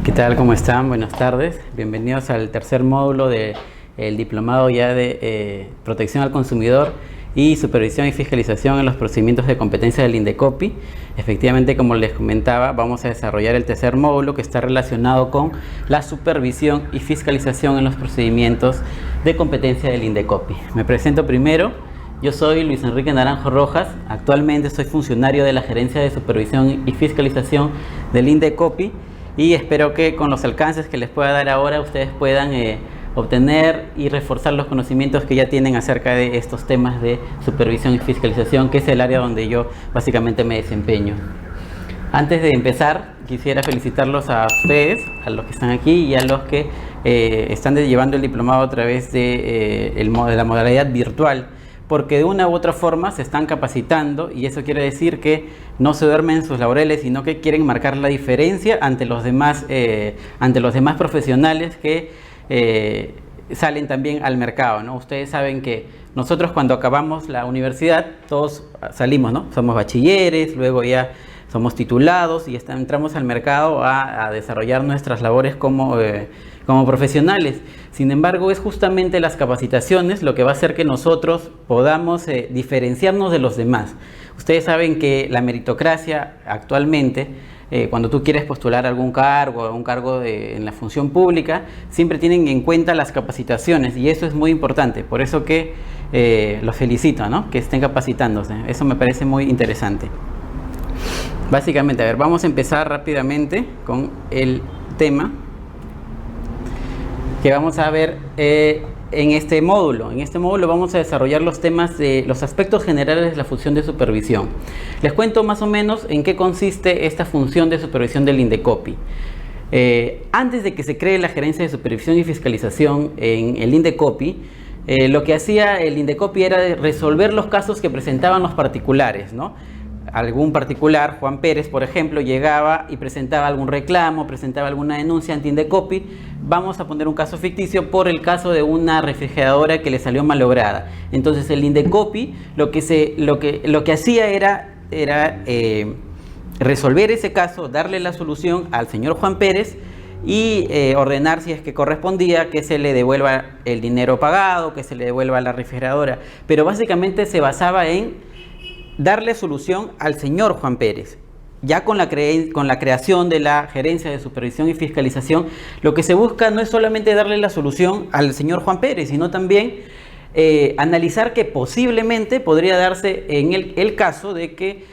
¿Qué tal? ¿Cómo están? Buenas tardes. Bienvenidos al tercer módulo del diplomado ya de protección al consumidor y supervisión y fiscalización en los procedimientos de competencia del INDECOPI. Efectivamente, como les comentaba, vamos a desarrollar el tercer módulo que está relacionado con la supervisión y fiscalización en los procedimientos de competencia del INDECOPI. Me presento primero. Yo soy Luis Enrique Naranjo Rojas. Actualmente soy funcionario de la Gerencia de Supervisión y Fiscalización del INDECOPI y espero que con los alcances que les pueda dar ahora ustedes puedan obtener y reforzar los conocimientos que ya tienen acerca de estos temas de supervisión y fiscalización, que es el área donde yo básicamente me desempeño. Antes de empezar, quisiera felicitarlos a ustedes, a los que están aquí y a los que están llevando el diplomado a través de la modalidad virtual, porque de una u otra forma se están capacitando y eso quiere decir que no se duermen en sus laureles, sino que quieren marcar la diferencia ante los demás profesionales que salen también al mercado, ¿no? Ustedes saben que nosotros cuando acabamos la universidad todos salimos, ¿no? Somos bachilleres, luego ya somos titulados y entramos al mercado a desarrollar nuestras labores como profesionales. Sin embargo, es justamente las capacitaciones lo que va a hacer que nosotros podamos diferenciarnos de los demás. Ustedes saben que la meritocracia actualmente, cuando tú quieres postular algún cargo en la función pública, siempre tienen en cuenta las capacitaciones y eso es muy importante. Por eso que los felicito, ¿no? Que estén capacitándose. Eso me parece muy interesante. Básicamente, a ver, vamos a empezar rápidamente con el tema que vamos a ver en este módulo. En este módulo vamos a desarrollar los temas de los aspectos generales de la función de supervisión. Les cuento más o menos en qué consiste esta función de supervisión del INDECOPI. Antes de que se cree la Gerencia de Supervisión y Fiscalización en el INDECOPI, lo que hacía el INDECOPI era resolver los casos que presentaban los particulares, ¿no? Algún particular, Juan Pérez, por ejemplo, llegaba y presentaba algún reclamo, presentaba alguna denuncia ante INDECOPI. Vamos a poner un caso ficticio por el caso de una refrigeradora que le salió malograda. Entonces el INDECOPI lo que hacía era resolver ese caso, darle la solución al señor Juan Pérez y ordenar, si es que correspondía, que se le devuelva el dinero pagado, que se le devuelva la refrigeradora. Pero básicamente se basaba en darle solución al señor Juan Pérez. Ya con la creación de la Gerencia de Supervisión y Fiscalización, lo que se busca no es solamente darle la solución al señor Juan Pérez, sino también analizar que posiblemente podría darse en el caso de que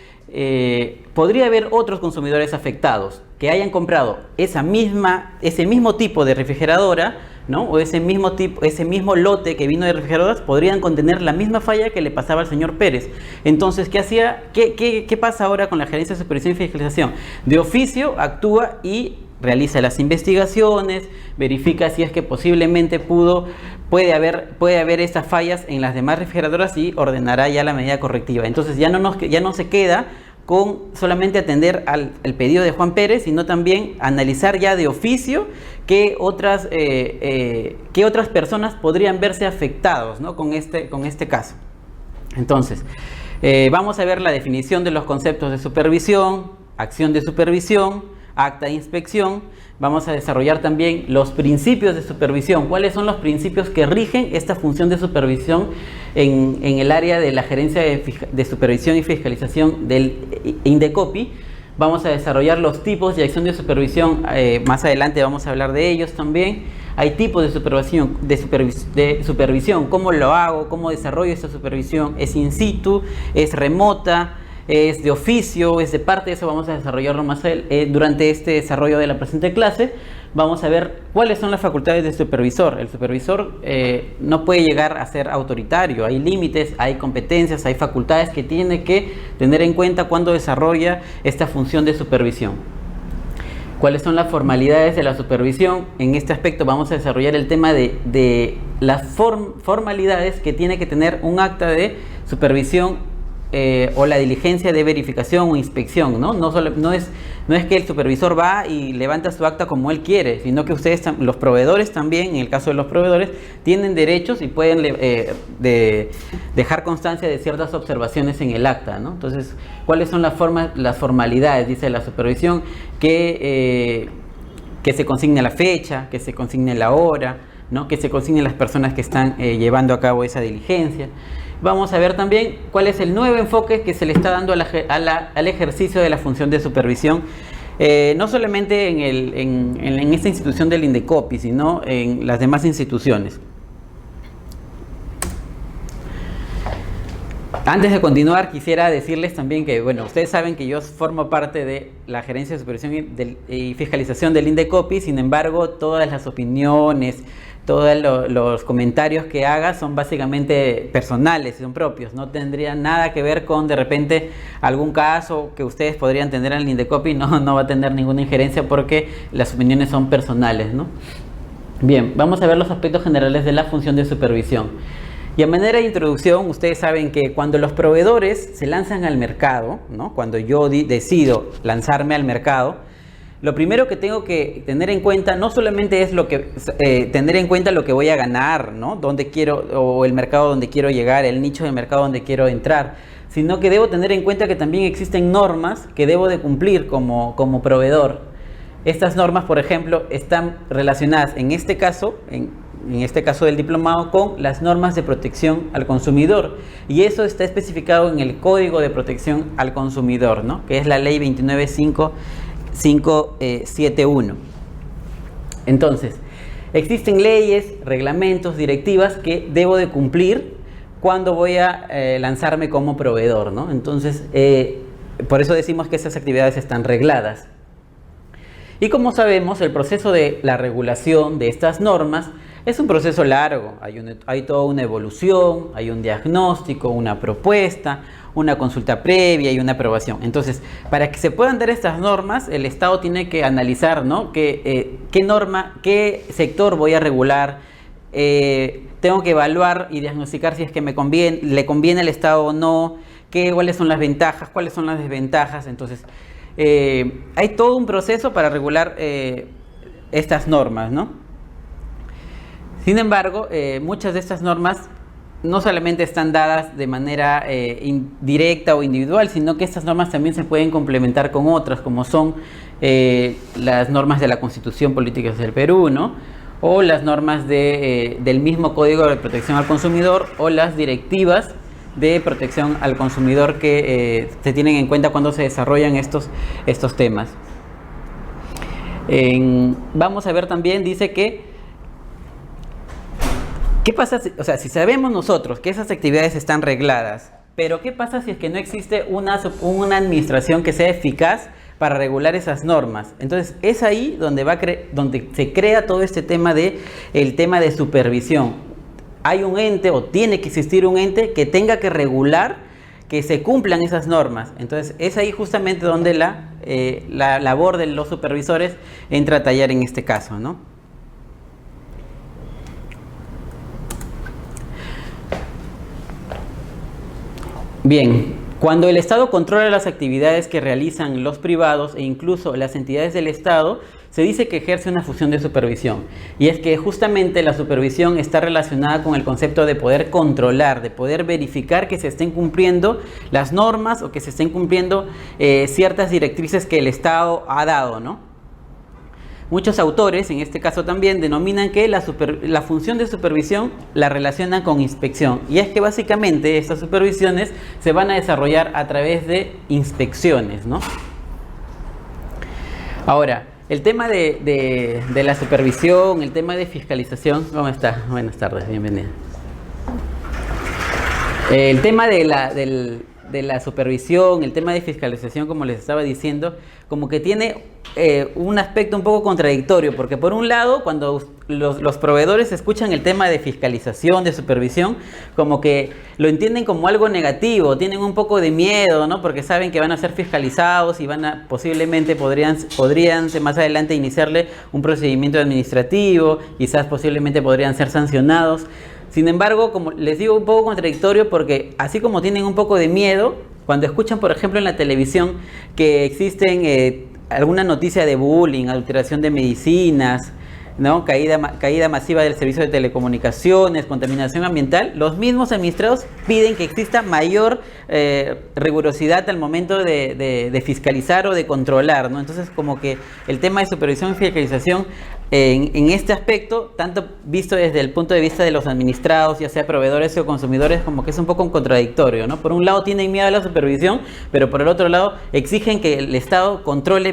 podría haber otros consumidores afectados que hayan comprado ese mismo tipo de refrigeradora, ¿no? O ese mismo lote que vino de refrigeradoras, podrían contener la misma falla que le pasaba al señor Pérez. Entonces, ¿qué pasa ahora con la Gerencia de Supervisión y Fiscalización? De oficio actúa y realiza las investigaciones, verifica si es que posiblemente puede haber estas fallas en las demás refrigeradoras y ordenará ya la medida correctiva. Entonces ya no se queda con solamente atender al pedido de Juan Pérez, sino también analizar ya de oficio qué otras personas podrían verse afectados, ¿no? con este caso. Entonces, vamos a ver la definición de los conceptos de supervisión, acción de supervisión, acta de inspección. Vamos a desarrollar también los principios de supervisión. ¿Cuáles son los principios que rigen esta función de supervisión en el área de la Gerencia de Supervisión y Fiscalización del INDECOPI? Vamos a desarrollar los tipos de acción de supervisión. Más adelante vamos a hablar de ellos también. Hay tipos de supervisión. ¿Cómo lo hago? ¿Cómo desarrollo esta supervisión? ¿Es in situ? ¿Es remota? ¿Es de oficio? ¿Es de parte? Eso vamos a desarrollarlo más durante este desarrollo de la presente clase. Vamos a ver cuáles son las facultades del supervisor. El supervisor no puede llegar a ser autoritario. Hay límites, hay competencias, hay facultades que tiene que tener en cuenta cuando desarrolla esta función de supervisión. ¿Cuáles son las formalidades de la supervisión? En este aspecto vamos a desarrollar el tema de las formalidades que tiene que tener un acta de supervisión o la diligencia de verificación o inspección, ¿no? No es que el supervisor va y levanta su acta como él quiere, sino que los proveedores también, en el caso de los proveedores, tienen derechos y pueden dejar constancia de ciertas observaciones en el acta, ¿no? Entonces, ¿cuáles son las formalidades? Dice la supervisión que que se consigne la fecha, que se consigne la hora, ¿no? Que se consignen las personas que están llevando a cabo esa diligencia. Vamos a ver también cuál es el nuevo enfoque que se le está dando al ejercicio de la función de supervisión, no solamente en esta institución del Indecopi, sino en las demás instituciones. Antes de continuar, quisiera decirles también que, bueno, ustedes saben que yo formo parte de la Gerencia de Supervisión y Fiscalización del Indecopi. Sin embargo, todas las opiniones, todos los comentarios que haga son básicamente personales, son propios, no tendrían nada que ver con de repente algún caso que ustedes podrían tener en el Indecopi. No va a tener ninguna injerencia porque las opiniones son personales, ¿no? Bien, vamos a ver los aspectos generales de la función de supervisión. Y a manera de introducción, ustedes saben que cuando los proveedores se lanzan al mercado, ¿no? Cuando yo decido lanzarme al mercado, lo primero que tengo que tener en cuenta no solamente es tener en cuenta lo que voy a ganar, ¿no? Dónde quiero, o el mercado donde quiero llegar, el nicho de mercado donde quiero entrar, sino que debo tener en cuenta que también existen normas que debo de cumplir como proveedor. Estas normas, por ejemplo, están relacionadas en este caso del diplomado, con las normas de protección al consumidor, y eso está especificado en el Código de Protección al Consumidor, ¿no? Que es la ley 29571. Entonces, existen leyes, reglamentos, directivas que debo de cumplir cuando voy a lanzarme como proveedor, ¿no? Entonces, por eso decimos que esas actividades están regladas. Y como sabemos, el proceso de la regulación de estas normas es un proceso largo. Hay toda una evolución, hay un diagnóstico, una propuesta, una consulta previa y una aprobación. Entonces, para que se puedan dar estas normas, el Estado tiene que analizar, ¿no? qué norma, qué sector voy a regular. Tengo que evaluar y diagnosticar si es que le conviene al Estado o no, cuáles son las ventajas, cuáles son las desventajas. Entonces, hay todo un proceso para regular estas normas, ¿no? Sin embargo, muchas de estas normas no solamente están dadas de manera directa o individual, sino que estas normas también se pueden complementar con otras, como son las normas de la Constitución Política del Perú, ¿no? O las normas del mismo Código de Protección al Consumidor, o las directivas de protección al consumidor que se tienen en cuenta cuando se desarrollan estos temas. Vamos a ver también, dice que ¿qué pasa si sabemos nosotros que esas actividades están regladas, pero qué pasa si es que no existe una administración que sea eficaz para regular esas normas? Entonces es ahí donde se crea todo este tema el tema de supervisión. Hay un ente, o tiene que existir un ente que tenga que regular que se cumplan esas normas. Entonces es ahí justamente donde la labor de los supervisores entra a tallar en este caso, ¿no? Bien, cuando el Estado controla las actividades que realizan los privados e incluso las entidades del Estado, se dice que ejerce una función de supervisión. Y es que justamente la supervisión está relacionada con el concepto de poder controlar, de poder verificar que se estén cumpliendo las normas o que se estén cumpliendo ciertas directrices que el Estado ha dado, ¿no? Muchos autores, en este caso también, denominan que la función de supervisión la relacionan con inspección. Y es que básicamente estas supervisiones se van a desarrollar a través de inspecciones, ¿no? Ahora, el tema de la supervisión, el tema de fiscalización. ¿Cómo está? Buenas tardes, bienvenida. El tema de la supervisión, el tema de fiscalización, como les estaba diciendo, como que tiene un aspecto un poco contradictorio, porque por un lado, cuando los proveedores escuchan el tema de fiscalización, de supervisión, como que lo entienden como algo negativo, tienen un poco de miedo, ¿no? Porque saben que van a ser fiscalizados y posiblemente podrían más adelante iniciarle un procedimiento administrativo, quizás posiblemente podrían ser sancionados. Sin embargo, como les digo, un poco contradictorio, porque así como tienen un poco de miedo, cuando escuchan, por ejemplo, en la televisión que existen alguna noticia de bullying, adulteración de medicinas, ¿no? Caída masiva del servicio de telecomunicaciones, contaminación ambiental, los mismos administrados piden que exista mayor rigurosidad al momento de fiscalizar o de controlar, ¿no? Entonces, como que el tema de supervisión y fiscalización en este aspecto, tanto visto desde el punto de vista de los administrados, ya sea proveedores o consumidores, como que es un poco contradictorio, ¿no? Por un lado tienen miedo a la supervisión, pero por el otro lado exigen que el Estado controle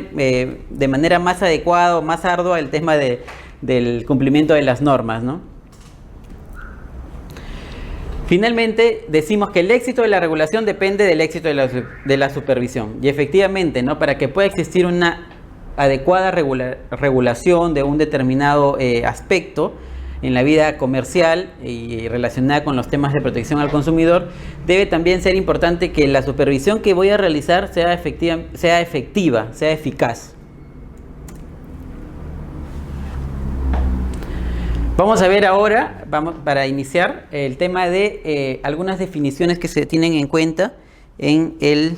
de manera más adecuada o más ardua el tema del cumplimiento de las normas, ¿no? Finalmente, decimos que el éxito de la regulación depende del éxito de la supervisión. Y efectivamente, ¿no? Para que pueda existir una adecuada regulación de un determinado aspecto en la vida comercial y relacionada con los temas de protección al consumidor, debe también ser importante que la supervisión que voy a realizar sea efectiva, sea eficaz. Vamos a ver ahora, para iniciar, el tema de algunas definiciones que se tienen en cuenta en el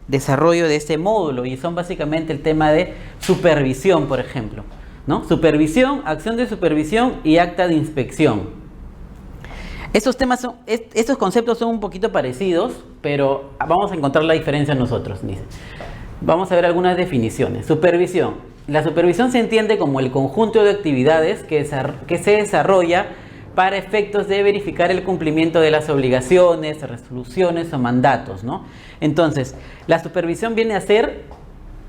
desarrollo de este módulo, y son básicamente el tema de supervisión, por ejemplo, ¿no? Supervisión, acción de supervisión y acta de inspección. Estos conceptos son un poquito parecidos, pero vamos a encontrar la diferencia nosotros. Vamos a ver algunas definiciones. Supervisión. La supervisión se entiende como el conjunto de actividades que se desarrolla para efectos de verificar el cumplimiento de las obligaciones, resoluciones o mandatos, ¿no? Entonces, la supervisión viene a ser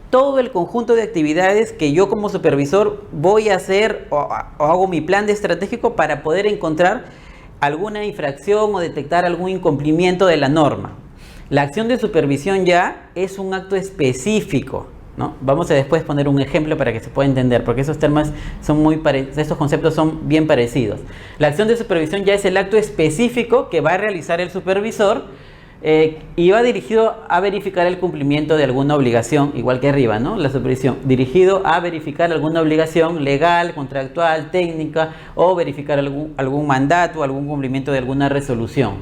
todo el conjunto de actividades que yo como supervisor voy a hacer o hago mi plan de estratégico para poder encontrar alguna infracción o detectar algún incumplimiento de la norma. La acción de supervisión ya es un acto específico, ¿no? Vamos a después poner un ejemplo para que se pueda entender, porque esos temas son estos conceptos son bien parecidos. La acción de supervisión ya es el acto específico que va a realizar el supervisor y va dirigido a verificar el cumplimiento de alguna obligación, igual que arriba, ¿no? La supervisión, dirigido a verificar alguna obligación legal, contractual, técnica, o verificar algún mandato, algún cumplimiento de alguna resolución.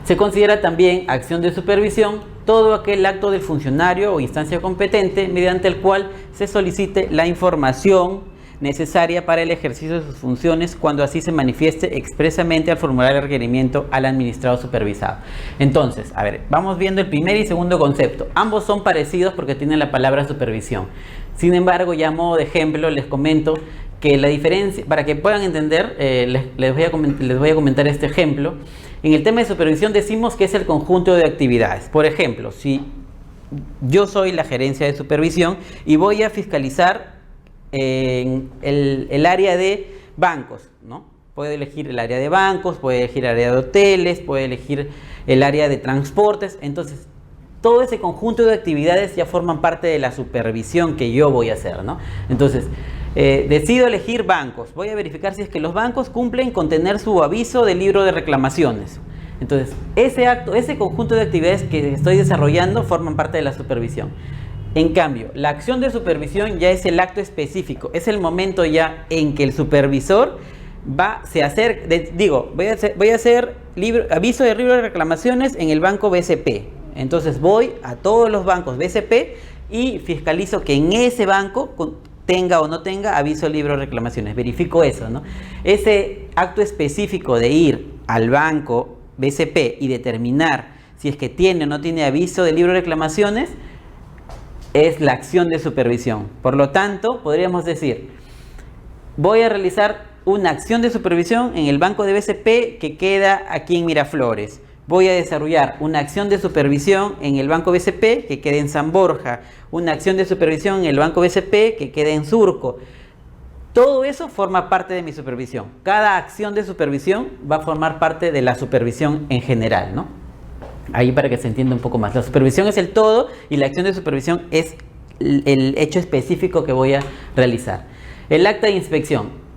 Se considera también acción de supervisión todo aquel acto del funcionario o instancia competente mediante el cual se solicite la información necesaria para el ejercicio de sus funciones cuando así se manifieste expresamente al formular el requerimiento al administrado supervisado. Entonces, a ver, vamos viendo el primer y segundo concepto. Ambos son parecidos porque tienen la palabra supervisión. Sin embargo, ya a modo de ejemplo les comento que la diferencia, para que puedan entender, les voy a comentar este ejemplo. En el tema de supervisión decimos que es el conjunto de actividades. Por ejemplo, si yo soy la gerencia de supervisión y voy a fiscalizar en el área de bancos, ¿no? Puedo elegir el área de bancos, puedo elegir el área de hoteles, puedo elegir el área de transportes. Entonces, todo ese conjunto de actividades ya forman parte de la supervisión que yo voy a hacer, ¿no? Entonces, decido elegir bancos. Voy a verificar si es que los bancos cumplen con tener su aviso del libro de reclamaciones. Entonces, ese conjunto de actividades que estoy desarrollando forman parte de la supervisión. En cambio, la acción de supervisión ya es el acto específico, es el momento ya en que el supervisor voy a hacer aviso de libro de reclamaciones en el banco BCP. Entonces voy a todos los bancos BCP y fiscalizo que en ese banco tenga o no tenga aviso de libro de reclamaciones. Verifico eso, ¿no? Ese acto específico de ir al banco BCP y determinar si es que tiene o no tiene aviso de libro de reclamaciones es la acción de supervisión. Por lo tanto, podríamos decir, voy a realizar una acción de supervisión en el banco de BCP que queda aquí en Miraflores. Voy a desarrollar una acción de supervisión en el banco BCP que queda en San Borja. Una acción de supervisión en el banco BCP que queda en Surco. Todo eso forma parte de mi supervisión. Cada acción de supervisión va a formar parte de la supervisión en general, ¿no? Ahí para que se entienda un poco más. La supervisión es el todo y la acción de supervisión es el hecho específico que voy a realizar. El acta de inspección.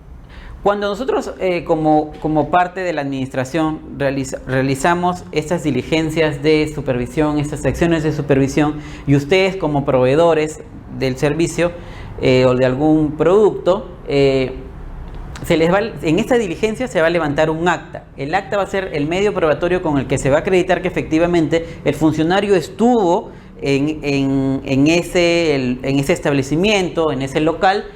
Cuando nosotros como parte de la administración realizamos estas diligencias de supervisión, estas acciones de supervisión, y ustedes como proveedores del servicio o de algún producto, en esta diligencia se va a levantar un acta. El acta va a ser el medio probatorio con el que se va a acreditar que efectivamente el funcionario estuvo en ese establecimiento, en ese local,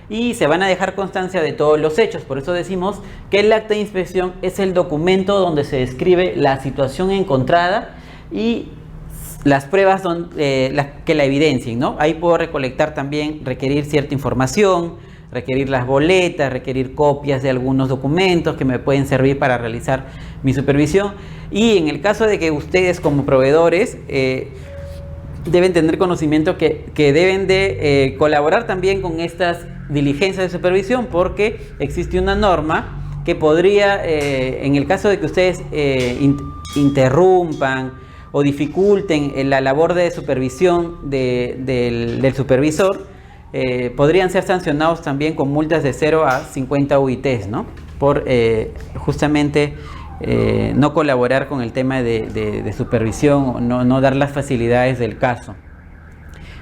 y se van a dejar constancia de todos los hechos. Por eso decimos que el acta de inspección es el documento donde se describe la situación encontrada y las pruebas que la evidencien, ¿no? Ahí puedo recolectar también, requerir cierta información, requerir las boletas, requerir copias de algunos documentos que me pueden servir para realizar mi supervisión. Y en el caso de que ustedes como proveedores deben tener conocimiento que deben de colaborar también con estas diligencias de supervisión, porque existe una norma que podría, en el caso de que ustedes interrumpan o dificulten la labor de supervisión del supervisor, podrían ser sancionados también con multas de 0 a 50 UITs, ¿no? Por justamente no colaborar con el tema de supervisión o no dar las facilidades del caso.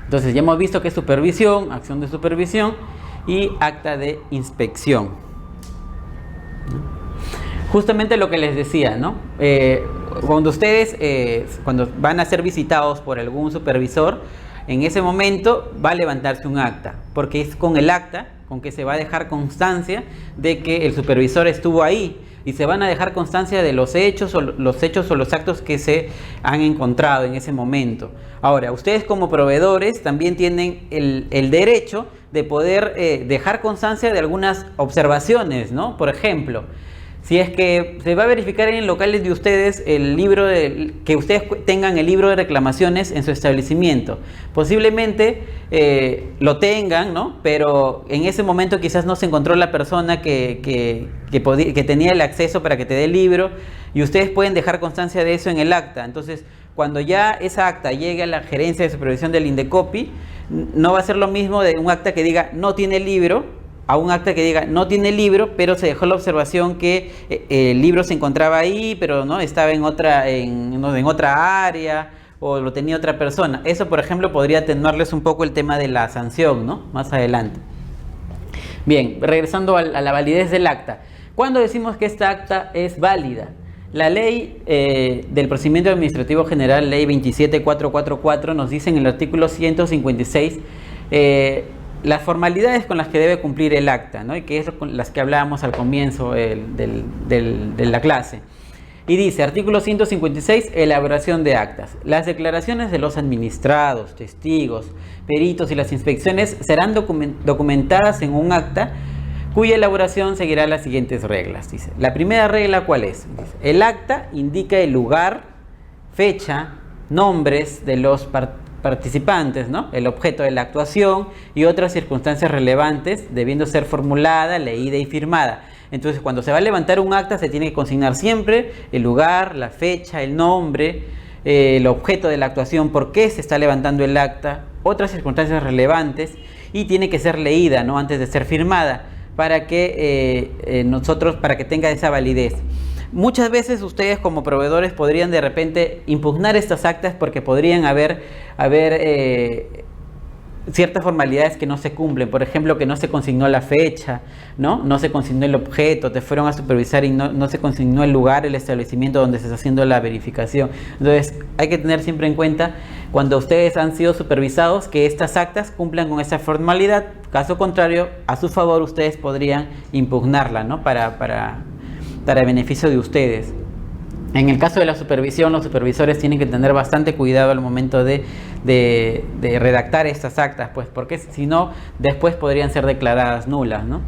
Entonces ya hemos visto que es supervisión, acción de supervisión y acta de inspección. Justamente lo que les decía, ¿no? Cuando ustedes cuando van a ser visitados por algún supervisor, en ese momento va a levantarse un acta, porque es con el acta con que se va a dejar constancia de que el supervisor estuvo ahí, y se van a dejar constancia de los hechos o los actos que se han encontrado en ese momento. Ahora, ustedes como proveedores también tienen el derecho de poder dejar constancia de algunas observaciones, ¿no? Por ejemplo, si es que se va a verificar en locales de ustedes que ustedes tengan el libro de reclamaciones en su establecimiento. Posiblemente lo tengan, ¿no? Pero en ese momento quizás no se encontró la persona que tenía el acceso para que te dé el libro, y ustedes pueden dejar constancia de eso en el acta. Entonces, cuando ya esa acta llegue a la gerencia de supervisión del Indecopi, no va a ser lo mismo de un acta que diga no tiene libro, a un acta que diga no tiene libro, pero se dejó la observación que el libro se encontraba ahí, pero no estaba en otra área, o lo tenía otra persona. Eso, por ejemplo, podría atenuarles un poco el tema de la sanción, ¿no? Más adelante. Bien, regresando a la validez del acta. ¿Cuándo decimos que esta acta es válida? La ley del procedimiento administrativo general, ley 27444, nos dice en el artículo 156 las formalidades con las que debe cumplir el acta, ¿no? Y que es con las que hablábamos al comienzo de la clase. Y dice, artículo 156, elaboración de actas. Las declaraciones de los administrados, testigos, peritos y las inspecciones serán documentadas en un acta cuya elaboración seguirá las siguientes reglas. Dice, la primera regla, ¿cuál es? Dice, el acta indica el lugar, fecha, nombres de los participantes, ¿no? El objeto de la actuación y otras circunstancias relevantes, debiendo ser formulada, leída y firmada. Entonces, cuando se va a levantar un acta, se tiene que consignar siempre el lugar, la fecha, el nombre, el objeto de la actuación, por qué se está levantando el acta, otras circunstancias relevantes, y tiene que ser leída, ¿no? Antes de ser firmada, para que para que tenga esa validez. Muchas veces ustedes como proveedores podrían de repente impugnar estas actas porque podrían haber ciertas formalidades que no se cumplen. Por ejemplo, que no se consignó la fecha, no se consignó el objeto, te fueron a supervisar y no se consignó el lugar, el establecimiento donde se está haciendo la verificación. Entonces hay que tener siempre en cuenta, cuando ustedes han sido supervisados, que estas actas cumplan con esa formalidad. Caso contrario, a su favor ustedes podrían impugnarla, ¿no? para beneficio de ustedes. En el caso de la supervisión, los supervisores tienen que tener bastante cuidado al momento de redactar estas actas, pues, porque si no, después podrían ser declaradas nulas, ¿no?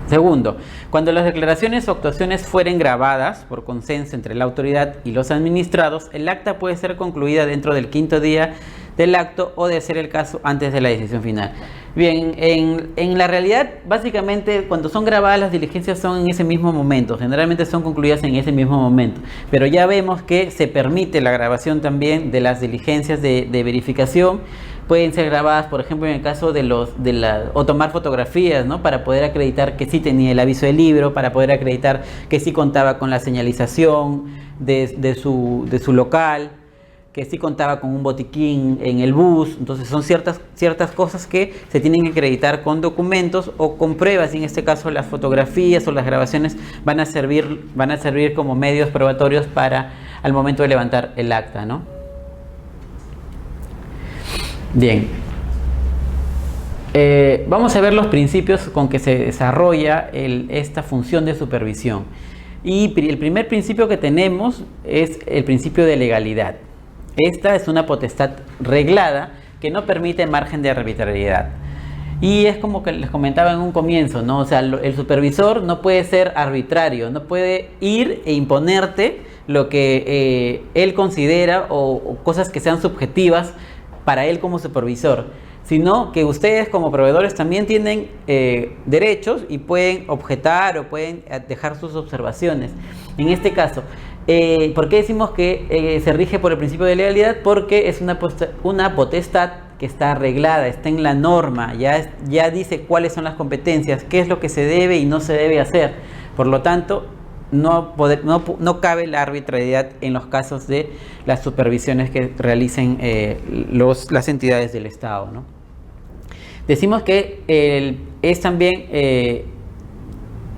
Segundo, cuando las declaraciones o actuaciones fueren grabadas por consenso entre la autoridad y los administrados, el acta puede ser concluida dentro del 5º día del acto o, de ser el caso, antes de la decisión final. Bien, en la realidad, básicamente, cuando son grabadas las diligencias son en ese mismo momento, generalmente son concluidas en ese mismo momento, pero ya vemos que se permite la grabación también de las diligencias de verificación. Pueden ser grabadas, por ejemplo, en el caso o tomar fotografías, ¿no? Para poder acreditar que sí tenía el aviso del libro, para poder acreditar que sí contaba con la señalización de su local, que sí contaba con un botiquín en el bus. Entonces son ciertas cosas que se tienen que acreditar con documentos o con pruebas, y en este caso las fotografías o las grabaciones van a servir como medios probatorios para al momento de levantar el acta, ¿no? Bien. Vamos a ver los principios con que se desarrolla esta función de supervisión. Y el primer principio que tenemos es el principio de legalidad. Esta es una potestad reglada que no permite margen de arbitrariedad. Y es como que les comentaba en un comienzo, ¿no? O sea, el supervisor no puede ser arbitrario, no puede ir e imponerte lo que él considera o cosas que sean subjetivas para él como supervisor, sino que ustedes como proveedores también tienen derechos y pueden objetar o pueden dejar sus observaciones. En este caso, ¿por qué decimos que se rige por el principio de legalidad? Porque es una potestad que está arreglada, está en la norma, ya dice cuáles son las competencias, qué es lo que se debe y no se debe hacer. Por lo tanto, no cabe la arbitrariedad en los casos de las supervisiones que realicen las entidades del Estado, ¿no? Decimos que es también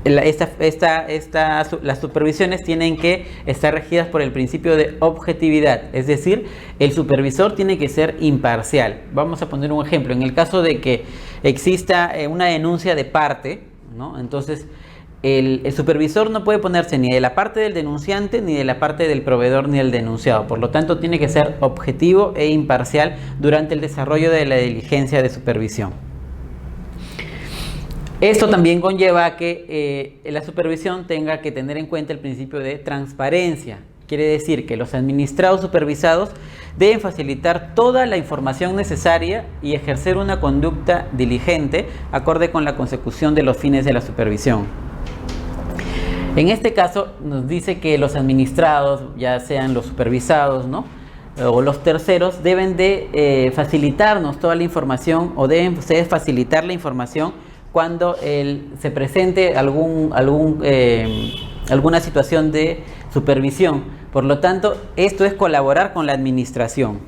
las supervisiones tienen que estar regidas por el principio de objetividad, es decir, el supervisor tiene que ser imparcial. Vamos a poner un ejemplo. En el caso de que exista una denuncia de parte, ¿no? Entonces el supervisor no puede ponerse ni de la parte del denunciante, ni de la parte del proveedor, ni del denunciado. Por lo tanto, tiene que ser objetivo e imparcial durante el desarrollo de la diligencia de supervisión. Esto también conlleva a que la supervisión tenga que tener en cuenta el principio de transparencia. Quiere decir que los administrados supervisados deben facilitar toda la información necesaria y ejercer una conducta diligente acorde con la consecución de los fines de la supervisión. En este caso nos dice que los administrados, ya sean los supervisados, ¿no?, o los terceros, deben de facilitarnos toda la información, o deben ustedes facilitar la información cuando se presente alguna situación de supervisión. Por lo tanto, esto es colaborar con la administración.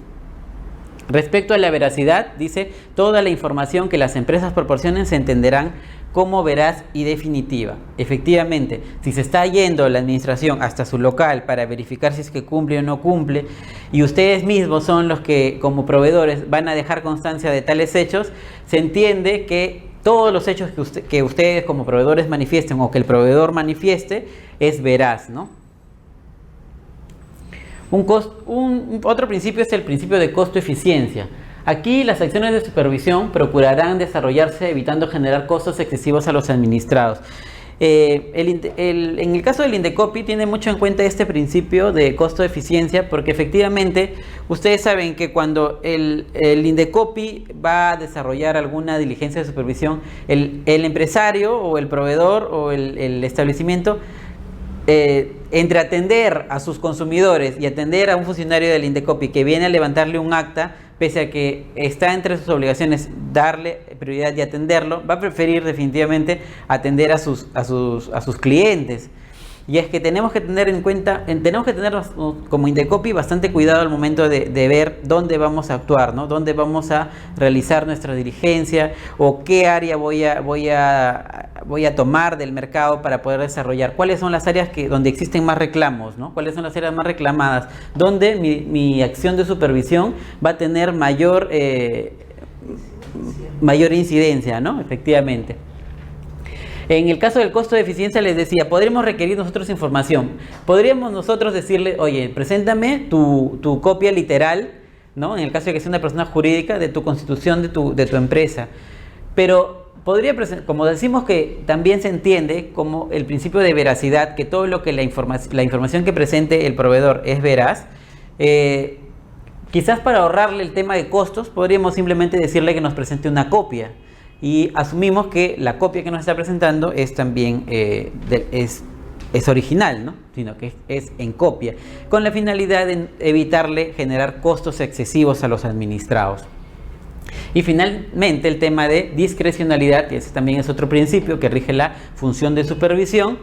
Respecto a la veracidad, dice, toda la información que las empresas proporcionen se entenderán como veraz y definitiva. Efectivamente, si se está yendo la administración hasta su local para verificar si es que cumple o no cumple, y ustedes mismos son los que como proveedores van a dejar constancia de tales hechos, se entiende que todos los hechos que ustedes como proveedores manifiesten o que el proveedor manifieste es veraz, ¿no? Otro principio es el principio de costo-eficiencia. Aquí las acciones de supervisión procurarán desarrollarse evitando generar costos excesivos a los administrados. En el caso del Indecopi tiene mucho en cuenta este principio de costo-eficiencia, porque efectivamente ustedes saben que cuando el Indecopi va a desarrollar alguna diligencia de supervisión, el empresario o el proveedor o el establecimiento, entre atender a sus consumidores y atender a un funcionario del Indecopi que viene a levantarle un acta, pese a que está entre sus obligaciones darle prioridad y atenderlo, va a preferir definitivamente atender a sus clientes. Y es que tenemos que tener en cuenta, tenemos que tener como Indecopi bastante cuidado al momento de ver dónde vamos a actuar, ¿no? Dónde vamos a realizar nuestra diligencia, o qué área voy a tomar del mercado para poder desarrollar. ¿Cuáles son las áreas donde existen más reclamos, ¿no? ¿Cuáles son las áreas más reclamadas? Donde mi acción de supervisión va a tener mayor incidencia, ¿no? Efectivamente. En el caso del costo de eficiencia les decía, podríamos requerir nosotros información. Podríamos nosotros decirle, oye, preséntame tu copia literal, ¿no? En el caso de que sea una persona jurídica, de tu constitución de tu empresa. Pero como decimos que también se entiende como el principio de veracidad, que todo lo que la información que presente el proveedor es veraz, quizás para ahorrarle el tema de costos, podríamos simplemente decirle que nos presente una copia. Y asumimos que la copia que nos está presentando es también es original, ¿no? Sino que es en copia, con la finalidad de evitarle generar costos excesivos a los administrados. Y finalmente el tema de discrecionalidad, que ese también es otro principio que rige la función de supervisión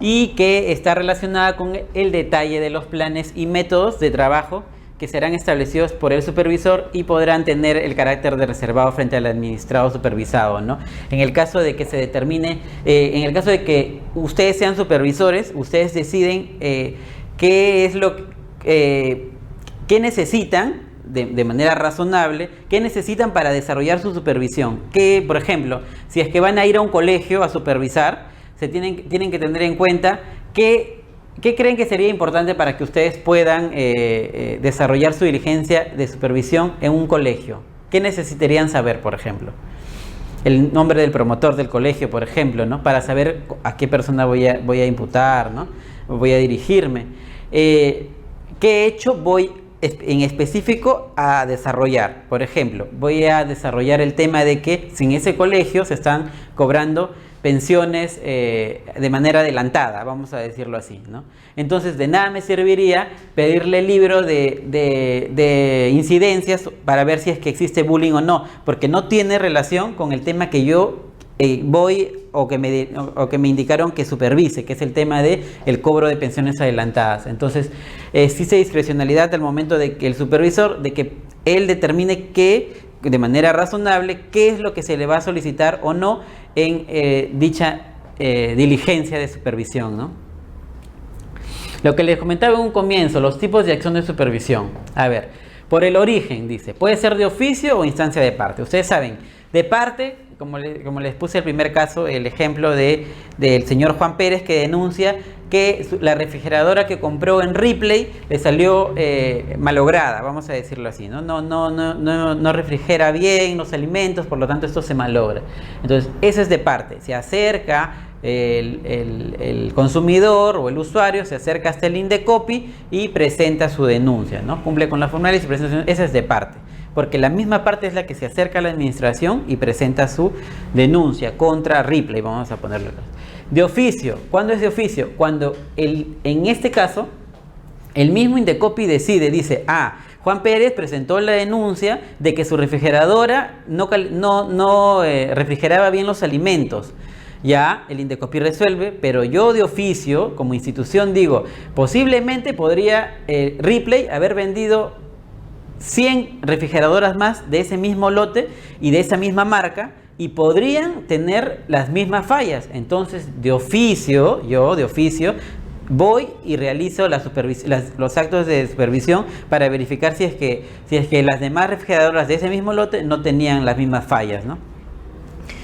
y que está relacionada con el detalle de los planes y métodos de trabajo que serán establecidos por el supervisor y podrán tener el carácter de reservado frente al administrado supervisado, ¿no? En el caso de que se determine, en el caso de que ustedes sean supervisores, ustedes deciden qué necesitan de manera razonable qué necesitan para desarrollar su supervisión. Que, por ejemplo, si es que van a ir a un colegio a supervisar, tienen que tener en cuenta qué creen que sería importante para que ustedes puedan desarrollar su diligencia de supervisión en un colegio. ¿Qué necesitarían saber, por ejemplo? El nombre del promotor del colegio, por ejemplo, ¿no? Para saber a qué persona voy a imputar, ¿no? Voy a dirigirme. ¿Qué hecho voy en específico a desarrollar? Por ejemplo, voy a desarrollar el tema de que si en ese colegio se están cobrando pensiones de manera adelantada, vamos a decirlo así, ¿no? Entonces, de nada me serviría pedirle el libro de incidencias para ver si es que existe bullying o no, porque no tiene relación con el tema que yo voy o que me indicaron que supervise, que es el tema de el cobro de pensiones adelantadas. Entonces, existe discrecionalidad al momento de que el supervisor, de que él determine de manera razonable qué es lo que se le va a solicitar o no en dicha diligencia de supervisión, ¿no? Lo que les comentaba en un comienzo, los tipos de acción de supervisión. A ver, por el origen, dice, puede ser de oficio o instancia de parte. Ustedes saben, de parte, como les puse el primer caso, el ejemplo del señor Juan Pérez, que denuncia que la refrigeradora que compró en Ripley le salió malograda, vamos a decirlo así, ¿no? No refrigera bien los alimentos, por lo tanto esto se malogra. Entonces, eso es de parte. Se acerca el consumidor o el usuario, se acerca hasta el Indecopi y presenta su denuncia, ¿no? Cumple con las formales y presenta su denuncia. Esa es de parte, porque la misma parte es la que se acerca a la administración y presenta su denuncia contra Ripley, vamos a ponerlo. De oficio. ¿Cuándo es de oficio? Cuando en este caso el mismo Indecopi dice, Juan Pérez presentó la denuncia de que su refrigeradora no refrigeraba bien los alimentos. Ya el Indecopi resuelve, pero yo de oficio, como institución, digo, posiblemente podría Ripley haber vendido 100 refrigeradoras más de ese mismo lote y de esa misma marca, y podrían tener las mismas fallas. Entonces, yo de oficio, voy y realizo los actos de supervisión para verificar si es que las demás refrigeradoras de ese mismo lote no tenían las mismas fallas, ¿no?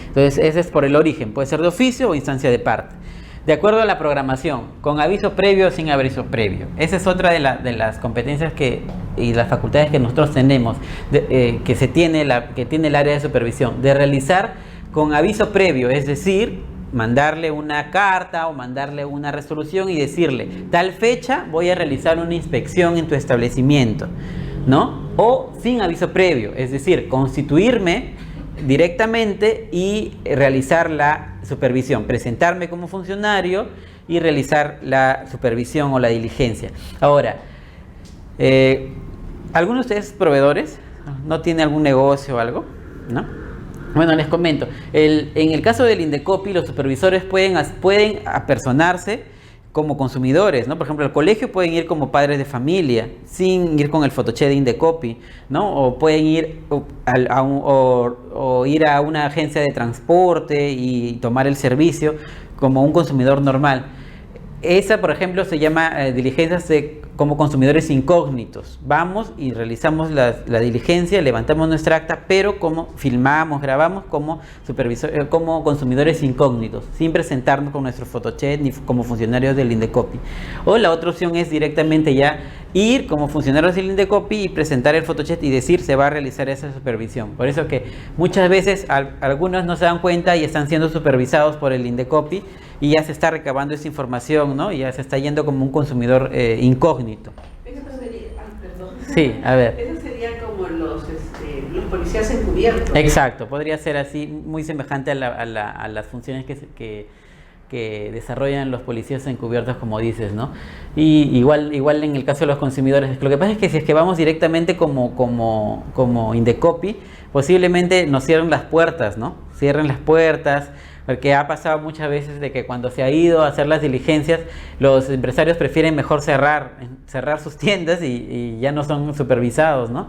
Entonces, ese es por el origen. Puede ser de oficio o instancia de parte. De acuerdo a la programación, con aviso previo o sin aviso previo. Esa es otra de las competencias y las facultades que nosotros tenemos, que tiene el área de supervisión, de realizar con aviso previo, es decir, mandarle una carta o mandarle una resolución y decirle, tal fecha voy a realizar una inspección en tu establecimiento, ¿no? O sin aviso previo, es decir, constituirme directamente y realizar la supervisión, presentarme como funcionario y realizar la supervisión o la diligencia. Ahora, ¿alguno de ustedes proveedores? ¿No tiene algún negocio o algo? ¿No? Bueno, les comento. En el caso del Indecopi, los supervisores pueden apersonarse como consumidores, ¿no? Por ejemplo, al colegio pueden ir como padres de familia, sin ir con el photocheck de Indecopi, ¿no? O pueden ir ir a una agencia de transporte y tomar el servicio como un consumidor normal. Esa, por ejemplo, se llama diligencias como consumidores incógnitos. Vamos y realizamos la diligencia, levantamos nuestra acta, pero como filmamos, grabamos como consumidores incógnitos, sin presentarnos con nuestro photocheck ni como funcionarios del Indecopi. O la otra opción es directamente ya ir como funcionarios del Indecopi y presentar el photocheck y decir se va a realizar esa supervisión. Por eso que muchas veces algunos no se dan cuenta y están siendo supervisados por el Indecopi y ya se está recabando esa información, ¿no? Y ya se está yendo como un consumidor incógnito. Eso sería, perdón. Sí, a ver. Eso sería como los policías encubiertos. Exacto, podría ser así, muy semejante a las funciones que desarrollan los policías encubiertos, como dices, ¿no? Y igual en el caso de los consumidores, lo que pasa es que si es que vamos directamente como Indecopi, posiblemente nos cierren las puertas, ¿no? Cierren las puertas, porque ha pasado muchas veces de que cuando se ha ido a hacer las diligencias, los empresarios prefieren mejor cerrar sus tiendas y ya no son supervisados, ¿no?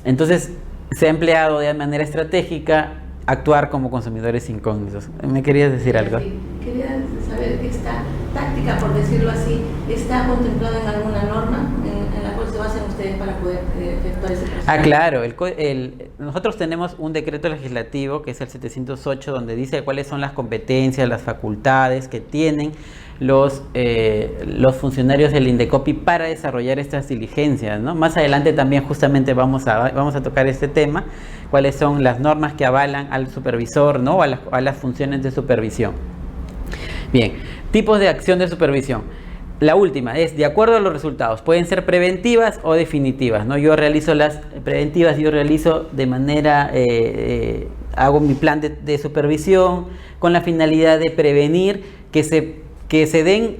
Entonces se ha empleado de manera estratégica actuar como consumidores incógnitos. ¿Me querías decir algo? Sí, quería saber que esta táctica, por decirlo así, ¿está contemplada en alguna norma en la cual se basan ustedes para para poder efectuar ese proceso? Ah, claro. Nosotros tenemos un decreto legislativo que es el 708, donde dice cuáles son las competencias, las facultades que tienen los funcionarios del Indecopi para desarrollar estas diligencias, ¿no? Más adelante también justamente vamos a tocar este tema, cuáles son las normas que avalan al supervisor, ¿no? A las funciones de supervisión. Bien, tipos de acción de supervisión. La última es de acuerdo a los resultados. Pueden ser preventivas o definitivas, ¿no? Yo realizo las preventivas, yo realizo de manera, hago mi plan de supervisión con la finalidad de prevenir que se den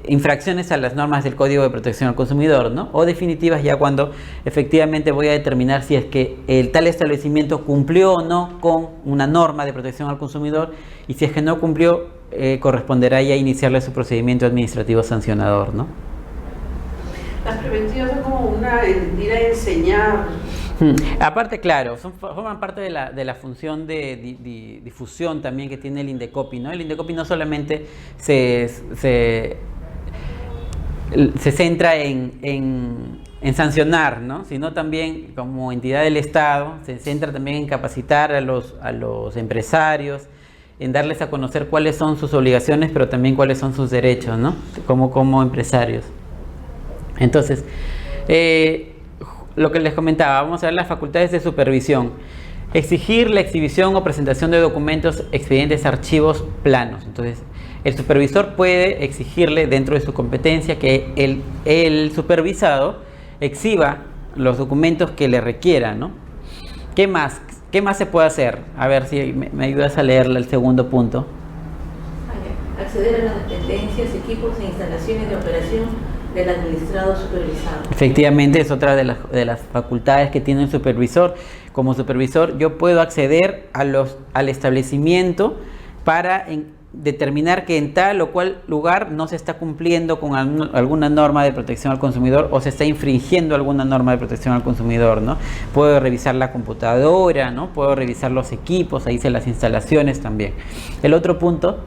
infracciones a las normas del Código de Protección al Consumidor, ¿no? O definitivas ya cuando efectivamente voy a determinar si es que el tal establecimiento cumplió o no con una norma de protección al consumidor, y si es que no cumplió, corresponderá ya iniciarle su procedimiento administrativo sancionador, ¿no? Las preventivas son como ir a enseñar. Aparte, claro, forman parte de la función de difusión también que tiene el Indecopi, ¿no? El Indecopi no solamente se centra en sancionar, ¿no? Sino también como entidad del Estado se centra también en capacitar a los empresarios, en darles a conocer cuáles son sus obligaciones, pero también cuáles son sus derechos, ¿no? Como empresarios. Entonces, lo que les comentaba, vamos a ver las facultades de supervisión. Exigir la exhibición o presentación de documentos, expedientes, archivos, planos. Entonces, el supervisor puede exigirle dentro de su competencia que el supervisado exhiba los documentos que le requieran, ¿no? ¿Qué más? ¿Qué más se puede hacer? A ver si me ayudas a leer el segundo punto. Acceder a las dependencias, equipos e instalaciones de operación del administrado supervisado. Efectivamente, es otra de las facultades que tiene el supervisor. Como supervisor, yo puedo acceder al establecimiento para determinar que en tal o cual lugar no se está cumpliendo con alguna norma de protección al consumidor o se está infringiendo alguna norma de protección al consumidor, ¿no? Puedo revisar la computadora, ¿no? Puedo revisar los equipos, ahí hice las instalaciones también. El otro punto,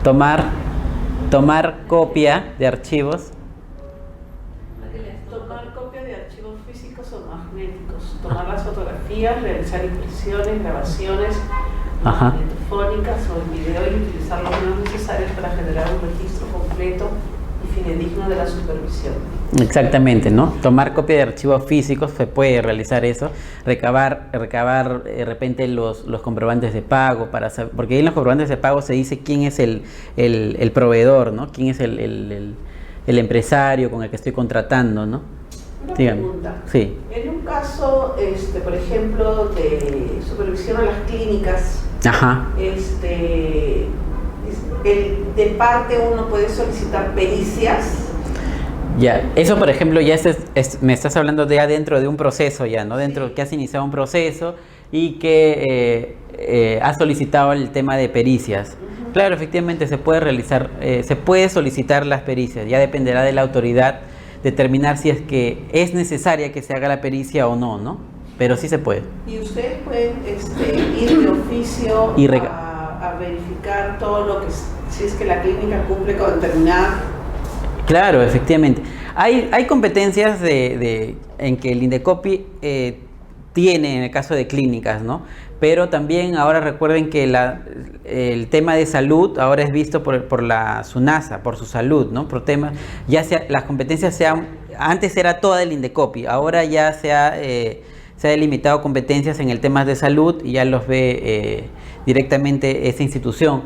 tomar copia de archivos. Tomar copia de archivos físicos o magnéticos, tomar las fotografías, realizar impresiones, grabaciones magnetofónicas o en video y utilizar los medios necesarios para generar un registro completo y fidedigno de la supervisión. Exactamente, ¿no? Tomar copia de archivos físicos, se puede realizar eso, recabar de repente los comprobantes de pago, porque ahí en los comprobantes de pago se dice quién es el proveedor, ¿no? Quién es el empresario con el que estoy contratando, ¿no? Una Dígame. pregunta. Sí. En un caso, por ejemplo, de supervisión a las clínicas, Ajá. De parte uno puede solicitar pericias. Ya, eso por ejemplo ya me estás hablando de adentro de un proceso ya, ¿no? Dentro que has iniciado un proceso y que has solicitado el tema de pericias. Claro, efectivamente se puede realizar, se puede solicitar las pericias, ya dependerá de la autoridad determinar si es que es necesaria que se haga la pericia o no, ¿no? Pero sí se puede. Y ustedes pueden ir de oficio a verificar todo lo que, si es que la clínica cumple con determinada. Claro, efectivamente. Hay competencias en que el Indecopi tiene en el caso de clínicas, ¿no? Pero también ahora recuerden que el tema de salud ahora es visto por la SUNASA, por su salud, ¿no? Por temas, las competencias antes era toda el Indecopi, ahora ya se ha delimitado competencias en el tema de salud y ya los ve directamente esa institución.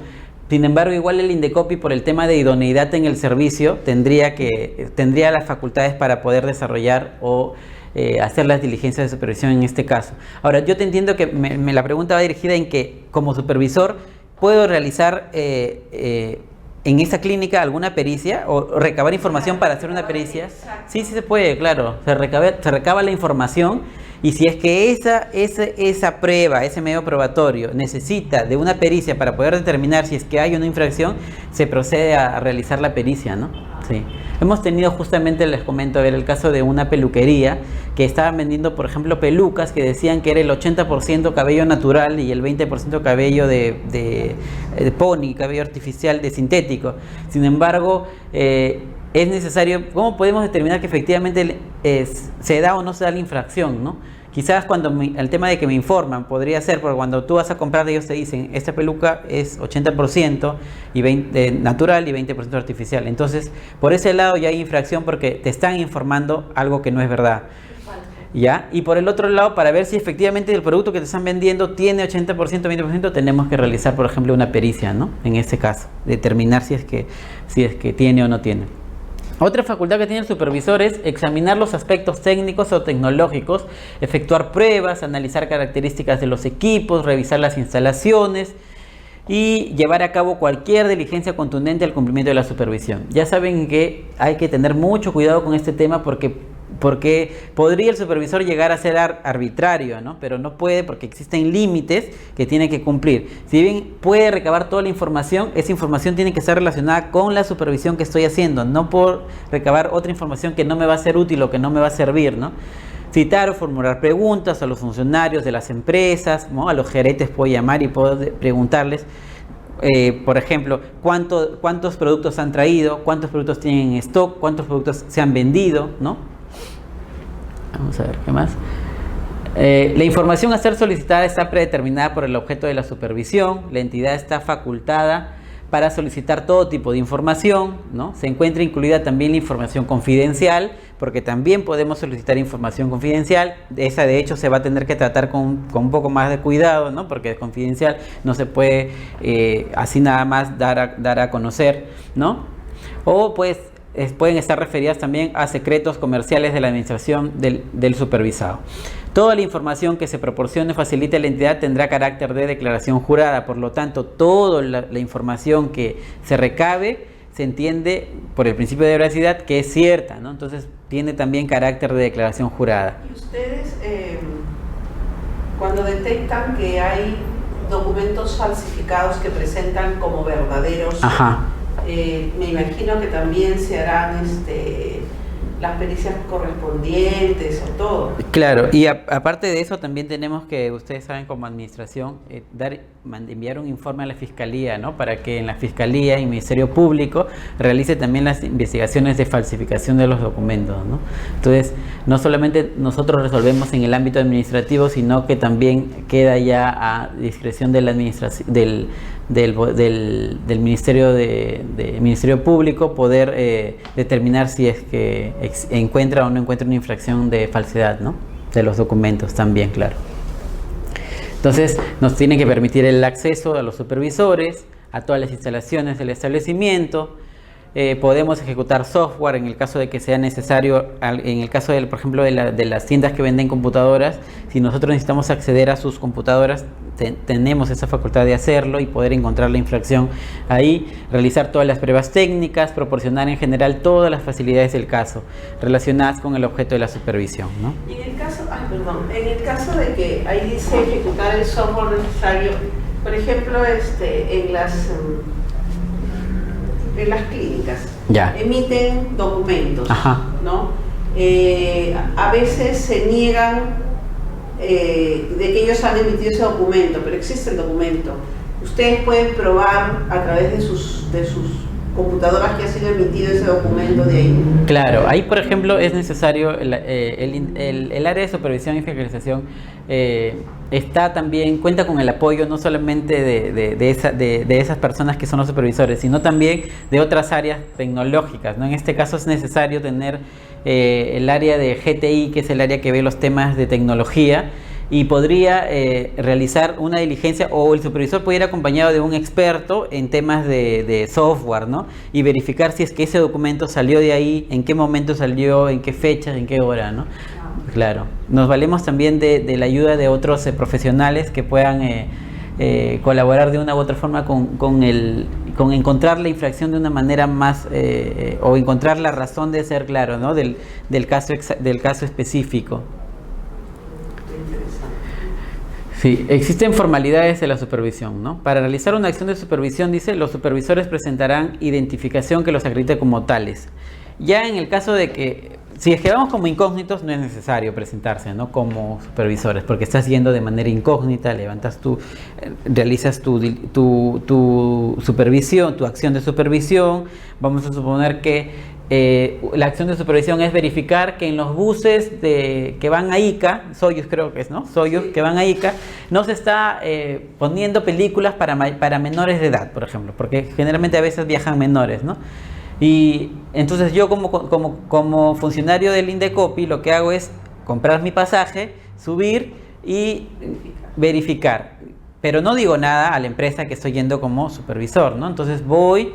Sin embargo, igual el Indecopi, por el tema de idoneidad en el servicio, tendría las facultades para poder desarrollar o hacer las diligencias de supervisión en este caso. Ahora, yo te entiendo que la pregunta va dirigida en que como supervisor puedo realizar en esa clínica alguna pericia o recabar información para hacer una pericia. Sí, sí se puede, claro. Se recaba la información y si es que esa prueba, ese medio probatorio necesita de una pericia para poder determinar si es que hay una infracción, se procede a realizar la pericia, ¿no? Sí. Hemos tenido justamente, les comento, a ver el caso de una peluquería que estaban vendiendo, por ejemplo, pelucas que decían que era el 80% cabello natural y el 20% cabello de pony, cabello artificial, de sintético. Sin embargo, es necesario, ¿cómo podemos determinar que efectivamente se da o no se da la infracción, ¿no? Quizás cuando el tema de que me informan podría ser porque cuando tú vas a comprar ellos te dicen esta peluca es 80% y 20, natural y 20% artificial. Entonces, por ese lado ya hay infracción porque te están informando algo que no es verdad. ¿Ya? Y por el otro lado, para ver si efectivamente el producto que te están vendiendo tiene 80%, 20%, tenemos que realizar, por ejemplo, una pericia, ¿no? En este caso, determinar si es que tiene o no tiene. Otra facultad que tiene el supervisor es examinar los aspectos técnicos o tecnológicos, efectuar pruebas, analizar características de los equipos, revisar las instalaciones y llevar a cabo cualquier diligencia contundente al cumplimiento de la supervisión. Ya saben que hay que tener mucho cuidado con este tema porque podría el supervisor llegar a ser arbitrario, ¿no? Pero no puede porque existen límites que tiene que cumplir. Si bien puede recabar toda la información, esa información tiene que estar relacionada con la supervisión que estoy haciendo, no por recabar otra información que no me va a ser útil o que no me va a servir, ¿no? Citar o formular preguntas a los funcionarios de las empresas, ¿no? A los gerentes puedo llamar y puedo preguntarles, por ejemplo, cuántos productos han traído, cuántos productos tienen en stock, cuántos productos se han vendido, ¿no? Vamos a ver, ¿qué más? La información a ser solicitada está predeterminada por el objeto de la supervisión. La entidad está facultada para solicitar todo tipo de información, ¿no? Se encuentra incluida también la información confidencial, porque también podemos solicitar información confidencial. Esa, de hecho, se va a tener que tratar con un poco más de cuidado, ¿no? Porque es confidencial, no se puede así nada más dar a conocer, ¿no? O pues pueden estar referidas también a secretos comerciales de la administración del supervisado. Toda la información que se proporcione o facilite a la entidad tendrá carácter de declaración jurada, por lo tanto, toda la información que se recabe se entiende por el principio de veracidad que es cierta, ¿no? Entonces, tiene también carácter de declaración jurada. ¿Y ustedes, cuando detectan que hay documentos falsificados que presentan como verdaderos, Ajá. Me imagino que también se harán las pericias correspondientes o todo? Claro, y aparte de eso también tenemos que, ustedes saben como administración, enviar un informe a la Fiscalía, ¿no? Para que en la Fiscalía y el Ministerio Público realice también las investigaciones de falsificación de los documentos, ¿no? Entonces, no solamente nosotros resolvemos en el ámbito administrativo, sino que también queda ya a discreción de la administración, del Ministerio Público poder determinar si es que encuentra o no encuentra una infracción de falsedad, ¿no? De los documentos también, claro. Entonces nos tiene que permitir el acceso a los supervisores, a todas las instalaciones del establecimiento. Podemos ejecutar software en el caso de que sea necesario, en el caso por ejemplo de las tiendas que venden computadoras. Si nosotros necesitamos acceder a sus computadoras, tenemos esa facultad de hacerlo y poder encontrar la infracción ahí, realizar todas las pruebas técnicas, proporcionar en general todas las facilidades del caso relacionadas con el objeto de la supervisión, ¿no? Y en el caso de que ahí dice ejecutar el software necesario, por ejemplo, en las clínicas, ya emiten documentos, Ajá. ¿no? A veces se niegan de que ellos han emitido ese documento, pero existe el documento. Ustedes pueden probar a través de sus computadoras que ha sido emitido ese documento de ahí. Claro, ahí por ejemplo es necesario el área de supervisión y fiscalización cuenta con el apoyo no solamente de esas personas que son los supervisores, sino también de otras áreas tecnológicas, ¿no? En este caso es necesario tener el área de GTI, que es el área que ve los temas de tecnología, y podría realizar una diligencia, o el supervisor puede ir acompañado de un experto en temas de software, ¿no? Y verificar si es que ese documento salió de ahí, en qué momento salió, en qué fecha, en qué hora, ¿no? Claro, nos valemos también de la ayuda de otros profesionales que puedan colaborar de una u otra forma con encontrar la infracción de una manera más, o encontrar la razón de ser, claro, ¿no? del caso específico. Sí, existen formalidades de la supervisión, ¿no? Para realizar una acción de supervisión, dice, los supervisores presentarán identificación que los acredite como tales. Ya en el caso de que, si es que vamos como incógnitos, no es necesario presentarse, ¿no? Como supervisores, porque estás yendo de manera incógnita, realizas tu supervisión, tu acción de supervisión. Vamos a suponer que la acción de supervisión es verificar que en los buses que van a Ica, Soyuz creo que es, ¿no? Soyuz, Sí. que van a Ica, no se está poniendo películas para menores de edad, por ejemplo, porque generalmente a veces viajan menores, ¿no? Y entonces yo como funcionario del Indecopi lo que hago es comprar mi pasaje, subir y verificar. Pero no digo nada a la empresa que estoy yendo como supervisor, ¿no? Entonces voy,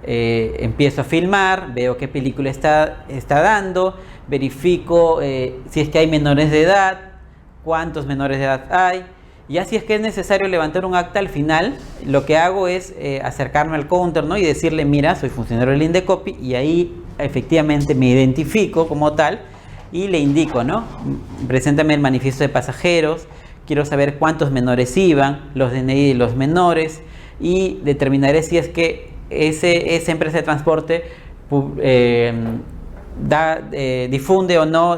empiezo a filmar, veo qué película está dando, verifico si es que hay menores de edad, cuántos menores de edad hay. Ya si es que es necesario levantar un acta al final, lo que hago es acercarme al counter, ¿no? Y decirle, mira, soy funcionario del Indecopi, y ahí efectivamente me identifico como tal y le indico, ¿no? Preséntame el manifiesto de pasajeros, quiero saber cuántos menores iban, los DNI de los menores, y determinaré si es que esa empresa de transporte difunde o no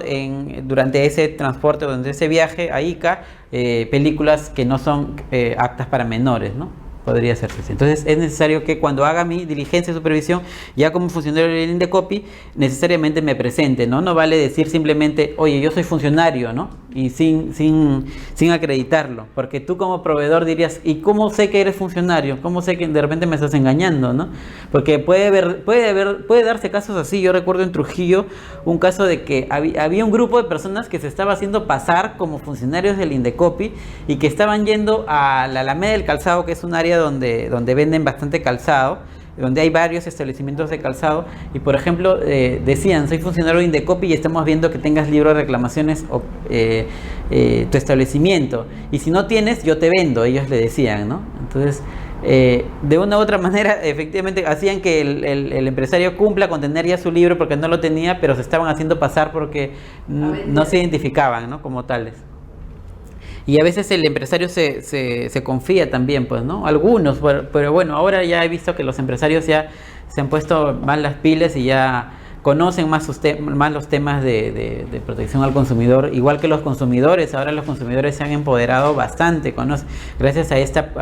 durante ese transporte, durante ese viaje a Ica, películas que no son aptas para menores, ¿no? Podría ser así. Entonces es necesario que cuando haga mi diligencia de supervisión, ya como funcionario del Indecopi, necesariamente me presente, ¿no? No vale decir simplemente, oye, yo soy funcionario, ¿no? Y sin acreditarlo, porque tú como proveedor dirías, ¿y cómo sé que eres funcionario? ¿Cómo sé que de repente me estás engañando, ¿no? Porque puede darse casos así. Yo recuerdo en Trujillo un caso de que había un grupo de personas que se estaba haciendo pasar como funcionarios del Indecopi y que estaban yendo a la Alameda del Calzado, que es un área donde venden bastante calzado, donde hay varios establecimientos de calzado, y por ejemplo decían, soy funcionario de Indecopi y estamos viendo que tengas libro de reclamaciones tu establecimiento, y si no tienes, yo te vendo, ellos le decían, ¿no? Entonces de una u otra manera efectivamente hacían que el empresario cumpla con tener ya su libro porque no lo tenía, pero se estaban haciendo pasar porque no se identificaban, ¿no? Como tales. Y a veces el empresario se confía también, pues, ¿no? Algunos, pero bueno, ahora ya he visto que los empresarios ya se han puesto más las pilas y ya conocen más los temas de protección al consumidor, igual que los consumidores. Ahora los consumidores se han empoderado bastante, gracias a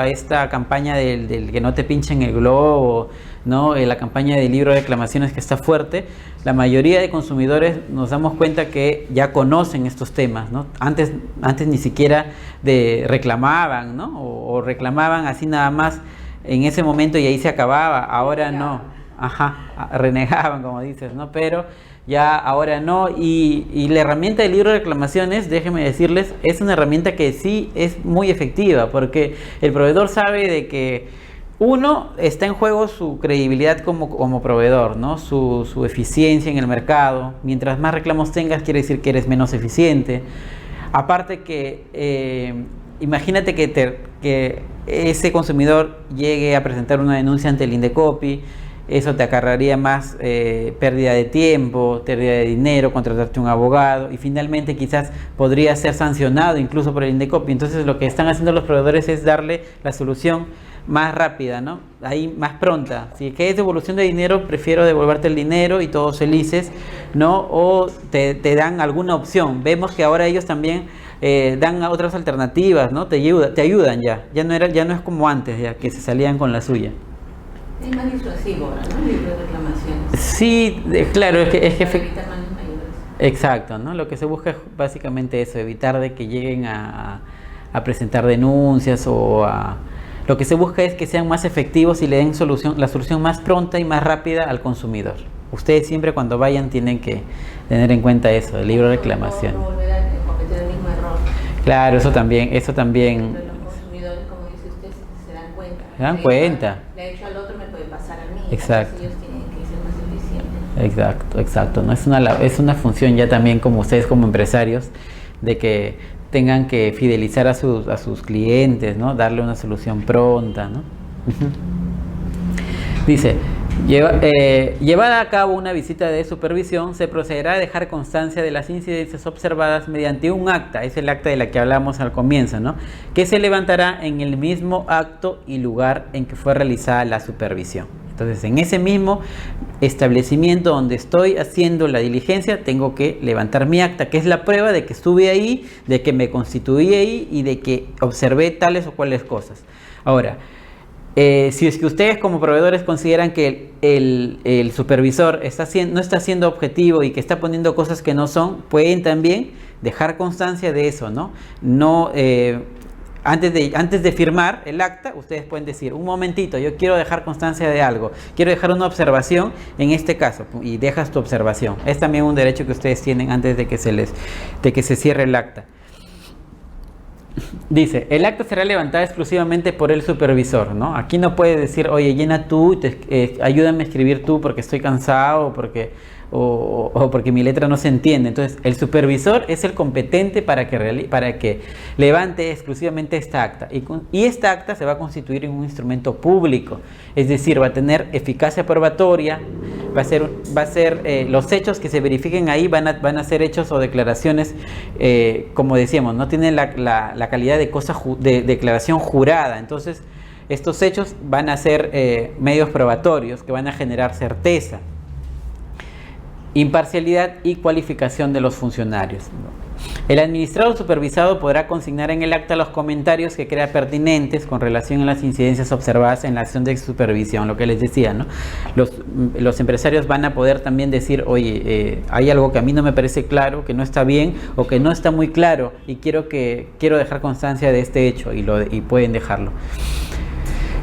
esta campaña del que no te pinchen el globo, ¿no? La campaña del libro de reclamaciones que está fuerte. La mayoría de consumidores nos damos cuenta que ya conocen estos temas, ¿no? Antes ni siquiera reclamaban, ¿no? O reclamaban así nada más en ese momento y ahí se acababa. Ahora no. Ajá, renegaban, como dices, ¿no? Pero ya ahora no. Y la herramienta del libro de reclamaciones, déjenme decirles, es una herramienta que sí es muy efectiva, porque el proveedor sabe de que uno, está en juego su credibilidad como proveedor, ¿no? Su eficiencia en el mercado. Mientras más reclamos tengas, quiere decir que eres menos eficiente. Aparte que, imagínate que ese consumidor llegue a presentar una denuncia ante el Indecopi. Eso te acarrearía más pérdida de tiempo, pérdida de dinero, contratarte un abogado, y finalmente quizás podría ser sancionado incluso por el Indecopi. Entonces lo que están haciendo los proveedores es darle la solución más rápida, ¿no? Ahí más pronta. Si es que es devolución de dinero, prefiero devolverte el dinero y todos felices, ¿no? O te dan alguna opción. Vemos que ahora ellos también dan otras alternativas, ¿no? Te ayudan ya. Ya no es como antes, ya que se salían con la suya. Es más disuasivo ahora, ¿no? Libro de reclamaciones. Sí, claro, es que Para evitar males mayores. Exacto, ¿no? Lo que se busca es básicamente eso, evitar de que lleguen a presentar denuncias lo que se busca es que sean más efectivos y le den la solución más pronta y más rápida al consumidor. Ustedes siempre cuando vayan tienen que tener en cuenta eso, el libro de reclamación. No volver a cometer el mismo error. Claro, eso también. Pero los consumidores, como dice usted, se dan cuenta. Se dan cuenta. Le he hecho al otro, me puede pasar a mí. Exacto. Entonces ellos tienen que ser más eficientes. Exacto, ¿no? Es una función ya también como ustedes como empresarios de que tengan que fidelizar a sus clientes, ¿no? Darle una solución pronta, ¿no? Dice, llevada a cabo una visita de supervisión, se procederá a dejar constancia de las incidencias observadas mediante un acta, es el acta de la que hablamos al comienzo, ¿no? Que se levantará en el mismo acto y lugar en que fue realizada la supervisión. Entonces, en ese mismo establecimiento donde estoy haciendo la diligencia, tengo que levantar mi acta, que es la prueba de que estuve ahí, de que me constituí ahí y de que observé tales o cuales cosas. Ahora, Si es que ustedes como proveedores consideran que el supervisor no está siendo objetivo y que está poniendo cosas que no son, pueden también dejar constancia de eso, ¿no? Antes de firmar el acta, ustedes pueden decir, un momentito, yo quiero dejar constancia de algo, quiero dejar una observación en este caso, y dejas tu observación. Es también un derecho que ustedes tienen antes de que se cierre el acta. Dice, el acta será levantada exclusivamente por el supervisor, ¿no? Aquí no puedes decir, oye, llena tú, ayúdame a escribir tú porque estoy cansado o porque mi letra no se entiende. Entonces, el supervisor es el competente para que levante exclusivamente esta acta. Y esta acta se va a constituir en un instrumento público, es decir, va a tener eficacia probatoria, va a ser los hechos que se verifiquen ahí van a ser hechos o declaraciones, como decíamos, no tienen la calidad de declaración jurada. Entonces, estos hechos van a ser medios probatorios que van a generar certeza, imparcialidad y cualificación de los funcionarios. El administrado supervisado podrá consignar en el acta los comentarios que crea pertinentes con relación a las incidencias observadas en la acción de supervisión, lo que les decía, ¿no? Los empresarios van a poder también decir, oye, hay algo que a mí no me parece claro, que no está bien o que no está muy claro y quiero dejar constancia de este hecho y pueden dejarlo.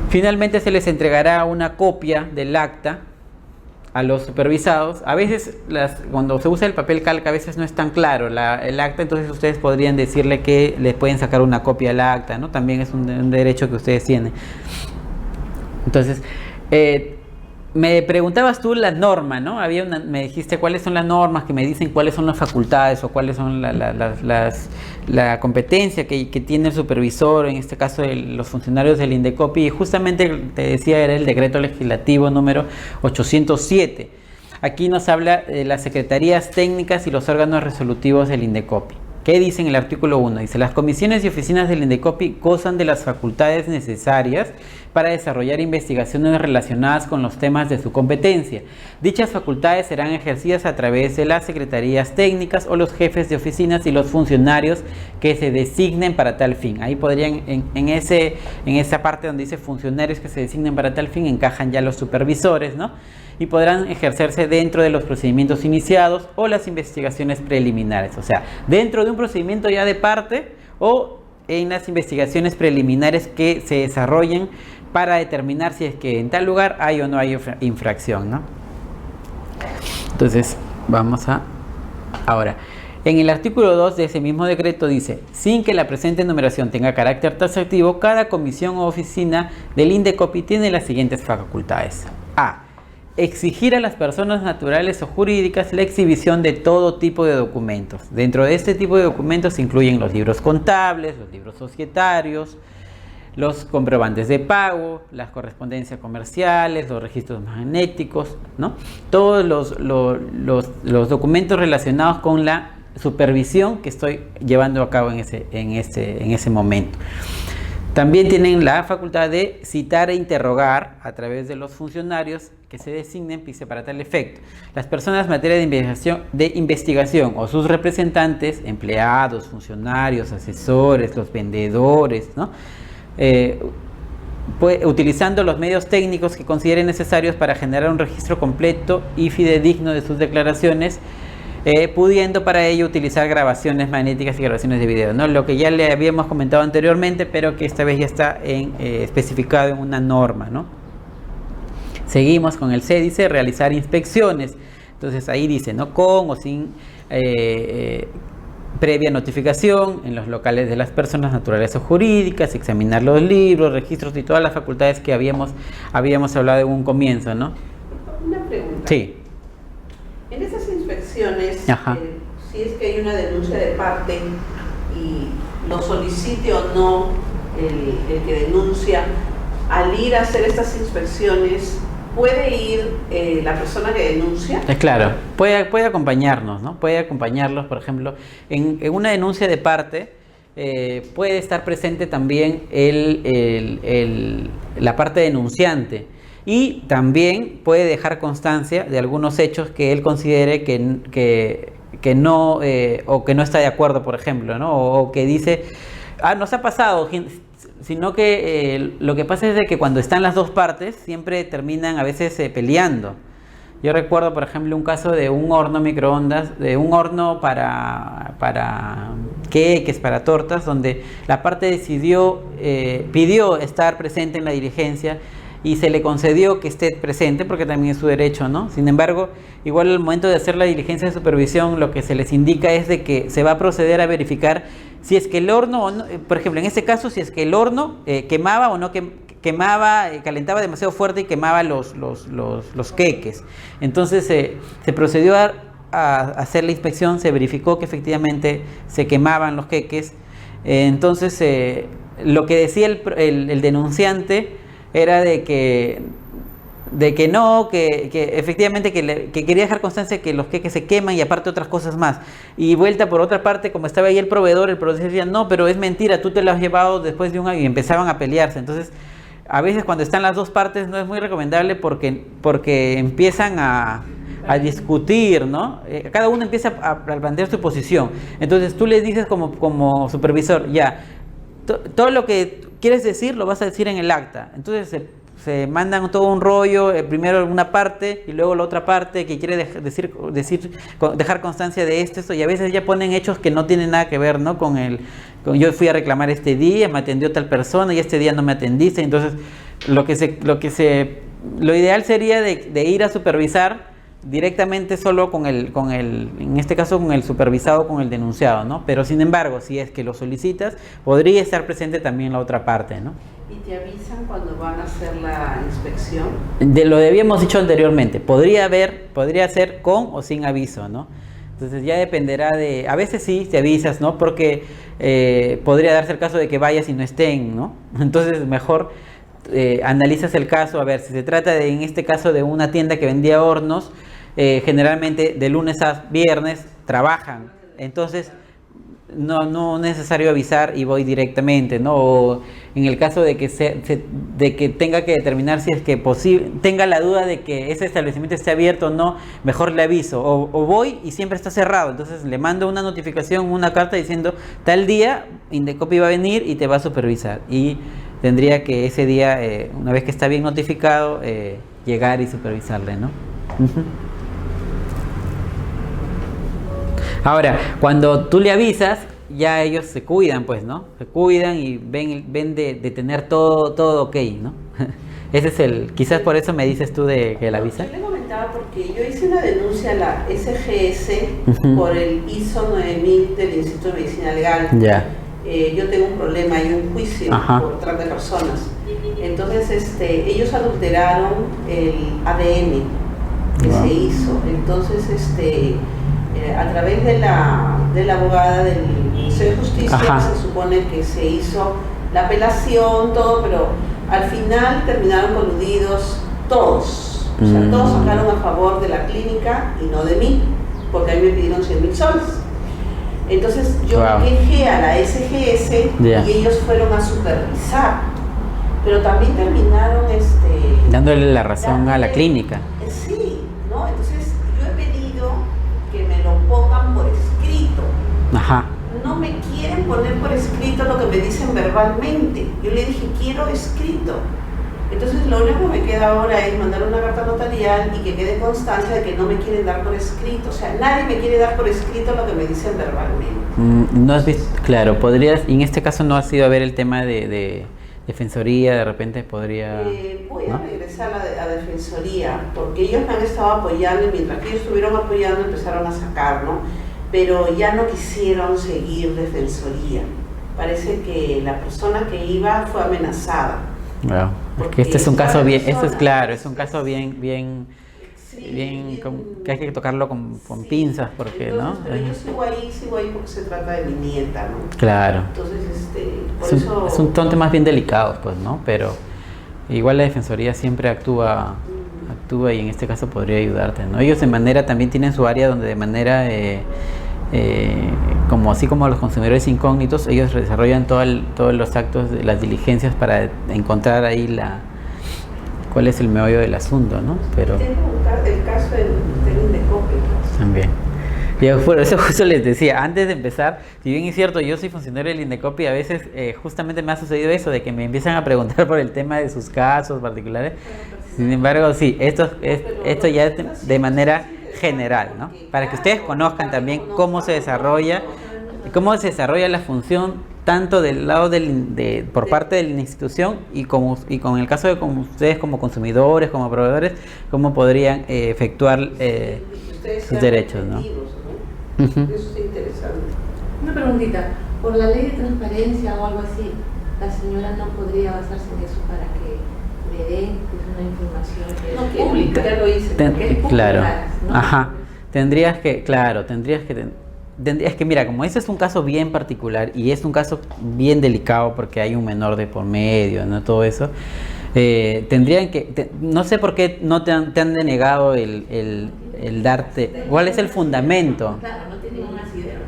Finalmente se les entregará una copia del acta a los supervisados. A veces cuando se usa el papel calca a veces no es tan claro el acta, entonces ustedes podrían decirle que les pueden sacar una copia al acta, ¿no? También es un derecho que ustedes tienen. Entonces, me preguntabas tú la norma, ¿no? Me dijiste cuáles son las normas que me dicen cuáles son las facultades o cuáles son la competencia que tiene el supervisor, en este caso los funcionarios del INDECOPI, y justamente te decía era el decreto legislativo número 807. Aquí nos habla de las secretarías técnicas y los órganos resolutivos del INDECOPI. ¿Qué dice en el artículo 1? Dice, las comisiones y oficinas del INDECOPI gozan de las facultades necesarias para desarrollar investigaciones relacionadas con los temas de su competencia. Dichas facultades serán ejercidas a través de las secretarías técnicas o los jefes de oficinas y los funcionarios que se designen para tal fin. Ahí podrían, en esa parte donde dice funcionarios que se designen para tal fin, encajan ya los supervisores, ¿no? Y podrán ejercerse dentro de los procedimientos iniciados o las investigaciones preliminares, o sea, dentro de un procedimiento ya de parte o en las investigaciones preliminares que se desarrollen para determinar si es que en tal lugar hay o no hay infracción, ¿no? Entonces, ahora, en el artículo 2 de ese mismo decreto dice, sin que la presente enumeración tenga carácter taxativo, cada comisión o oficina del INDECOPI tiene las siguientes facultades. A. Exigir a las personas naturales o jurídicas la exhibición de todo tipo de documentos. Dentro de este tipo de documentos se incluyen los libros contables, los libros societarios, los comprobantes de pago, las correspondencias comerciales, los registros magnéticos, ¿no? Todos los documentos relacionados con la supervisión que estoy llevando a cabo en ese momento. También tienen la facultad de citar e interrogar a través de los funcionarios que se designen para tal efecto. Las personas en materia de investigación o sus representantes, empleados, funcionarios, asesores, los vendedores, ¿no? Utilizando los medios técnicos que consideren necesarios para generar un registro completo y fidedigno de sus declaraciones, pudiendo para ello utilizar grabaciones magnéticas y grabaciones de video, ¿no? Lo que ya le habíamos comentado anteriormente, pero que esta vez ya está especificado en una norma, ¿no? Seguimos con el C, dice realizar inspecciones. Entonces ahí dice, ¿no? Con o sin previa notificación en los locales de las personas naturales o jurídicas, examinar los libros, registros y todas las facultades que habíamos hablado en un comienzo, ¿no? Una pregunta. Sí. En esas inspecciones, si es que hay una denuncia de parte y lo solicite o no el que denuncia, al ir a hacer estas inspecciones, ¿puede ir la persona que denuncia? Claro, puede acompañarnos, ¿no? Puede acompañarlos, por ejemplo, en una denuncia de parte, puede estar presente también la parte denunciante. Y también puede dejar constancia de algunos hechos que él considere que no o que no está de acuerdo, por ejemplo, ¿no? O que dice, nos ha pasado, sino que lo que pasa es de que cuando están las dos partes siempre terminan a veces peleando. Yo recuerdo, por ejemplo, un caso de un horno microondas, de un horno para queques, para tortas, donde la parte pidió estar presente en la diligencia y se le concedió que esté presente porque también es su derecho, ¿no? Sin embargo, igual al momento de hacer la diligencia de supervisión, lo que se les indica es de que se va a proceder a verificar si es que el horno, o no, por ejemplo, en este caso, si es que el horno quemaba o no calentaba demasiado fuerte y quemaba los queques. Entonces se procedió a hacer la inspección, se verificó que efectivamente se quemaban los queques. Entonces lo que decía el denunciante era de que efectivamente que quería dejar constancia de que los queques se queman y aparte otras cosas más. Y vuelta por otra parte, como estaba ahí el proveedor decía, no, pero es mentira, tú te lo has llevado después de un año, y empezaban a pelearse. Entonces, a veces cuando están las dos partes no es muy recomendable porque empiezan a discutir, ¿no? Cada uno empieza a plantear su posición. Entonces tú les dices como supervisor, ya, todo lo que quieres decir lo vas a decir en el acta. Entonces se mandan todo un rollo, primero una parte y luego la otra parte que quiere dejar constancia de esto, y a veces ya ponen hechos que no tienen nada que ver, ¿no? Yo fui a reclamar este día, me atendió tal persona y este día no me atendiste. Entonces lo ideal sería de ir a supervisar directamente solo en este caso con el supervisado, con el denunciado, ¿no? Pero sin embargo, si es que lo solicitas, podría estar presente también la otra parte, ¿no? ¿Y te avisan cuando van a hacer la inspección? Lo habíamos dicho anteriormente, podría ser con o sin aviso, ¿no? Entonces ya dependerá a veces sí te avisas, ¿no? Porque podría darse el caso de que vayas y no estén, ¿no? Entonces mejor analizas el caso, a ver si se trata en este caso de una tienda que vendía hornos, generalmente de lunes a viernes trabajan, entonces no es necesario avisar y voy directamente, ¿no? O en el caso de que tenga que determinar si es que tenga la duda de que ese establecimiento esté abierto o no, mejor le aviso, o voy y siempre está cerrado, entonces le mando una notificación, una carta diciendo tal día Indecopi va a venir y te va a supervisar, y tendría que ese día, una vez que está bien notificado, llegar y supervisarle, ¿no? Uh-huh. Ahora, cuando tú le avisas, ya ellos se cuidan, pues, ¿no? Se cuidan y ven de tener todo ok, ¿no? Ese es quizás por eso me dices tú de que la avisa. Yo le comentaba porque yo hice una denuncia a la SGS por el ISO 9000 del Instituto de Medicina Legal. Ya. Yo tengo un problema y un juicio por trata de personas. Entonces, ellos adulteraron el ADN que se hizo. Entonces, a través de la abogada del Ministerio de Justicia, se supone que se hizo la apelación, todo, pero al final terminaron coludidos todos. O sea, todos sacaron a favor de la clínica y no de mí, porque a mí me pidieron 100.000 soles. Entonces yo me quejé a la SGS y ellos fueron a supervisar, pero también terminaron dándole la razón a la clínica. Sí, ¿no? Entonces yo he pedido que me lo pongan por escrito. Ajá. No me quieren poner por escrito lo que me dicen verbalmente. Yo le dije, quiero escrito. Entonces lo único que me queda ahora es mandar una carta notarial y que quede constancia de que no me quieren dar por escrito. O sea, nadie me quiere dar por escrito lo que me dicen verbalmente. No has visto, claro, en este caso no has ido a ver el tema de defensoría, de repente podría... Voy a regresar a defensoría, porque ellos me han estado apoyando y mientras que ellos estuvieron apoyando empezaron a sacar, ¿no? Pero ya no quisieron seguir defensoría. Parece que la persona que iba fue amenazada. Wow. Porque este es un caso bien, esto es claro, es un caso bien que hay que tocarlo con pinzas, porque entonces, ¿no? Pero yo sigo ahí porque se trata de mi nieta, ¿no? Claro. Entonces, es un tonto más bien delicado, pues, ¿no? Pero igual la defensoría siempre actúa y en este caso podría ayudarte, ¿no? Ellos también tienen su área donde de manera así como los consumidores incógnitos, ellos desarrollan todos los actos, las diligencias para encontrar ahí cuál es el meollo del asunto, ¿no? Pero tengo el caso de Indecopi también. Yo por eso justo les decía, antes de empezar, si bien es cierto, yo soy funcionario del Indecopi, a veces justamente me ha sucedido eso, de que me empiezan a preguntar por el tema de sus casos particulares. Sin embargo, sí, esto ya es de manera general, ¿no? Para que ustedes conozcan también cómo se desarrolla la función tanto del lado por parte de la institución y con el caso de como ustedes como consumidores, como proveedores, cómo podrían efectuar sus derechos, ¿no? Eso es interesante. Una preguntita, por la ley de transparencia o algo así, la señora no podría basarse en eso para que le den una información que Pública, ya lo hice. Claro, ¿no? ajá, tendrías que mira, como ese es un caso bien particular y es un caso bien delicado porque hay un menor de por medio, ¿no? Todo eso, tendrían que, no sé por qué no te han denegado el darte, ¿cuál es el fundamento? Claro, no tiene ningún asidero.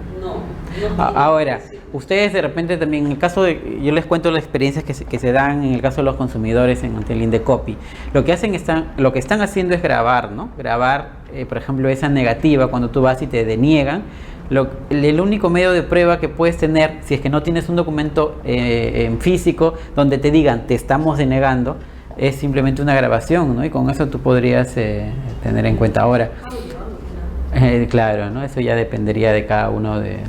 Ahora, ustedes de repente también, en el caso de, yo les cuento las experiencias que se dan en el caso de los consumidores ante el Indecopi. Lo que están haciendo es grabar, ¿no? Grabar, por ejemplo, esa negativa cuando tú vas y te deniegan. El único medio de prueba que puedes tener, si es que no tienes un documento en físico donde te digan te estamos denegando, es simplemente una grabación, ¿no? Y con eso tú podrías tener en cuenta ahora. Claro, ¿no? Eso ya dependería de cada uno, de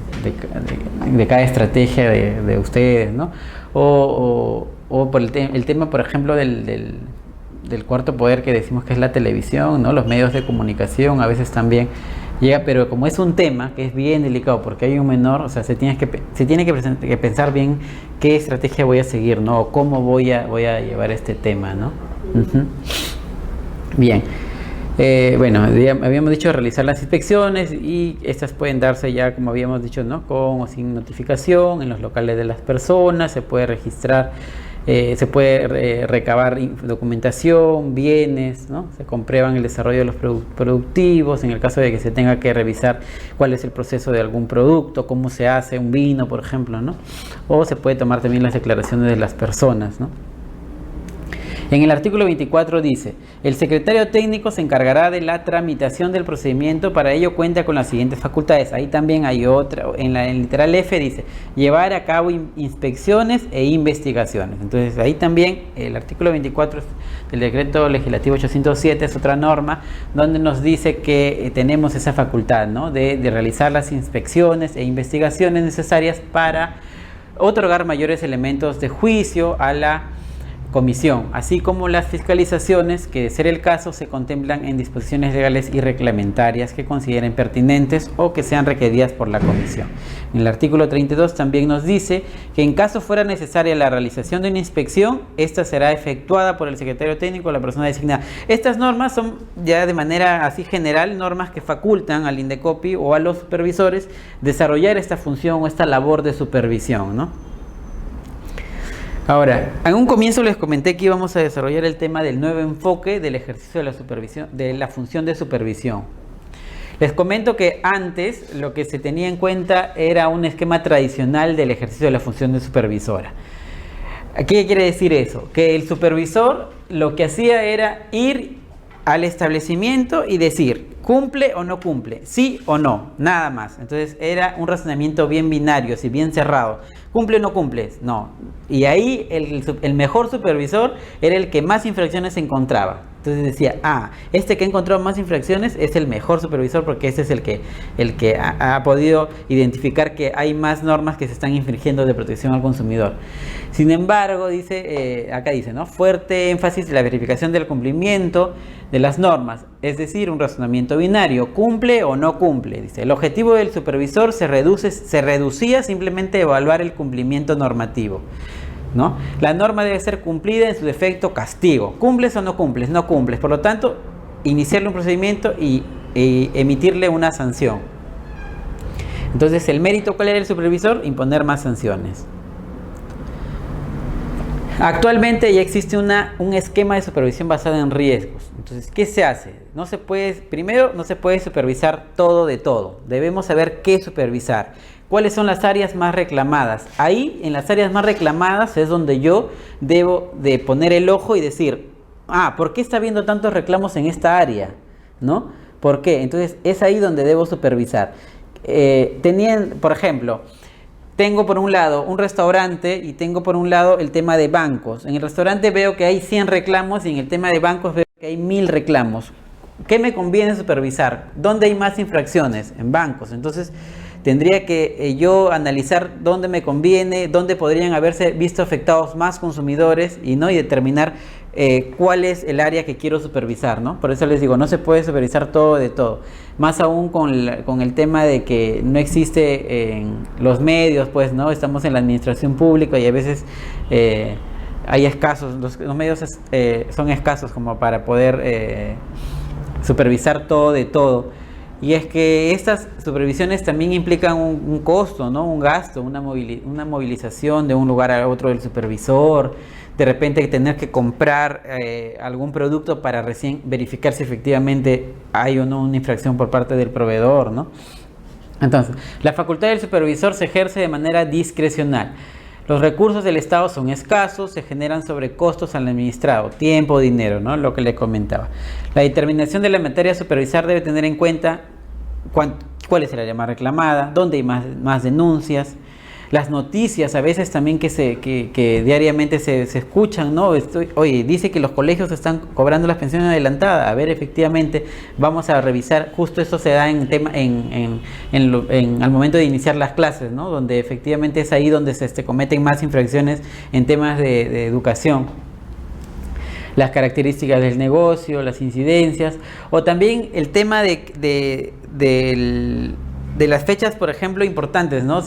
cada estrategia de ustedes, ¿no? O por el tema, por ejemplo, del cuarto poder que decimos que es la televisión, ¿no? Los medios de comunicación a veces también llega, pero como es un tema que es bien delicado porque hay un menor, o sea, se tiene que pensar bien qué estrategia voy a seguir, ¿no? O cómo voy a llevar este tema, ¿no? Uh-huh. Bien. Bueno, habíamos dicho realizar las inspecciones y estas pueden darse ya, como habíamos dicho, ¿no? Con o sin notificación en los locales de las personas, se puede registrar, se puede recabar documentación, bienes, ¿no? Se comprueban el desarrollo de los productivos, en el caso de que se tenga que revisar cuál es el proceso de algún producto, cómo se hace un vino, por ejemplo, ¿no? O se puede tomar también las declaraciones de las personas, ¿no? En el artículo 24 dice, el secretario técnico se encargará de la tramitación del procedimiento, para ello cuenta con las siguientes facultades. Ahí también hay otra, en el literal F dice, llevar a cabo inspecciones e investigaciones. Entonces ahí también el artículo 24 del decreto legislativo 807 es otra norma donde nos dice que tenemos esa facultad, ¿no? de realizar las inspecciones e investigaciones necesarias para otorgar mayores elementos de juicio a la comisión, así como las fiscalizaciones que, de ser el caso, se contemplan en disposiciones legales y reglamentarias que consideren pertinentes o que sean requeridas por la comisión. En el artículo 32 también nos dice que en caso fuera necesaria la realización de una inspección, esta será efectuada por el secretario técnico o la persona designada. Estas normas son ya de manera así general, normas que facultan al Indecopi o a los supervisores desarrollar esta función o esta labor de supervisión, ¿no? Ahora, en un comienzo les comenté que íbamos a desarrollar el tema del nuevo enfoque del ejercicio de la supervisión, de la función de supervisión. Les comento que antes lo que se tenía en cuenta era un esquema tradicional del ejercicio de la función de supervisora. ¿Qué quiere decir eso? Que el supervisor lo que hacía era ir al establecimiento y decir, ¿cumple o no cumple? ¿Sí o no? Nada más. Entonces era un razonamiento bien binario, así bien cerrado. ¿Cumple o no cumple? No. Y ahí el mejor supervisor era el que más infracciones encontraba. Entonces decía, este que ha encontrado más infracciones es el mejor supervisor porque ese es el que ha podido identificar que hay más normas que se están infringiendo de protección al consumidor. Sin embargo, acá dice, ¿no? Fuerte énfasis en la verificación del cumplimiento de las normas, es decir, un razonamiento binario, ¿cumple o no cumple? Dice, el objetivo del supervisor se reducía simplemente a evaluar el cumplimiento normativo, ¿no? La norma debe ser cumplida, en su defecto castigo. ¿Cumples o no cumples? No cumples. Por lo tanto, iniciarle un procedimiento y emitirle una sanción. Entonces, ¿el mérito cuál era el supervisor? Imponer más sanciones. Actualmente ya existe un esquema de supervisión basado en riesgos. Entonces, ¿qué se hace? Primero, no se puede supervisar todo de todo. Debemos saber qué supervisar. ¿Cuáles son las áreas más reclamadas? Ahí, en las áreas más reclamadas, es donde yo debo de poner el ojo y decir, ¿por qué está habiendo tantos reclamos en esta área? ¿No? ¿Por qué? Entonces, es ahí donde debo supervisar. tenían, por ejemplo, tengo por un lado un restaurante y tengo por un lado el tema de bancos. En el restaurante veo que hay 100 reclamos y en el tema de bancos veo que hay 1000 reclamos. ¿Qué me conviene supervisar? ¿Dónde hay más infracciones? En bancos. Entonces tendría que yo analizar dónde me conviene, dónde podrían haberse visto afectados más consumidores y determinar cuál es el área que quiero supervisar, ¿no? Por eso les digo, no se puede supervisar todo de todo. Más aún con el tema de que no existe en los medios, pues, ¿no? Estamos en la administración pública y a veces hay escasos, los medios son escasos como para poder supervisar todo de todo. Y es que estas supervisiones también implican un costo, ¿no? Un gasto, una movilización de un lugar a otro del supervisor, de repente tener que comprar algún producto para recién verificar si efectivamente hay o no una infracción por parte del proveedor, ¿no? Entonces, la facultad del supervisor se ejerce de manera discrecional. Los recursos del Estado son escasos, se generan sobrecostos al administrado, tiempo, dinero, ¿no? Lo que le comentaba. La determinación de la materia a supervisar debe tener en cuenta cuál es el área más reclamada, dónde hay más denuncias, las noticias a veces también que diariamente se escuchan, ¿no? Oye, dice que los colegios están cobrando las pensiones adelantadas. A ver, efectivamente, vamos a revisar. Justo eso se da al momento de iniciar las clases, ¿no? Donde efectivamente es ahí donde se cometen más infracciones en temas de educación. Las características del negocio, las incidencias, o también el tema de las fechas, por ejemplo, importantes, ¿no?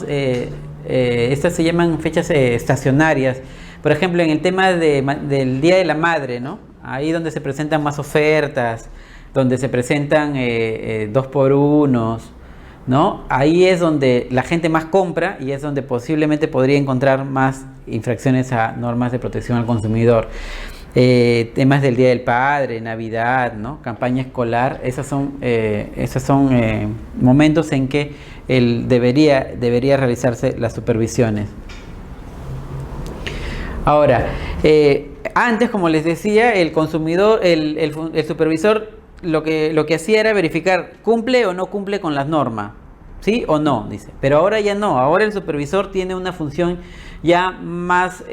Estas se llaman fechas estacionarias. Por ejemplo, en el tema del Día de la Madre, ¿no? Ahí donde se presentan más ofertas, donde se presentan 2x1, ¿no? Ahí es donde la gente más compra y es donde posiblemente podría encontrar más infracciones a normas de protección al consumidor. Temas del Día del Padre, Navidad, ¿no? Campaña escolar, esos son momentos en que debería realizarse las supervisiones. Ahora, antes, como les decía, el consumidor, el supervisor lo que hacía era verificar cumple o no cumple con las normas, ¿sí o no? Dice. Pero ahora ya no, ahora el supervisor tiene una función ya más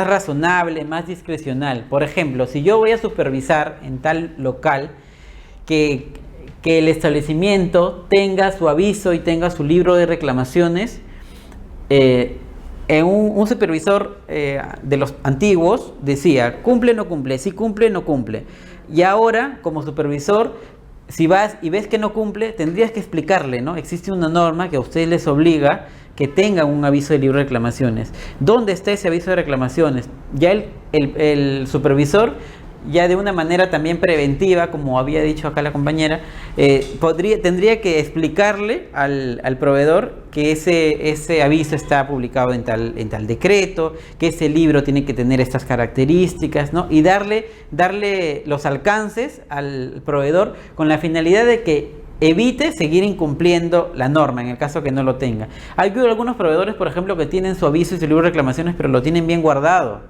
razonable, más discrecional. Por ejemplo, si yo voy a supervisar en tal local que el establecimiento tenga su aviso y tenga su libro de reclamaciones, un supervisor de los antiguos decía, ¿cumple o no cumple? Si cumple, no cumple. Y ahora, como supervisor, si vas y ves que no cumple, tendrías que explicarle, ¿no? Existe una norma que a ustedes les obliga que tengan un aviso de libro de reclamaciones. ¿Dónde está ese aviso de reclamaciones? Ya el supervisor, ya de una manera también preventiva, como había dicho acá la compañera, tendría que explicarle al proveedor que ese aviso está publicado en tal decreto, que ese libro tiene que tener estas características, ¿no? Y darle los alcances al proveedor con la finalidad de que evite seguir incumpliendo la norma en el caso que no lo tenga. Hay algunos proveedores, por ejemplo, que tienen su aviso y su libro de reclamaciones, pero lo tienen bien guardado.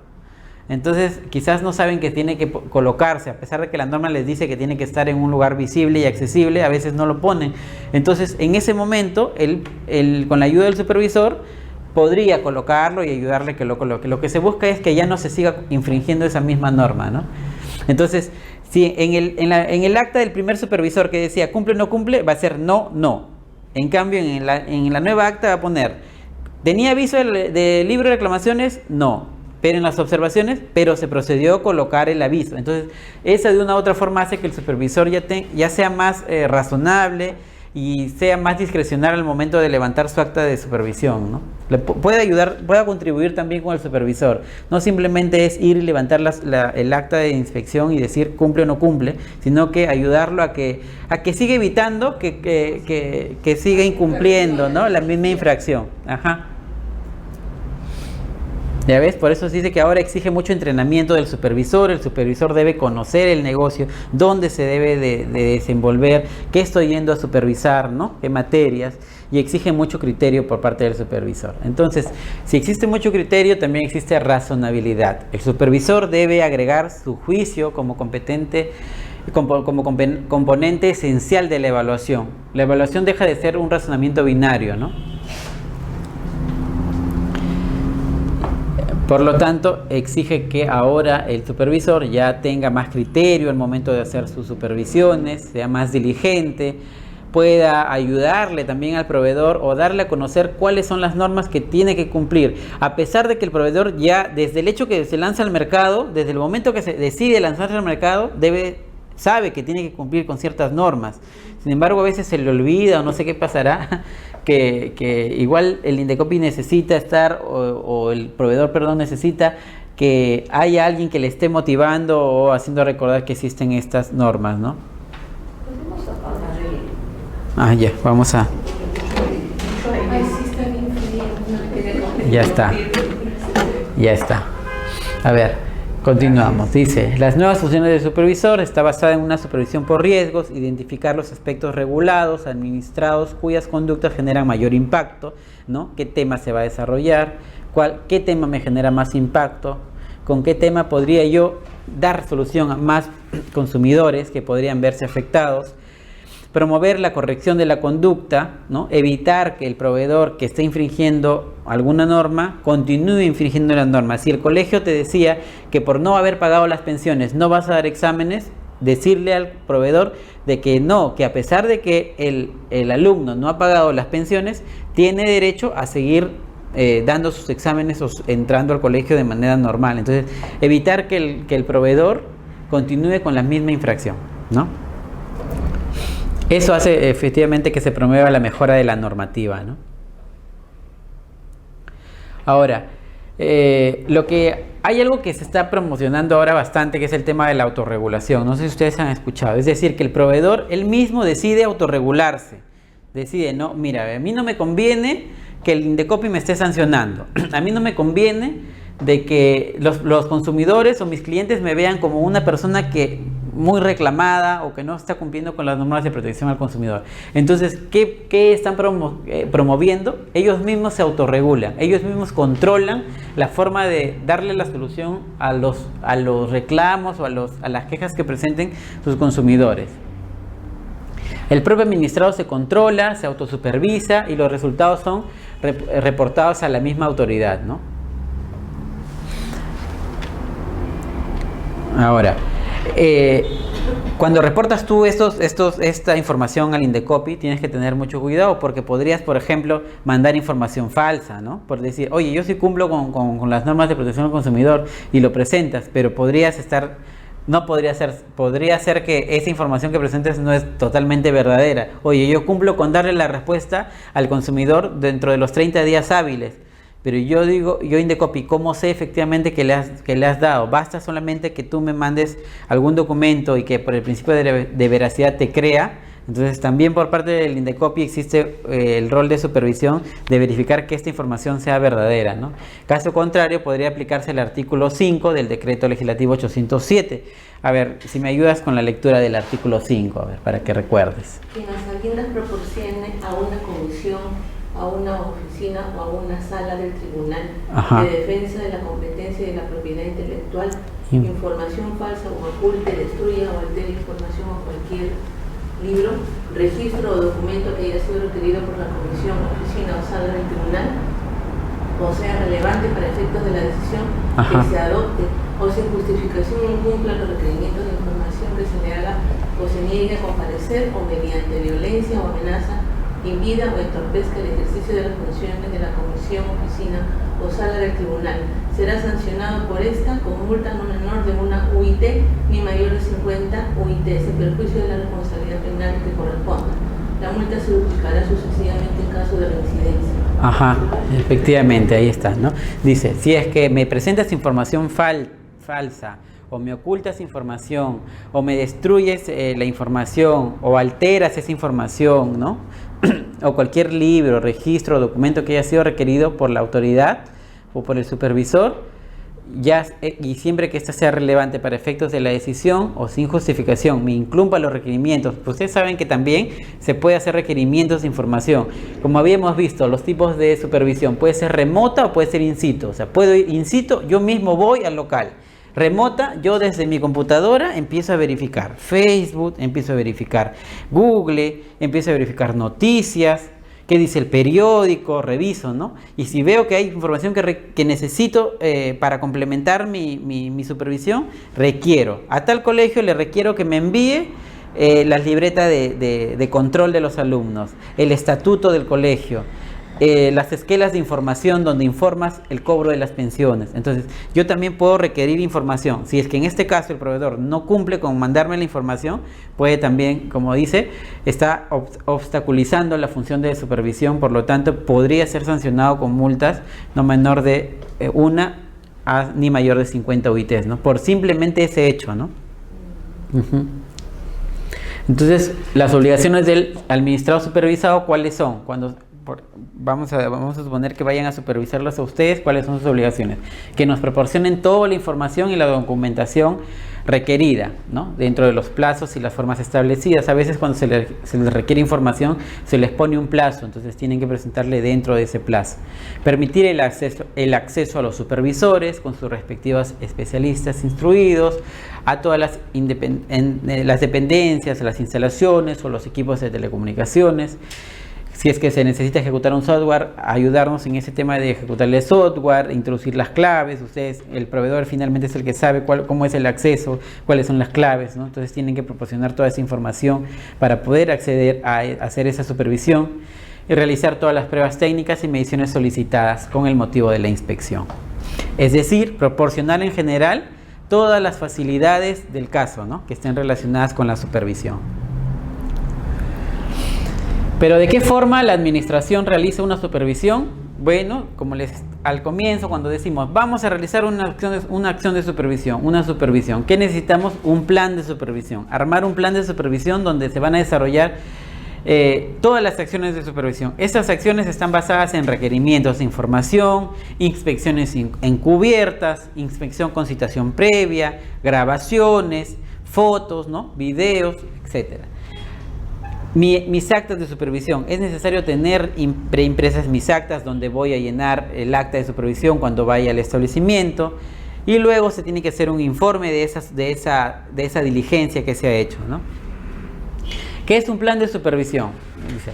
Entonces, quizás no saben que tiene que colocarse, a pesar de que la norma les dice que tiene que estar en un lugar visible y accesible, a veces no lo ponen. Entonces, en ese momento, con la ayuda del supervisor, podría colocarlo y ayudarle a que lo coloque. Lo que se busca es que ya no se siga infringiendo esa misma norma, ¿no? Entonces, si en el acta del primer supervisor que decía cumple o no cumple, va a ser no, no. En cambio, en la nueva acta va a poner, ¿tenía aviso de libro de reclamaciones? No. Pero en las observaciones, pero se procedió a colocar el aviso. Entonces, esa de una u otra forma hace que el supervisor ya sea más razonable y sea más discrecional al momento de levantar su acta de supervisión, ¿no? Puede contribuir también con el supervisor. No simplemente es ir y levantar el acta de inspección y decir cumple o no cumple, sino que ayudarlo a que siga evitando que siga incumpliendo, ¿no? La misma infracción. Ajá. Ya ves, por eso se dice que ahora exige mucho entrenamiento del supervisor. El supervisor debe conocer el negocio, dónde se debe de desenvolver, qué estoy yendo a supervisar, ¿no? Qué materias, y exige mucho criterio por parte del supervisor. Entonces, si existe mucho criterio, también existe razonabilidad. El supervisor debe agregar su juicio como competente como componente esencial de la evaluación. La evaluación deja de ser un razonamiento binario, ¿no? Por lo tanto, exige que ahora el supervisor ya tenga más criterio al momento de hacer sus supervisiones, sea más diligente, pueda ayudarle también al proveedor o darle a conocer cuáles son las normas que tiene que cumplir, a pesar de que el proveedor ya desde el hecho que se lanza al mercado, desde el momento que se decide lanzarse al mercado, sabe que tiene que cumplir con ciertas normas. Sin embargo, a veces se le olvida o no sé qué pasará, que igual el Indecopi necesita estar, o el proveedor, perdón, necesita que haya alguien que le esté motivando o haciendo recordar que existen estas normas, ¿no? Podemos apagar el... Ya, vamos a... Ya está. Ya está. A ver. Continuamos, dice, las nuevas funciones del supervisor está basada en una supervisión por riesgos, identificar los aspectos regulados, administrados, cuyas conductas generan mayor impacto, ¿no? ¿Qué tema se va a desarrollar? ¿Qué tema me genera más impacto? ¿Con qué tema podría yo dar solución a más consumidores que podrían verse afectados? Promover la corrección de la conducta, ¿no? Evitar que el proveedor que esté infringiendo alguna norma continúe infringiendo la norma. Si el colegio te decía que por no haber pagado las pensiones no vas a dar exámenes, decirle al proveedor de que no, que a pesar de que el alumno no ha pagado las pensiones, tiene derecho a seguir dando sus exámenes o entrando al colegio de manera normal. Entonces, evitar que el proveedor continúe con la misma infracción, ¿no? Eso hace efectivamente que se promueva la mejora de la normativa, ¿no? Ahora, hay algo que se está promocionando ahora bastante, que es el tema de la autorregulación. No sé si ustedes han escuchado. Es decir, que el proveedor él mismo decide autorregularse. Decide, no, mira, a mí no me conviene que el Indecopi me esté sancionando. A mí no me conviene de que los consumidores o mis clientes me vean como una persona que muy reclamada o que no está cumpliendo con las normas de protección al consumidor. Entonces, ¿qué están promoviendo? Ellos mismos se autorregulan, ellos mismos controlan la forma de darle la solución a los reclamos o a las quejas que presenten sus consumidores. El propio administrado se controla, se autosupervisa y los resultados son reportados a la misma autoridad, ¿no? Ahora, cuando reportas tú esta información al Indecopi, tienes que tener mucho cuidado porque podrías, por ejemplo, mandar información falsa, ¿no? Por decir, oye, yo sí cumplo con las normas de protección al consumidor y lo presentas, pero podría ser que esa información que presentes no es totalmente verdadera. Oye, yo cumplo con darle la respuesta al consumidor dentro de los 30 días hábiles. Pero yo Indecopi, ¿cómo sé efectivamente que le has dado? Basta solamente que tú me mandes algún documento y que por el principio de veracidad te crea. Entonces también por parte del Indecopi existe el rol de supervisión de verificar que esta información sea verdadera, ¿no? Caso contrario, podría aplicarse el artículo 5 del Decreto Legislativo 807. A ver, si me ayudas con la lectura del artículo 5, a ver, para que recuerdes. Que las haciendas proporcione a una comisión, a una oficina o a una sala del Tribunal de Defensa de la Competencia y de la Propiedad Intelectual información falsa o oculte, destruya o altere información o cualquier libro, registro o documento que haya sido requerido por la comisión, oficina o sala del tribunal, o sea relevante para efectos de la decisión que se adopte, o sin justificación incumpla los requerimientos de información que se le haga o se niegue a comparecer, o mediante violencia o amenaza impida o entorpezca el ejercicio de las funciones de la comisión, oficina o sala del tribunal. Será sancionado por esta con multa no menor de una UIT ni mayor de 50 UIT, sin perjuicio de la responsabilidad penal que corresponda. La multa se duplicará sucesivamente en caso de reincidencia. Efectivamente, ahí está, ¿no? Dice, si es que me presentas información falsa, o me ocultas información, o me destruyes la información, o alteras esa información, ¿no? O cualquier libro, registro o documento que haya sido requerido por la autoridad o por el supervisor, y siempre que ésta sea relevante para efectos de la decisión o sin justificación, me incumpa los requerimientos. Ustedes saben que también se puede hacer requerimientos de información. Como habíamos visto, los tipos de supervisión puede ser remota o puede ser in situ. O sea, puedo ir in situ, yo mismo voy al local. remota, yo desde mi computadora empiezo a verificar Facebook, empiezo a verificar Google, empiezo a verificar noticias, qué dice el periódico, reviso, ¿no? Y si veo que hay información que necesito para complementar mi supervisión, requiero. A tal colegio le requiero que me envíe las libretas de control de los alumnos, el estatuto del colegio, las esquelas de información donde informas el cobro de las pensiones. Entonces, yo también puedo requerir información. Si es que en este caso el proveedor no cumple con mandarme la información, puede también, como dice, está obstaculizando la función de supervisión, por lo tanto, podría ser sancionado con multas no menor de 1 ni mayor de 50 UITs, ¿no? Por simplemente ese hecho, ¿no? Entonces, las obligaciones del administrado supervisado, ¿cuáles son? Vamos a suponer que vayan a supervisarlos a ustedes, ¿cuáles son sus obligaciones? Que nos proporcionen toda la información y la documentación requerida, ¿no? Dentro de los plazos y las formas establecidas. A veces cuando se les requiere información, se les pone un plazo, entonces tienen que presentarle dentro de ese plazo. Permitir el acceso a los supervisores con sus respectivos especialistas instruidos, a todas las dependencias, las instalaciones o los equipos de telecomunicaciones. Si es que se necesita ejecutar un software, ayudarnos en ese tema de ejecutar el software, introducir las claves. Ustedes, el proveedor finalmente es el que sabe cómo es el acceso, cuáles son las claves, ¿no? Entonces tienen que proporcionar toda esa información para poder acceder a hacer esa supervisión y realizar todas las pruebas técnicas y mediciones solicitadas con el motivo de la inspección. Es decir, proporcionar en general todas las facilidades del caso, ¿no? Que estén relacionadas con la supervisión. Pero ¿de qué forma la administración realiza una supervisión? Bueno, como al comienzo, cuando decimos vamos a realizar una acción de supervisión, ¿qué necesitamos? Un plan de supervisión. Armar un plan de supervisión donde se van a desarrollar todas las acciones de supervisión. Estas acciones están basadas en requerimientos de información, inspecciones encubiertas, inspección con citación previa, grabaciones, fotos, ¿no? Videos, etcétera. Mis actas de supervisión. Es necesario tener preimpresas mis actas donde voy a llenar el acta de supervisión cuando vaya al establecimiento, y luego se tiene que hacer un informe de esa diligencia que se ha hecho, ¿no? ¿Qué es un plan de supervisión?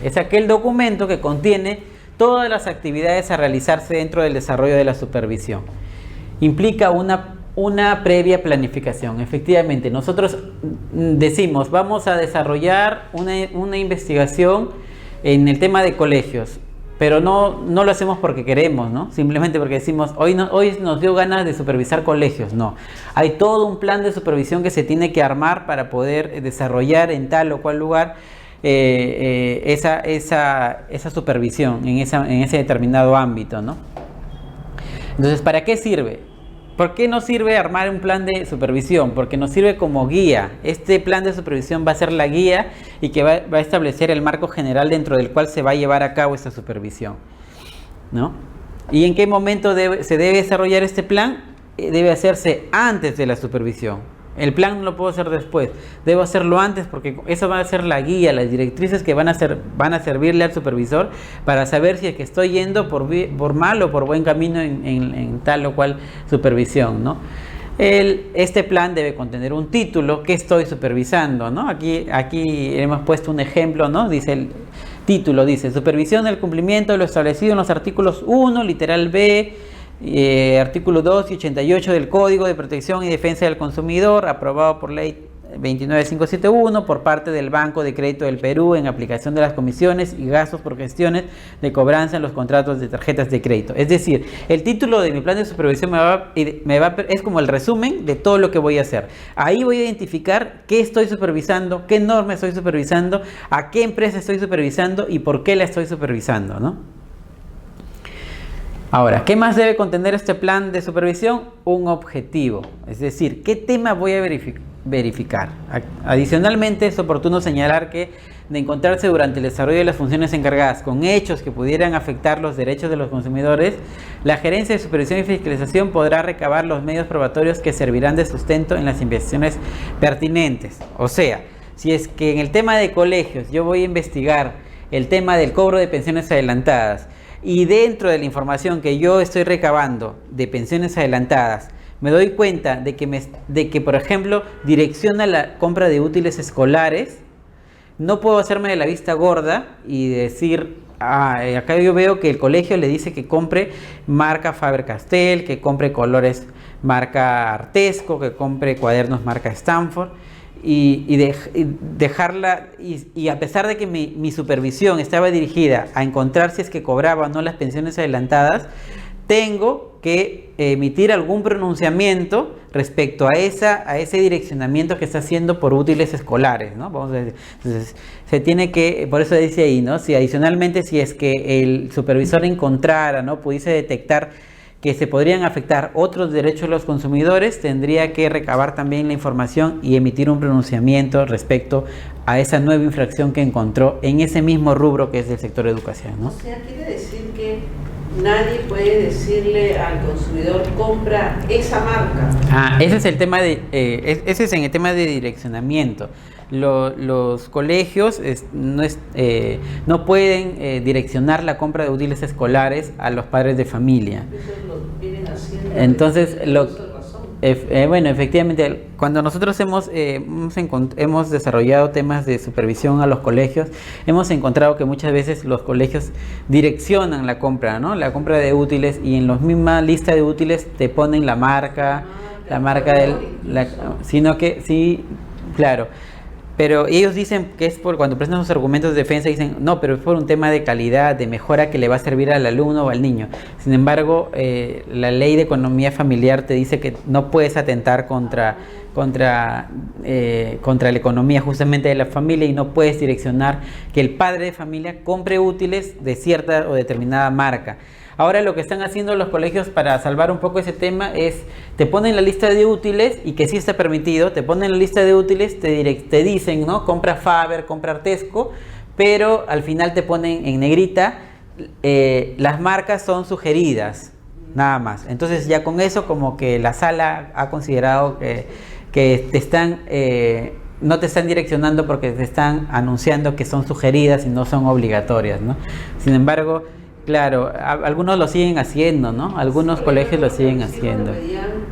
Es aquel documento que contiene todas las actividades a realizarse dentro del desarrollo de la supervisión. Implica una previa planificación. Efectivamente, nosotros decimos, vamos a desarrollar una investigación en el tema de colegios, pero no lo hacemos porque queremos, ¿no? Simplemente porque decimos, hoy nos dio ganas de supervisar colegios. No, hay todo un plan de supervisión que se tiene que armar para poder desarrollar en tal o cual lugar esa supervisión en ese determinado ámbito, ¿no? Entonces, ¿para qué sirve? ¿Por qué nos sirve armar un plan de supervisión? Porque nos sirve como guía. Este plan de supervisión va a ser la guía y que va a establecer el marco general dentro del cual se va a llevar a cabo esta supervisión, ¿no? ¿Y en qué momento se debe desarrollar este plan? Debe hacerse antes de la supervisión. El plan no lo puedo hacer después, debo hacerlo antes, porque eso va a ser la guía, las directrices que van a servirle al supervisor para saber si es que estoy yendo por mal o por buen camino en tal o cual supervisión, ¿no? Este plan debe contener un título, ¿qué estoy supervisando?, ¿no? Aquí hemos puesto un ejemplo, ¿no? Dice el título, dice supervisión del cumplimiento de lo establecido en los artículos 1, literal B, artículo 2 y 88 del Código de Protección y Defensa del Consumidor, aprobado por ley 29571 por parte del Banco de Crédito del Perú en aplicación de las comisiones y gastos por gestiones de cobranza en los contratos de tarjetas de crédito. Es decir, el título de mi plan de supervisión es como el resumen de todo lo que voy a hacer. Ahí voy a identificar qué estoy supervisando, qué norma estoy supervisando, a qué empresa estoy supervisando y por qué la estoy supervisando, ¿no? Ahora, ¿qué más debe contener este plan de supervisión? Un objetivo, es decir, ¿qué tema voy a verificar? Adicionalmente, es oportuno señalar que de encontrarse durante el desarrollo de las funciones encargadas con hechos que pudieran afectar los derechos de los consumidores, la Gerencia de Supervisión y Fiscalización podrá recabar los medios probatorios que servirán de sustento en las investigaciones pertinentes. O sea, si es que en el tema de colegios yo voy a investigar el tema del cobro de pensiones adelantadas, y dentro de la información que yo estoy recabando de pensiones adelantadas, me doy cuenta de que, por ejemplo, direcciona la compra de útiles escolares, no puedo hacerme de la vista gorda y decir, acá yo veo que el colegio le dice que compre marca Faber-Castell, que compre colores marca Artesco, que compre cuadernos marca Stanford, y dejarla, y a pesar de que mi supervisión estaba dirigida a encontrar si es que cobraba o no las pensiones adelantadas, tengo que emitir algún pronunciamiento respecto a ese direccionamiento que está haciendo por útiles escolares, ¿no? Vamos a decir, entonces, se tiene que, por eso dice ahí, ¿no? Si adicionalmente, si es que el supervisor encontrara, ¿no?, pudiese detectar que se podrían afectar otros derechos de los consumidores, tendría que recabar también la información y emitir un pronunciamiento respecto a esa nueva infracción que encontró en ese mismo rubro que es del sector educación, ¿no? O sea, quiere decir que nadie puede decirle al consumidor, compra esa marca. Ese es el tema ese es en el tema de direccionamiento. Los colegios no pueden direccionar la compra de útiles escolares a los padres de familia. Eso lo vienen haciendo. Entonces, bueno, efectivamente, cuando nosotros hemos desarrollado temas de supervisión a los colegios, hemos encontrado que muchas veces los colegios direccionan la compra, ¿no? La compra de útiles, y en la misma lista de útiles te ponen la marca sino que sí, claro. Pero ellos dicen que es por cuando presentan sus argumentos de defensa, dicen no, pero es por un tema de calidad, de mejora que le va a servir al alumno o al niño. Sin embargo, la ley de economía familiar te dice que no puedes atentar contra la economía justamente de la familia, y no puedes direccionar que el padre de familia compre útiles de cierta o determinada marca. Ahora lo que están haciendo los colegios para salvar un poco ese tema es, te ponen la lista de útiles, y que sí está permitido, te ponen la lista de útiles, te dicen, ¿no?, compra Faber, compra Artesco, pero al final te ponen en negrita, las marcas son sugeridas, nada más. Entonces ya con eso como que la sala ha considerado que te están... no te están direccionando porque te están anunciando que son sugeridas y no son obligatorias, ¿no? Sin embargo, claro, algunos lo siguen haciendo, ¿no? Algunos colegios lo siguen haciendo. Veían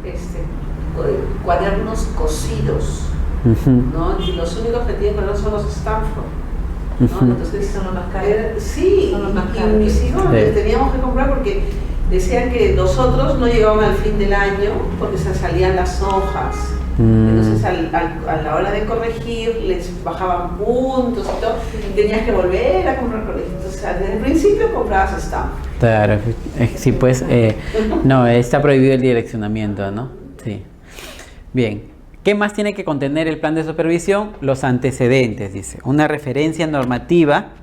cuadernos cosidos, ¿no? Y los únicos que tienen cuadernos son los Stanford, ¿no? Entonces son los más caros. Sí, y mis hijos teníamos que comprar porque decían que los otros no llegaban al fin del año porque se salían las hojas. Entonces a la hora de corregir les bajaban puntos y todo, y tenías que volver a comprar colegio. Entonces desde el principio comprabas Stanford. Claro, sí, pues no, está prohibido el direccionamiento, ¿no? Sí. Bien, ¿qué más tiene que contener el plan de supervisión? Los antecedentes, dice, una referencia normativa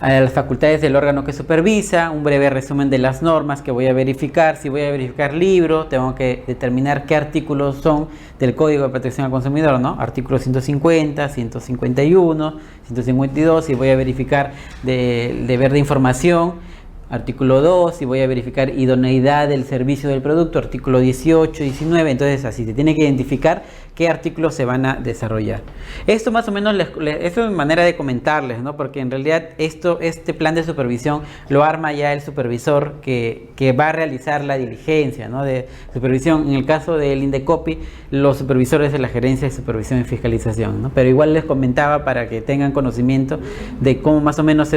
a las facultades del órgano que supervisa, un breve resumen de las normas que voy a verificar. Si voy a verificar libro, tengo que determinar qué artículos son del Código de Protección al Consumidor, ¿no? Artículos 150, 151, 152. Si voy a verificar deber de información, artículo 2. Si voy a verificar idoneidad del servicio del producto, artículo 18, 19. Entonces así se tiene que identificar qué artículos se van a desarrollar. Esto más o menos, esto es manera de comentarles, ¿no? Porque en realidad este plan de supervisión lo arma ya el supervisor que va a realizar la diligencia, ¿no?, de supervisión. En el caso del Indecopi, los supervisores de la Gerencia de Supervisión y Fiscalización, ¿no? Pero igual les comentaba para que tengan conocimiento de cómo más o menos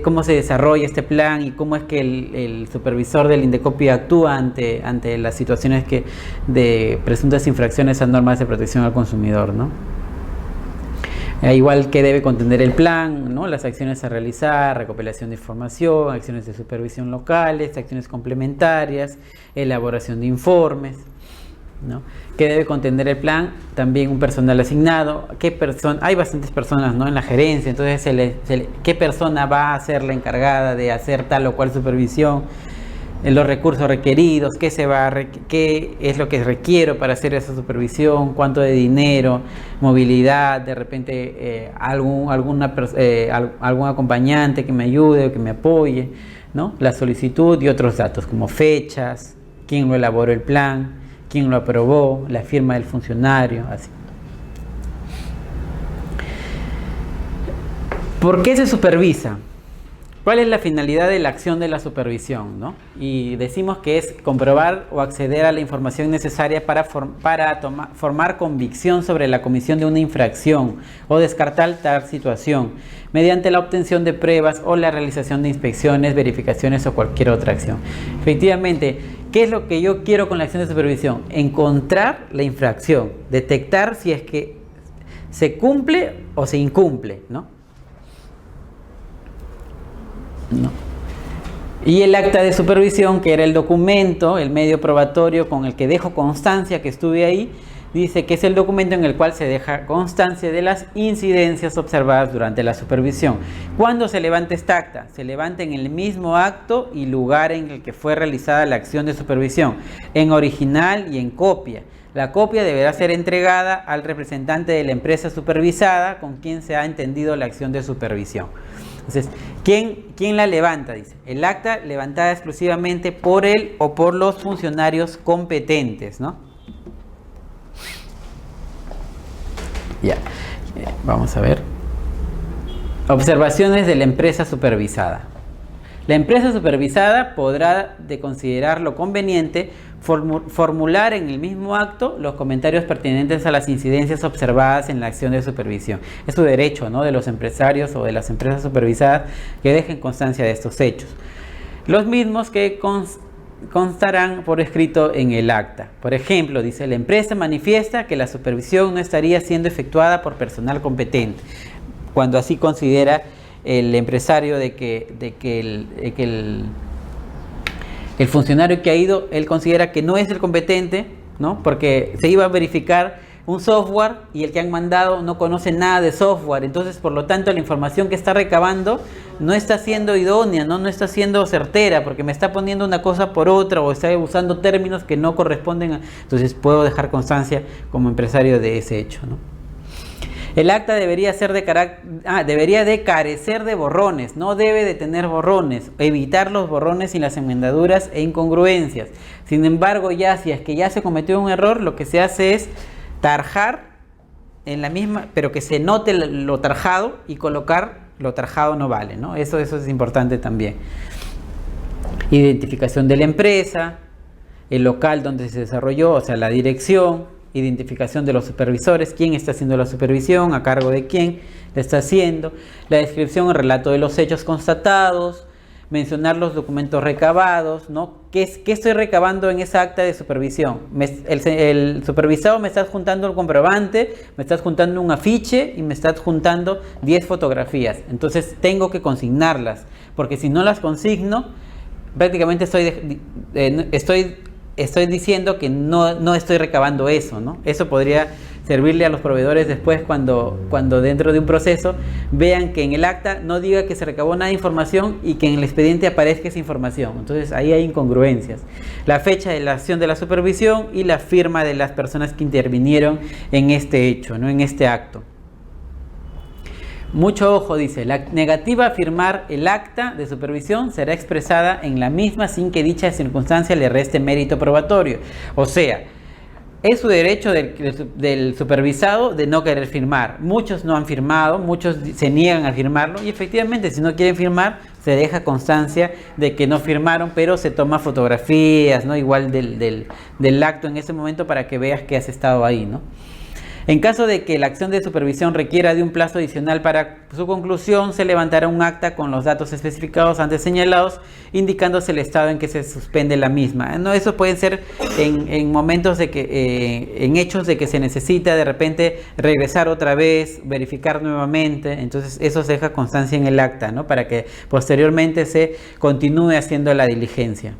cómo se desarrolla este plan y cómo es que el supervisor del Indecopi actúa ante las situaciones de presuntas infracciones a normas de protección al consumidor, ¿no? Igual que debe contener el plan, ¿no?, las acciones a realizar, recopilación de información, acciones de supervisión locales, acciones complementarias, elaboración de informes, ¿no? ¿Qué debe contener el plan? También un personal asignado. Hay bastantes personas, ¿no?, en la gerencia, entonces ¿qué persona va a ser la encargada de hacer tal o cual supervisión? Los recursos requeridos, qué es lo que requiero para hacer esa supervisión, cuánto de dinero, movilidad, de repente algún acompañante que me ayude o que me apoye, ¿no? La solicitud y otros datos como fechas, quién lo elaboró el plan, quién lo aprobó, la firma del funcionario, así. ¿Por qué se supervisa? ¿Cuál es la finalidad de la acción de la supervisión, ¿no? Y decimos que es comprobar o acceder a la información necesaria para formar convicción sobre la comisión de una infracción o descartar tal situación mediante la obtención de pruebas o la realización de inspecciones, verificaciones o cualquier otra acción. Efectivamente, ¿qué es lo que yo quiero con la acción de supervisión? Encontrar la infracción, detectar si es que se cumple o se incumple, ¿no? Y el acta de supervisión, que era el documento, el medio probatorio con el que dejo constancia que estuve ahí, dice que es el documento en el cual se deja constancia de las incidencias observadas durante la supervisión. ¿Cuándo se levanta esta acta? Se levanta en el mismo acto y lugar en el que fue realizada la acción de supervisión, en original y en copia. La copia deberá ser entregada al representante de la empresa supervisada con quien se ha entendido la acción de supervisión. Entonces, ¿quién la levanta? Dice, el acta levantada exclusivamente por él o por los funcionarios competentes, ¿no? Ya, vamos a ver. Observaciones de la empresa supervisada. La empresa supervisada podrá de considerarlo conveniente formular en el mismo acto los comentarios pertinentes a las incidencias observadas en la acción de supervisión. Es su derecho, ¿no?, de los empresarios o de las empresas supervisadas que dejen constancia de estos hechos. Los mismos que constarán por escrito en el acta. Por ejemplo, dice, la empresa manifiesta que la supervisión no estaría siendo efectuada por personal competente, cuando así considera el empresario de que el funcionario que ha ido, él considera que no es el competente, ¿no? Porque se iba a verificar un software y el que han mandado no conoce nada de software, entonces por lo tanto la información que está recabando no está siendo idónea, no está siendo certera, porque me está poniendo una cosa por otra o está usando términos que no corresponden entonces puedo dejar constancia como empresario de ese hecho, ¿no? El acta debería de carecer de borrones, no debe de tener borrones, evitar los borrones sin las enmendaduras e incongruencias. Sin embargo, si es que ya se cometió un error, lo que se hace es tarjar en la misma, pero que se note lo tarjado y colocar lo tarjado no vale, ¿no? Eso es importante también. Identificación de la empresa, el local donde se desarrolló, o sea, la dirección. Identificación de los supervisores, quién está haciendo la supervisión, a cargo de quién la está haciendo, la descripción o relato de los hechos constatados, mencionar los documentos recabados, ¿no? ¿Qué estoy recabando en esa acta de supervisión? El supervisado me está adjuntando el comprobante, me está adjuntando un afiche y me está adjuntando 10 fotografías. Entonces tengo que consignarlas, porque si no las consigno, prácticamente estoy diciendo que no estoy recabando eso, ¿no? Eso podría servirle a los proveedores después cuando dentro de un proceso vean que en el acta no diga que se recabó nada de información y que en el expediente aparezca esa información. Entonces ahí hay incongruencias. La fecha de la acción de la supervisión y la firma de las personas que intervinieron en este hecho, ¿no?, en este acto. Mucho ojo, dice, la negativa a firmar el acta de supervisión será expresada en la misma sin que dicha circunstancia le reste mérito probatorio. O sea, es su derecho del supervisado de no querer firmar. Muchos no han firmado, muchos se niegan a firmarlo y efectivamente si no quieren firmar se deja constancia de que no firmaron, pero se toma fotografías, ¿no?, igual del acto en ese momento para que veas que has estado ahí, ¿no? En caso de que la acción de supervisión requiera de un plazo adicional para su conclusión, se levantará un acta con los datos especificados antes señalados, indicándose el estado en que se suspende la misma. No, eso puede ser en momentos de que, en hechos de que se necesita de repente regresar otra vez, verificar nuevamente. Entonces eso se deja constancia en el acta, ¿no?, para que posteriormente se continúe haciendo la diligencia.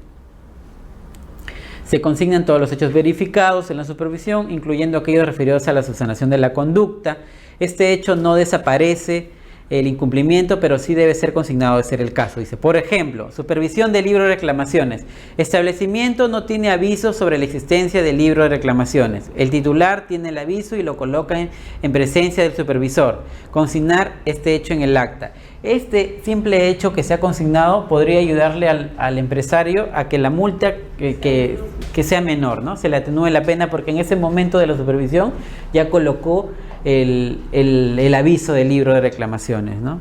Se consignan todos los hechos verificados en la supervisión, incluyendo aquellos referidos a la subsanación de la conducta. Este hecho no desaparece el incumplimiento, pero sí debe ser consignado de ser el caso. Dice, por ejemplo, supervisión del libro de reclamaciones. Establecimiento no tiene aviso sobre la existencia del libro de reclamaciones. El titular tiene el aviso y lo coloca en presencia del supervisor. Consignar este hecho en el acta. Este simple hecho que se ha consignado podría ayudarle al empresario a que la multa que sea menor, ¿no?, se le atenúe la pena, porque en ese momento de la supervisión ya colocó el aviso del libro de reclamaciones, ¿no?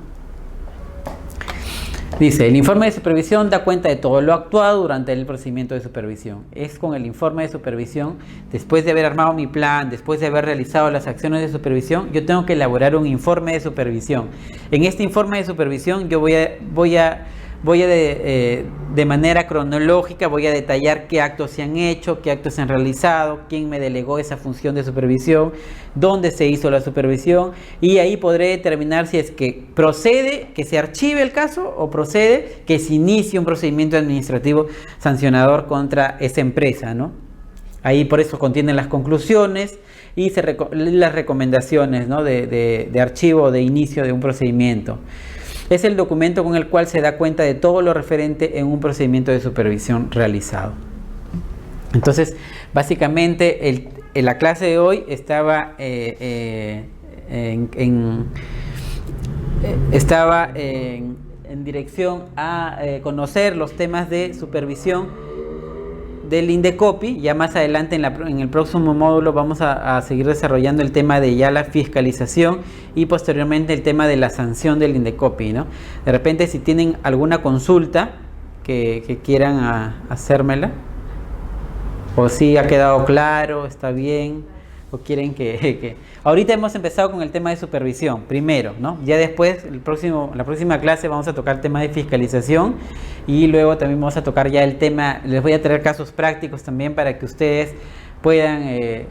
Dice, el informe de supervisión da cuenta de todo lo actuado durante el procedimiento de supervisión. Es con el informe de supervisión, después de haber armado mi plan, después de haber realizado las acciones de supervisión, yo tengo que elaborar un informe de supervisión. En este informe de supervisión yo voy a de manera cronológica, voy a detallar qué actos se han hecho, qué actos se han realizado, quién me delegó esa función de supervisión, dónde se hizo la supervisión, y ahí podré determinar si es que procede que se archive el caso o procede que se inicie un procedimiento administrativo sancionador contra esa empresa, ¿no? Ahí por eso contienen las conclusiones y las recomendaciones, ¿no? de archivo de inicio de un procedimiento. Es el documento con el cual se da cuenta de todo lo referente en un procedimiento de supervisión realizado. Entonces, básicamente, la clase de hoy estaba en dirección a conocer los temas de supervisión del INDECOPI. Ya más adelante en el próximo módulo vamos a seguir desarrollando el tema de ya la fiscalización y posteriormente el tema de la sanción del INDECOPI, ¿no? De repente, si tienen alguna consulta que quieran hacérmela, o si ha quedado claro, está bien, o quieren que... Ahorita hemos empezado con el tema de supervisión primero, ¿no? Ya después, la próxima clase vamos a tocar el tema de fiscalización y luego también vamos a tocar ya el tema, les voy a traer casos prácticos también para que ustedes puedan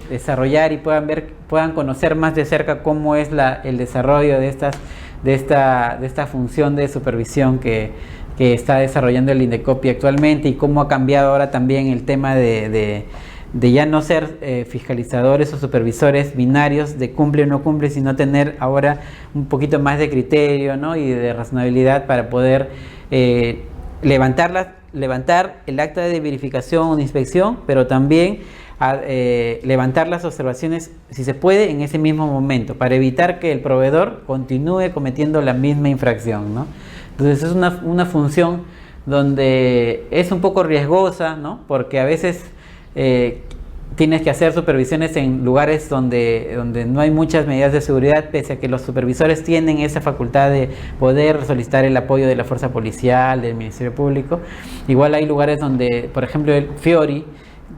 desarrollar y puedan conocer más de cerca cómo es el desarrollo de esta función de supervisión que está desarrollando el INDECOPI actualmente, y cómo ha cambiado ahora también el tema de ya no ser fiscalizadores o supervisores binarios de cumple o no cumple, sino tener ahora un poquito más de criterio, ¿no? Y de razonabilidad para poder levantar el acta de verificación o de inspección, pero también levantar las observaciones, si se puede, en ese mismo momento, para evitar que el proveedor continúe cometiendo la misma infracción, ¿no? Entonces es una función donde es un poco riesgosa, ¿no? Porque a veces tienes que hacer supervisiones en lugares donde no hay muchas medidas de seguridad, pese a que los supervisores tienen esa facultad de poder solicitar el apoyo de la fuerza policial, del Ministerio Público. Igual hay lugares donde, por ejemplo, el Fiori,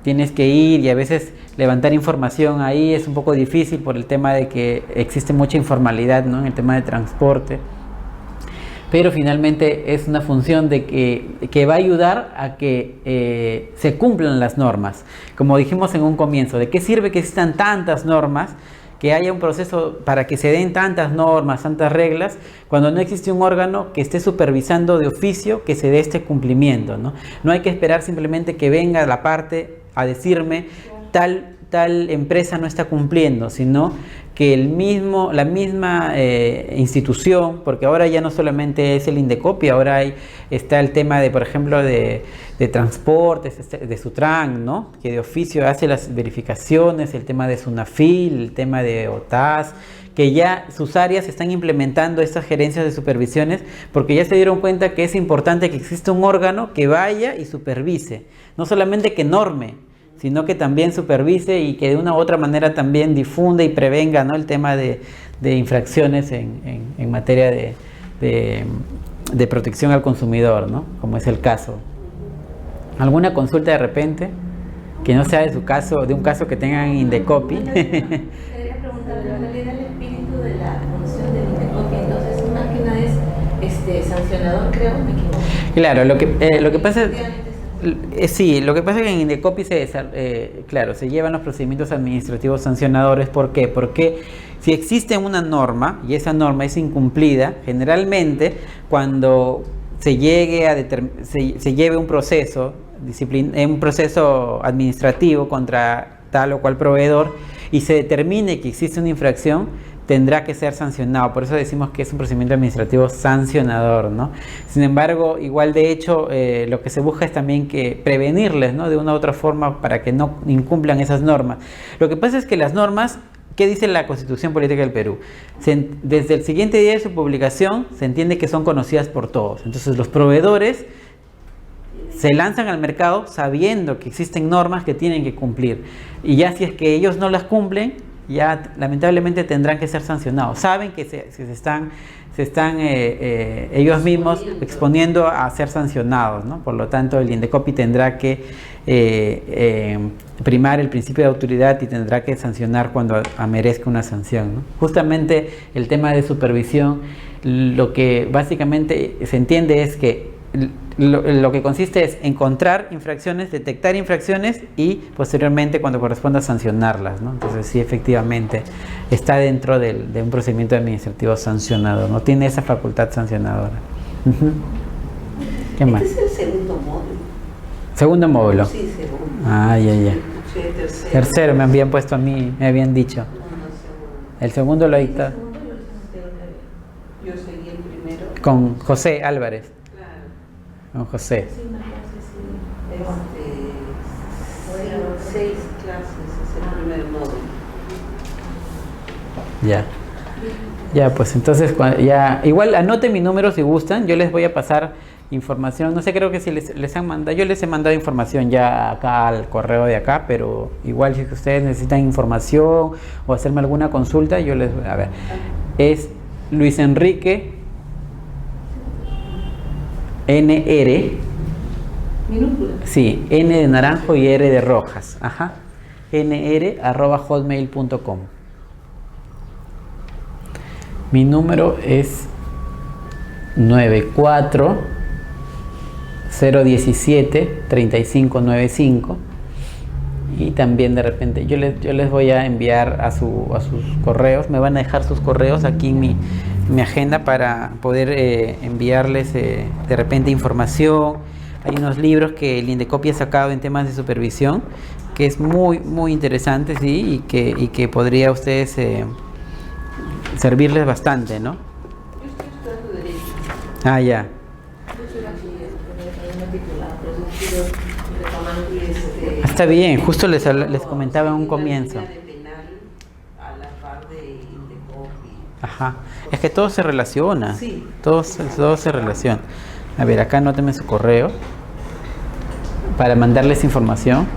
tienes que ir, y a veces levantar información ahí es un poco difícil por el tema de que existe mucha informalidad, ¿no? En el tema de transporte. Pero finalmente es una función que va a ayudar a que se cumplan las normas. Como dijimos en un comienzo, ¿de qué sirve que existan tantas normas, que haya un proceso para que se den tantas normas, tantas reglas, cuando no existe un órgano que esté supervisando de oficio que se dé este cumplimiento, ¿no? No hay que esperar simplemente que venga la parte a decirme tal empresa no está cumpliendo, sino que la misma institución, porque ahora ya no solamente es el INDECOPI, ahora está el tema de, por ejemplo, de transportes, de Sutran, ¿no? Que de oficio hace las verificaciones, el tema de SUNAFIL, el tema de OTAS, que ya sus áreas están implementando estas gerencias de supervisiones, porque ya se dieron cuenta que es importante que exista un órgano que vaya y supervise, no solamente que norme, sino que también supervise y que de una u otra manera también difunda y prevenga, ¿no? El tema de infracciones en materia de protección al consumidor, ¿no? Como es el caso. ¿Alguna consulta de repente que no sea de su caso, de un caso que tengan en INDECOPI? Bueno, quería preguntarle, en realidad el espíritu de la función del INDECOPI, entonces más que nada es sancionador, creo, me equivoco. Claro, lo que pasa es... Sí, lo que pasa es que en INDECOPI se llevan los procedimientos administrativos sancionadores. ¿Por qué? Porque si existe una norma y esa norma es incumplida, generalmente cuando se lleve un proceso administrativo contra tal o cual proveedor y se determine que existe una infracción, tendrá que ser sancionado. Por eso decimos que es un procedimiento administrativo sancionador, ¿no? Sin embargo, igual de hecho, lo que se busca es también que prevenirles, ¿no? De una u otra forma para que no incumplan esas normas. Lo que pasa es que las normas, ¿qué dice la Constitución Política del Perú? Desde el siguiente día de su publicación se entiende que son conocidas por todos. Entonces los proveedores se lanzan al mercado sabiendo que existen normas que tienen que cumplir. Y ya si es que ellos no las cumplen, ya lamentablemente tendrán que ser sancionados. Saben que se están ellos mismos exponiendo a ser sancionados, ¿no? Por lo tanto, el INDECOPI tendrá que primar el principio de autoridad y tendrá que sancionar cuando merezca una sanción, ¿no? Justamente el tema de supervisión, lo que básicamente se entiende es que lo que consiste es encontrar infracciones, detectar infracciones y posteriormente, cuando corresponda, sancionarlas, ¿no? Entonces sí, efectivamente está dentro de un procedimiento administrativo sancionador, no tiene esa facultad sancionadora. ¿Qué más? Este es el segundo módulo. ¿Segundo módulo? Sí, segundo. Ah, ya. Sí, Tercero me habían puesto a mí, me habían dicho. El segundo lo dicta Yo seguí el primero. con José Álvarez. Claro. Con José. Sí, una clase, sí. Fueron 6 clases, es el primer módulo. Ya, pues entonces, ya, igual anoten mi número si gustan, yo les voy a pasar información, no sé, creo que si les han mandado, yo les he mandado información ya acá al correo de acá, pero igual si ustedes necesitan información o hacerme alguna consulta, yo les voy a ver. Es Luis Enrique NR, Minúscula. sí, N de naranjo y R de rojas, ajá, nr@hotmail.com. Mi número es 94-017-3595 y también de repente yo les voy a enviar a sus correos, me van a dejar sus correos aquí en mi agenda para poder enviarles de repente información. Hay unos libros que el INDECOPI ha sacado en temas de supervisión que es muy interesante, ¿sí? y que podría a ustedes servirles bastante, ¿no? Yo estoy estudiando Derecho. Ah, ya. Yo soy bachiller, pero no titulada, pero sí quiero retomando Está bien, justo les comentaba en un comienzo. De penal a la par de INDECOPI. Ajá. Es que todo se relaciona. Sí. Todo se relaciona. A ver, acá anótenme su correo para mandarles información.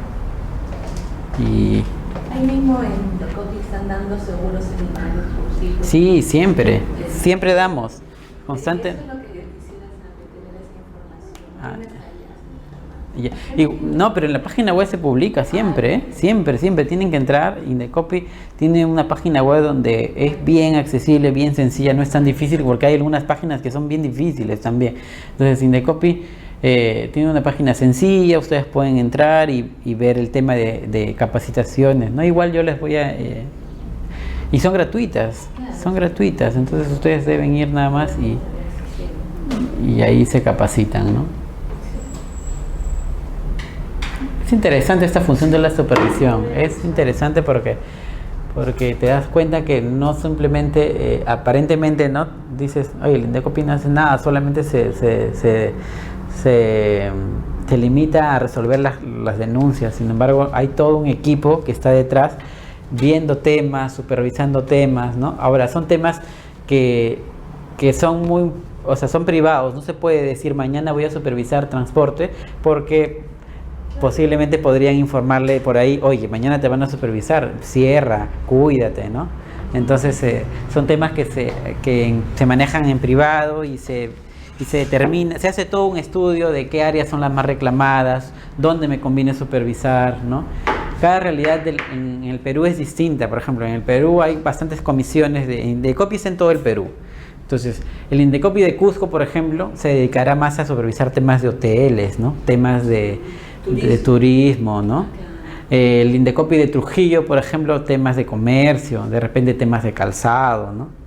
Y ahí mismo en INDECOPI están dando seguros seminarios, cursivos. sí, siempre damos. Constante. Eso es lo que yo quisiera saber, tener esa información. Ah, ¿Tienes allá? No, pero en la página web se publica siempre, ¿eh? Siempre tienen que entrar. INDECOPI tiene una página web donde es bien accesible, bien sencilla, no es tan difícil, porque hay algunas páginas que son bien difíciles también. Entonces INDECOPI tiene una página sencilla, ustedes pueden entrar y ver el tema de capacitaciones, ¿no? Igual yo les voy a... y son gratuitas, entonces ustedes deben ir nada más y ahí se capacitan, ¿no? Es interesante esta función de la supervisión, es interesante porque te das cuenta que no simplemente, aparentemente, ¿no? Dices, oye, el INDECOPI no hace nada, solamente se limita a resolver las denuncias. Sin embargo, hay todo un equipo que está detrás viendo temas, supervisando temas, ¿no? Ahora, son temas que son muy, o sea, son privados, no se puede decir mañana voy a supervisar transporte, porque posiblemente podrían informarle por ahí, oye, mañana te van a supervisar, cierra, cuídate, ¿no? Entonces son temas que se manejan en privado y se determina, se hace todo un estudio de qué áreas son las más reclamadas, dónde me conviene supervisar, ¿no? Cada realidad en el Perú es distinta. Por ejemplo, en el Perú hay bastantes comisiones de INDECOPI en todo el Perú. Entonces, el INDECOPI de Cusco, por ejemplo, se dedicará más a supervisar temas de hoteles, ¿no? Temas de turismo, ¿no? El INDECOPI de Trujillo, por ejemplo, temas de comercio, de repente temas de calzado, ¿no?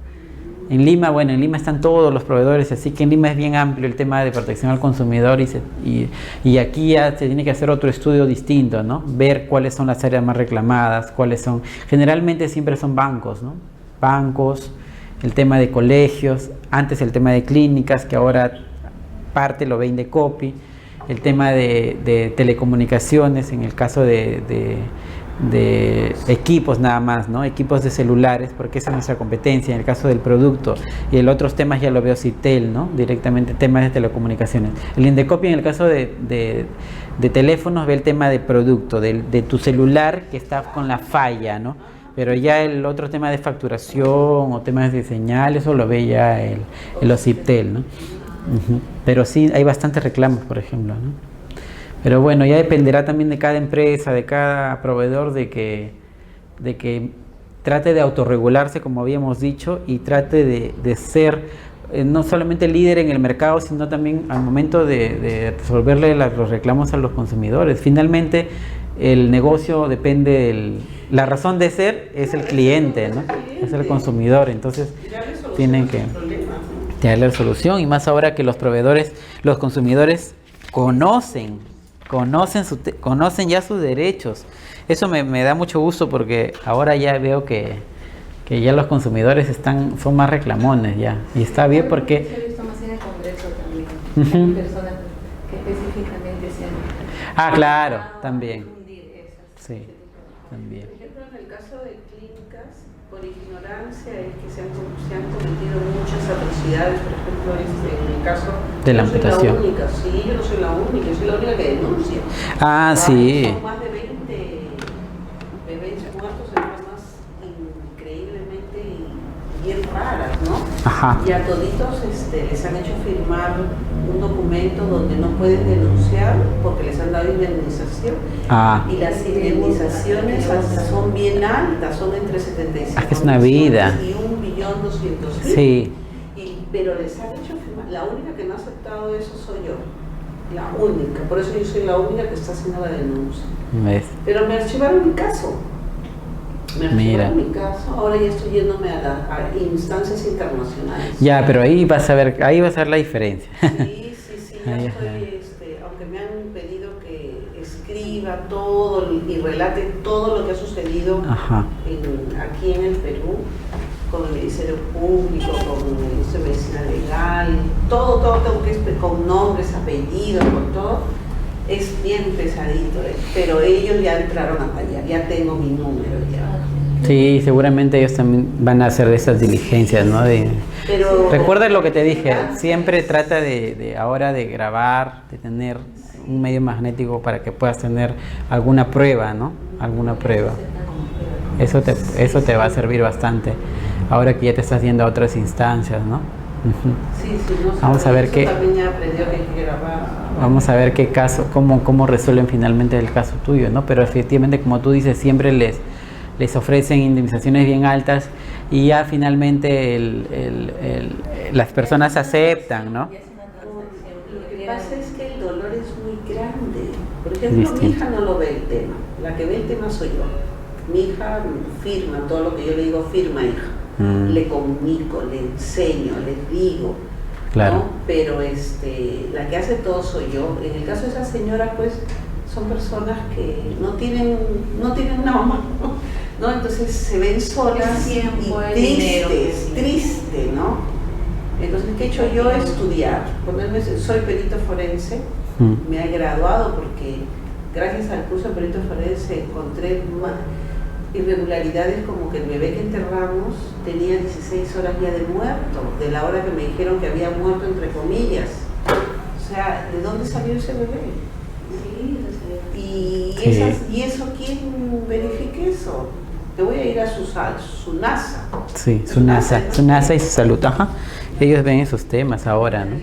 En Lima, bueno, en Lima están todos los proveedores, así que en Lima es bien amplio el tema de protección al consumidor y aquí ya se tiene que hacer otro estudio distinto, ¿no? Ver cuáles son las áreas más reclamadas, cuáles son, generalmente siempre son bancos, ¿no? Bancos, el tema de colegios, antes el tema de clínicas, que ahora parte lo ve INDECOPI, el tema de telecomunicaciones, en el caso de equipos nada más, ¿no? Equipos de celulares, porque esa es nuestra competencia. En el caso del producto y en otros temas ya lo veo Citel, ¿no? Directamente temas de telecomunicaciones. El INDECOPI en el caso de teléfonos ve el tema de producto, de tu celular que está con la falla, ¿no? Pero ya el otro tema de facturación o temas de señal, eso lo ve ya el OCIPTEL, ¿no? Pero sí, hay bastantes reclamos, por ejemplo, ¿no? Pero bueno, ya dependerá también de cada empresa, de cada proveedor, de que trate de autorregularse, como habíamos dicho, y trate de ser no solamente líder en el mercado, sino también al momento de resolverle los reclamos a los consumidores. Finalmente, el negocio depende, la razón de ser es el cliente, ¿no? Es el consumidor, entonces tienen que darle solución, y más ahora que los proveedores, los consumidores conocen ya sus derechos. Eso me da mucho gusto, porque ahora ya veo que ya los consumidores son más reclamones ya, y está bien porque... Se ha visto más en el Congreso también, personas que específicamente se han... claro, también. Sí, también. Por ejemplo, en el caso de clínicas, por ignorancia es que se han cometido muchas atrocidades. Por ejemplo, en el caso de la amputación. Soy la única, sí, yo no soy la única, yo soy la única que denuncia. Sí. Son más de 20 bebés muertos en formas increíblemente bien raras, ¿no? Ajá. Y a toditos les han hecho firmar un documento donde no pueden denunciar porque les han dado indemnización. Y las indemnizaciones son bien altas, son entre 75 que es una vida. y 1.200.000. Sí. Pero les han hecho firmar. La única que no ha aceptado eso soy yo. La única. Por eso yo soy la única que está haciendo la denuncia. ¿Ves? Pero me archivaron mi caso. Mi caso, ahora ya estoy yéndome a instancias internacionales. Ya, pero ahí vas a ver la diferencia. Sí, ya estoy, aunque me han pedido que escriba todo y relate todo lo que ha sucedido aquí en el Perú, con el Ministerio Público, con el Ministerio de Medicina Legal, todo tengo que con nombres, apellidos, con todo. Es bien pesadito, pero ellos ya entraron a fallar, ya tengo mi número ya. Sí, seguramente ellos también van a hacer esas diligencias, ¿no? Pero recuerda lo que te dije, siempre trata ahora de grabar, de tener un medio magnético para que puedas tener alguna prueba, ¿no? Alguna prueba. Eso te va a servir bastante, ahora que ya te estás yendo a otras instancias, ¿no? Sí, no vamos a ver qué. También ya aprendió que hay que grabar. Vamos a ver qué caso, cómo resuelven finalmente el caso tuyo, ¿no? Pero efectivamente, como tú dices, siempre les ofrecen indemnizaciones bien altas, y ya finalmente las personas aceptan, ¿no? Lo que pasa es que el dolor es muy grande. Por ejemplo, mi hija no lo ve el tema. La que ve el tema soy yo. Mi hija firma todo lo que yo le digo, firma, hija. Le comunico, le enseño, le digo. Claro. ¿No? Pero la que hace todo soy yo. En el caso de esa señora, pues, son personas que no tienen una mamá, ¿no? Entonces se ven solas y tristes, ¿no? Entonces, ¿qué he hecho yo? Estudiar, soy perito forense, me he graduado porque gracias al curso de perito forense encontré irregularidades, como que el bebé que enterramos tenía 16 horas ya de muerto, de la hora que me dijeron que había muerto, entre comillas. O sea, ¿de dónde salió ese bebé? ¿Y eso quién verifique eso? Te voy a ir a su NASA. Sí, su NASA y su salud. Ajá. Ellos ven esos temas ahora, ¿no?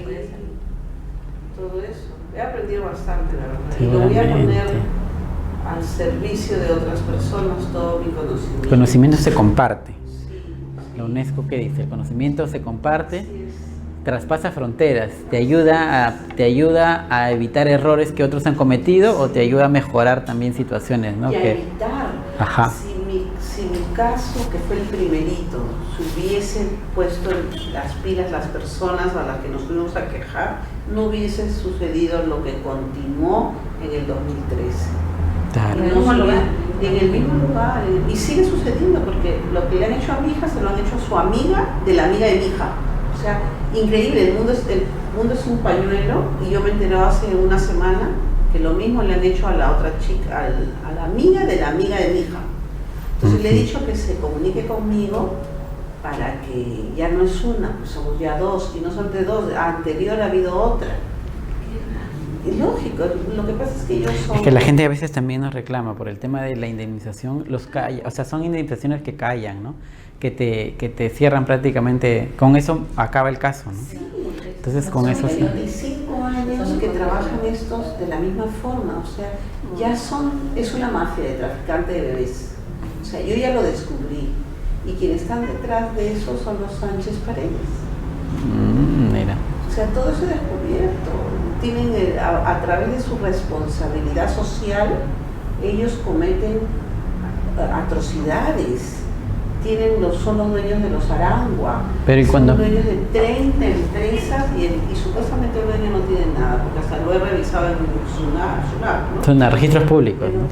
Todo eso. He aprendido bastante, la verdad. Y lo voy a poner al servicio de otras personas, todo mi conocimiento. El conocimiento se comparte. Sí. La UNESCO, ¿qué dice? El conocimiento se comparte, traspasa fronteras, te ayuda a evitar errores que otros han cometido, o te ayuda a mejorar también situaciones, ¿no? Y a evitar. Ajá. Si mi caso, que fue el primerito, se hubiesen puesto las pilas las personas a las que nos fuimos a quejar, no hubiese sucedido lo que continuó en el 2013. Claro. En el mismo lugar, y sigue sucediendo, porque lo que le han hecho a mi hija se lo han hecho a su amiga de la amiga de mi hija. O sea, increíble, el mundo es un pañuelo, y yo me enteré hace una semana que lo mismo le han hecho a la otra chica, a la amiga de la amiga de mi hija. Entonces le he dicho que se comunique conmigo para que ya no es una, pues somos ya dos, y no son de dos, anterior ha habido otra. lógico, lo que pasa es que ellos son... Es que la gente a veces también nos reclama por el tema de la indemnización, los calla, o sea, son indemnizaciones que callan, ¿no? Que te cierran prácticamente, con eso acaba el caso, ¿no? Sí, entonces con eso sí. 25 años que trabajan estos de la misma forma, o sea, ya es una mafia de traficante de bebés. O sea, yo ya lo descubrí. Y quienes están detrás de eso son los Sánchez Paredes. Mira. O sea, todo eso descubierto. Tienen a través de su responsabilidad social, ellos cometen atrocidades. Son los dueños de los Arangua. Pero ¿y cuándo? Son dueños de 30 empresas y supuestamente el dueño no tiene nada, porque hasta lo he revisado en SUNAT, ¿no? Son registros públicos, Pero ¿no? no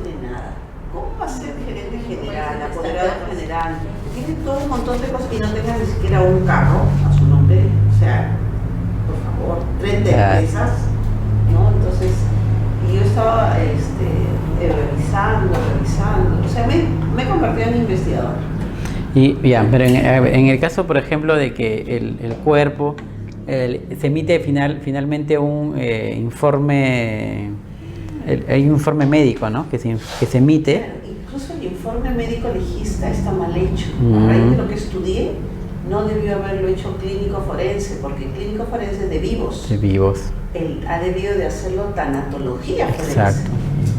tiene nada. ¿Cómo va a ser gerente general, apoderado general? Tiene todo un montón de cosas y no tenga ni siquiera un carro a su nombre. O sea, por favor, 30 empresas, ¿no? Entonces, y yo estaba revisando. O sea, me he convertido en investigador. Y ya, pero en el caso, por ejemplo, de que el cuerpo se emite finalmente un informe, hay un informe médico, ¿no? Que se emite. Claro, incluso el informe médico legista está mal hecho. A raíz de lo que estudié, no debió haberlo hecho clínico forense, porque clínico forense de vivos. De vivos. Él ha debido de hacerlo tanatología forense. Exacto.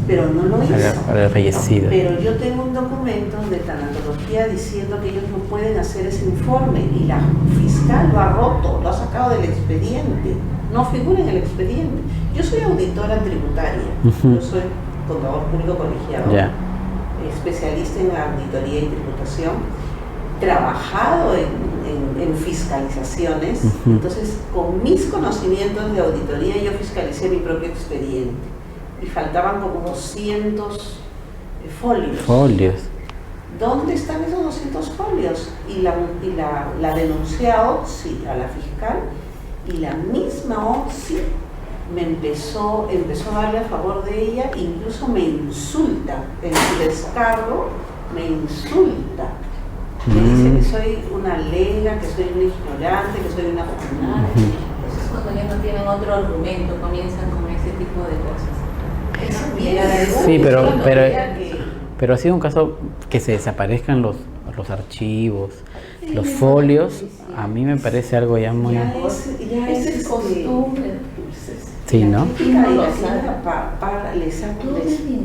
Pero no lo hizo. Para el fallecido. Pero yo tengo un documento de tanatología diciendo que ellos no pueden hacer ese informe y la fiscal lo ha roto, lo ha sacado del expediente. No figura en el expediente. Yo soy auditora tributaria, yo soy contador público colegiado, especialista en auditoría y tributación, trabajado en fiscalizaciones. Entonces, con mis conocimientos de auditoría, yo fiscalicé mi propio expediente. Y faltaban como 200 folios. ¿Dónde están esos 200 folios? Y la denuncié a OXI, a la fiscal, y la misma OXI me empezó a darle a favor de ella, incluso me insulta, en su descargo me insulta. Me dice que soy una lega, que soy una ignorante, que soy una funcionaria. Entonces cuando ya no tienen otro argumento, comienzan con ese tipo de cosas. Sí, pero ha sido un caso que se desaparezcan los archivos, los folios. A mí me parece algo ya muy... Ya es costumbre. Sí, ¿no? Y la fiscal les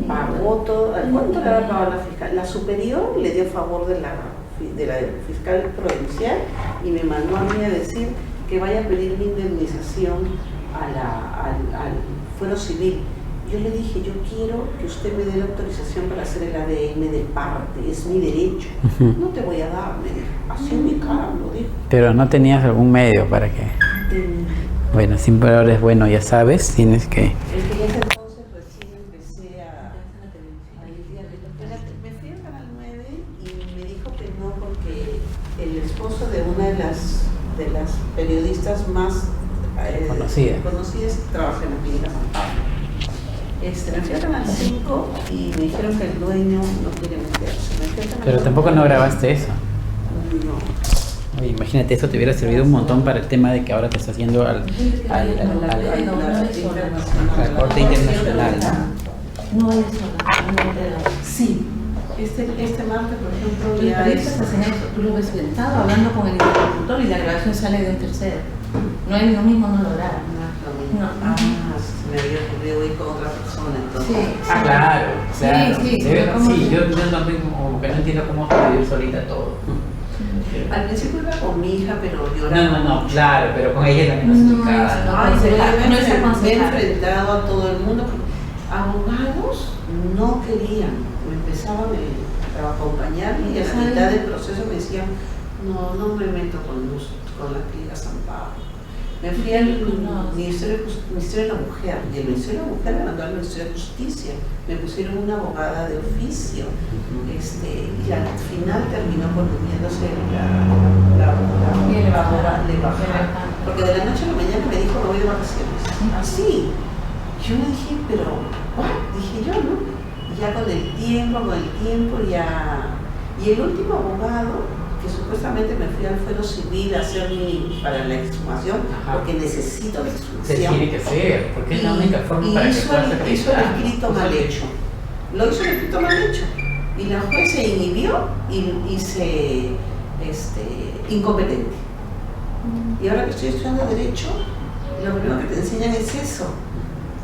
pagó todo. ¿Cuánto le ha pagado la fiscal? La superior le dio favor de la fiscal provincial y me mandó a mí a decir que vaya a pedir mi indemnización al fuero civil. Yo le dije, yo quiero que usted me dé la autorización para hacer el ADN de parte, es mi derecho. No te voy a dar, me dijo. Así en mi cara me lo dijo. Pero no tenías algún medio para que... Bueno, siempre ahora es bueno, ya sabes, tienes que... El que ya entonces recién empecé a me fui al Canal 9 y me dijo que no, porque el esposo de una de las periodistas más conocidas trabaja en la clínica San Pablo. Me fui al Canal 5 y me dijeron que el dueño no quiere meterse. Pero tampoco no grabaste eso. No. Oye, imagínate, eso te hubiera servido un montón para el tema de que ahora te estás haciendo a la Corte Internacional. No es una. Sí. Este martes, por ejemplo, ya tú lo ves sentado hablando con el interlocutor y la grabación sale de un tercero. No es lo mismo, no lo graba. No. Me había ocurrido ir con otra persona, entonces. Sí. Claro. O sea, Sí, yo también como que no entiendo cómo vivir solita todo. Al principio iba con mi hija, pero lloraba. No, claro, pero con ella también no se Ay, pero yo me he enfrentado a todo el mundo. Abogados no querían, me empezaban a acompañar y a la mitad del proceso me decían, no me meto con la clínica San Pablo. Me fui al Ministerio de la Mujer y el Ministerio de la Mujer me mandó al Ministerio de Justicia. Me pusieron una abogada de oficio y al final terminó volviéndose la embajada. Porque de la noche a la mañana me dijo, me voy de vacaciones. Así. Yo me dije, pero, dije yo, ¿no? Y ya con el tiempo ya... Y el último abogado que supuestamente me fui al fuero civil a hacer para la exhumación, porque necesito la exhumación. Se tiene que hacer, porque es la única forma para que puedas acreditar. Hizo el escrito mal hecho. Lo hizo el escrito mal hecho. Y la juez se inhibió y se incompetente. Y ahora que estoy estudiando Derecho, lo primero que te enseñan es eso,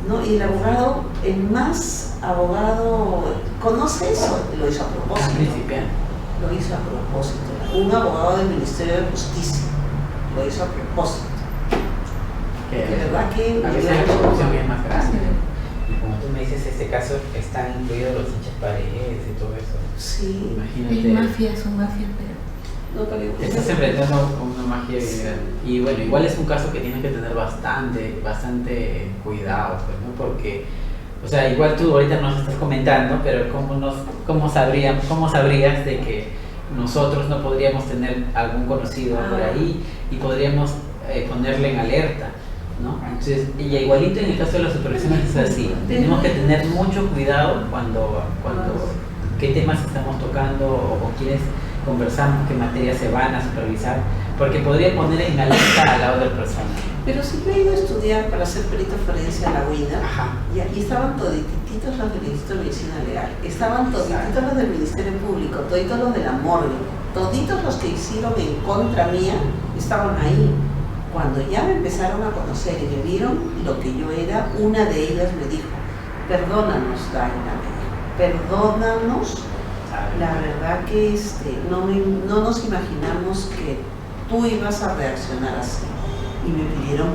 ¿no? Y el abogado, el más abogado, conoce eso, lo hizo a propósito. Lo hizo a propósito. Un abogado del Ministerio de Justicia lo hizo a propósito. De verdad que a veces la corrupción es más grande. Y como tú me dices, este caso están incluidos los hinchas paredes y todo eso. Sí. Imagínate. Es mafia, son mafias, pero... Estás enfrentando a una magia bien grande. Y bueno, igual es un caso que tienes que tener bastante cuidado, pues, ¿no? Porque, o sea, igual tú ahorita nos estás comentando, pero ¿cómo sabrías de que nosotros no podríamos tener algún conocido por ahí y podríamos ponerle en alerta, ¿no? Entonces, y igualito en el caso de las supervisiones es así. Tenemos que tener mucho cuidado cuando qué temas estamos tocando o con quiénes conversamos, qué materias se van a supervisar, porque podría poner en alerta a la otra persona. Pero si yo he ido a estudiar para ser perito forense a la UINA, y aquí estaban todititos los del Instituto de Medicina Legal, estaban todititos los del Ministerio Público, toditos los de la morgue, toditos los que hicieron en contra mía, estaban ahí. Cuando ya me empezaron a conocer y me vieron lo que yo era, una de ellas me dijo, perdónanos, Daina, perdónanos. La verdad que no nos imaginamos que tú ibas a reaccionar así. Y me pidieron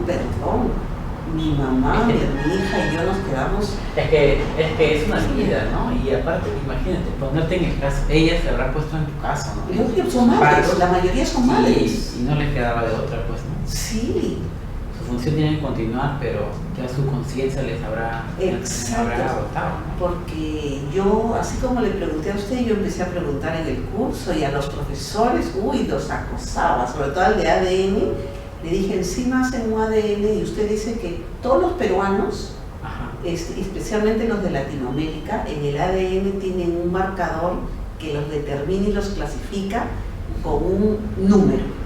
perdón. Mi mamá, mi hija y yo nos quedamos... Es que es una vida, ¿no? Y aparte, imagínate, ponerte en el caso, ella se habrá puesto en tu caso, ¿no? Yo son madres, la mayoría son madres. Y no les quedaba de otra, pues, ¿no? Sí. Su función tiene que continuar, pero ya su conciencia les habrá agotado, ¿no? Porque yo, así como le pregunté a usted, yo empecé a preguntar en el curso y a los profesores, los acosaba, sobre todo al de ADN. Le dije, encima hacen un ADN y usted dice que todos los peruanos, especialmente los de Latinoamérica, en el ADN tienen un marcador que los determina y los clasifica con un número.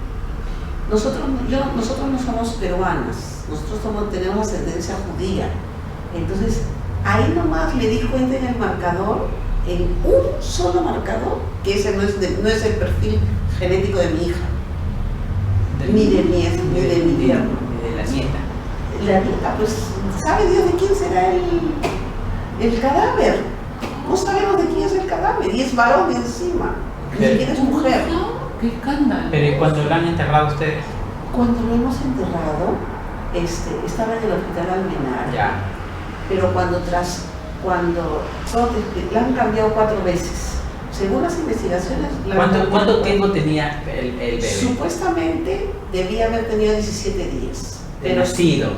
Nosotros no somos peruanas, nosotros tenemos ascendencia judía. Entonces, ahí nomás me di cuenta en el marcador, en un solo marcador, que ese no es el perfil genético de mi hija. Ni de mi yerno. Ni de la nieta. La nieta, pues, ¿sabe Dios de quién será el cadáver? No sabemos de quién es el cadáver, y es varón encima, ni siquiera es mujer. ¡Qué escándalo! Pero ¿y cuando lo han enterrado ustedes? Cuando lo hemos enterrado, estaba en el hospital Almenara. Ya. Pero cuando la han cambiado 4 veces. Según las investigaciones... ¿Cuánto tiempo tenía el bebé? Supuestamente debía haber tenido 17 días. De nacido.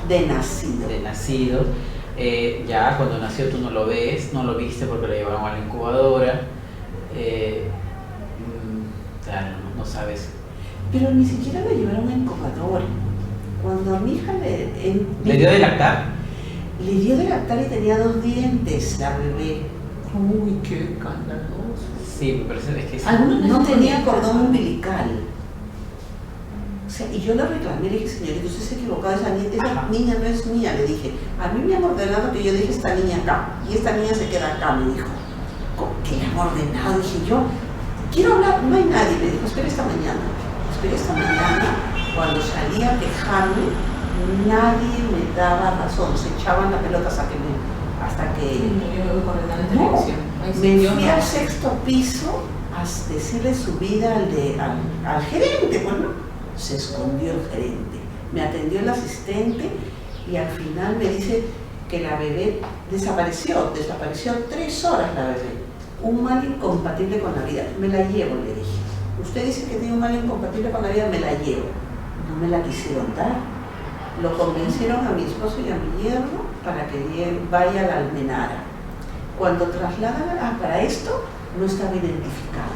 De nacido. De nacido. Ya cuando nació tú no lo ves, no lo viste porque lo llevaron a la incubadora. No sabes. Pero ni siquiera lo llevaron a incubadora. Cuando a mi hija ¿Le dio de lactar? Le dio de lactar y tenía 2 dientes la bebé. Uy, qué escandaloso. Sí, pero es que no tenía cordón umbilical. O sea, y yo le reclamé, le dije, señorita, usted se ha equivocado, esa niña no es mía, le dije. A mí me han ordenado que yo deje esta niña acá, y esta niña se queda acá, me dijo. ¿Cómo que le han ordenado? Dije yo, quiero hablar, no hay nadie, me dijo, espera esta mañana. Cuando salía a quejarme, nadie me daba razón, se echaban la pelota hasta que me fui al 6º piso a decirle su vida al gerente. Bueno, se escondió el gerente, me atendió el asistente y al final me dice que la bebé desapareció 3 horas la bebé, un mal incompatible con la vida. Me la llevo, le dije. Usted dice que tiene un mal incompatible con la vida, me la llevo. No me la quisieron dar. Lo convencieron a mi esposo y a mi yerno para que vaya a la Almenara. Cuando trasladan para esto, no estaba identificado.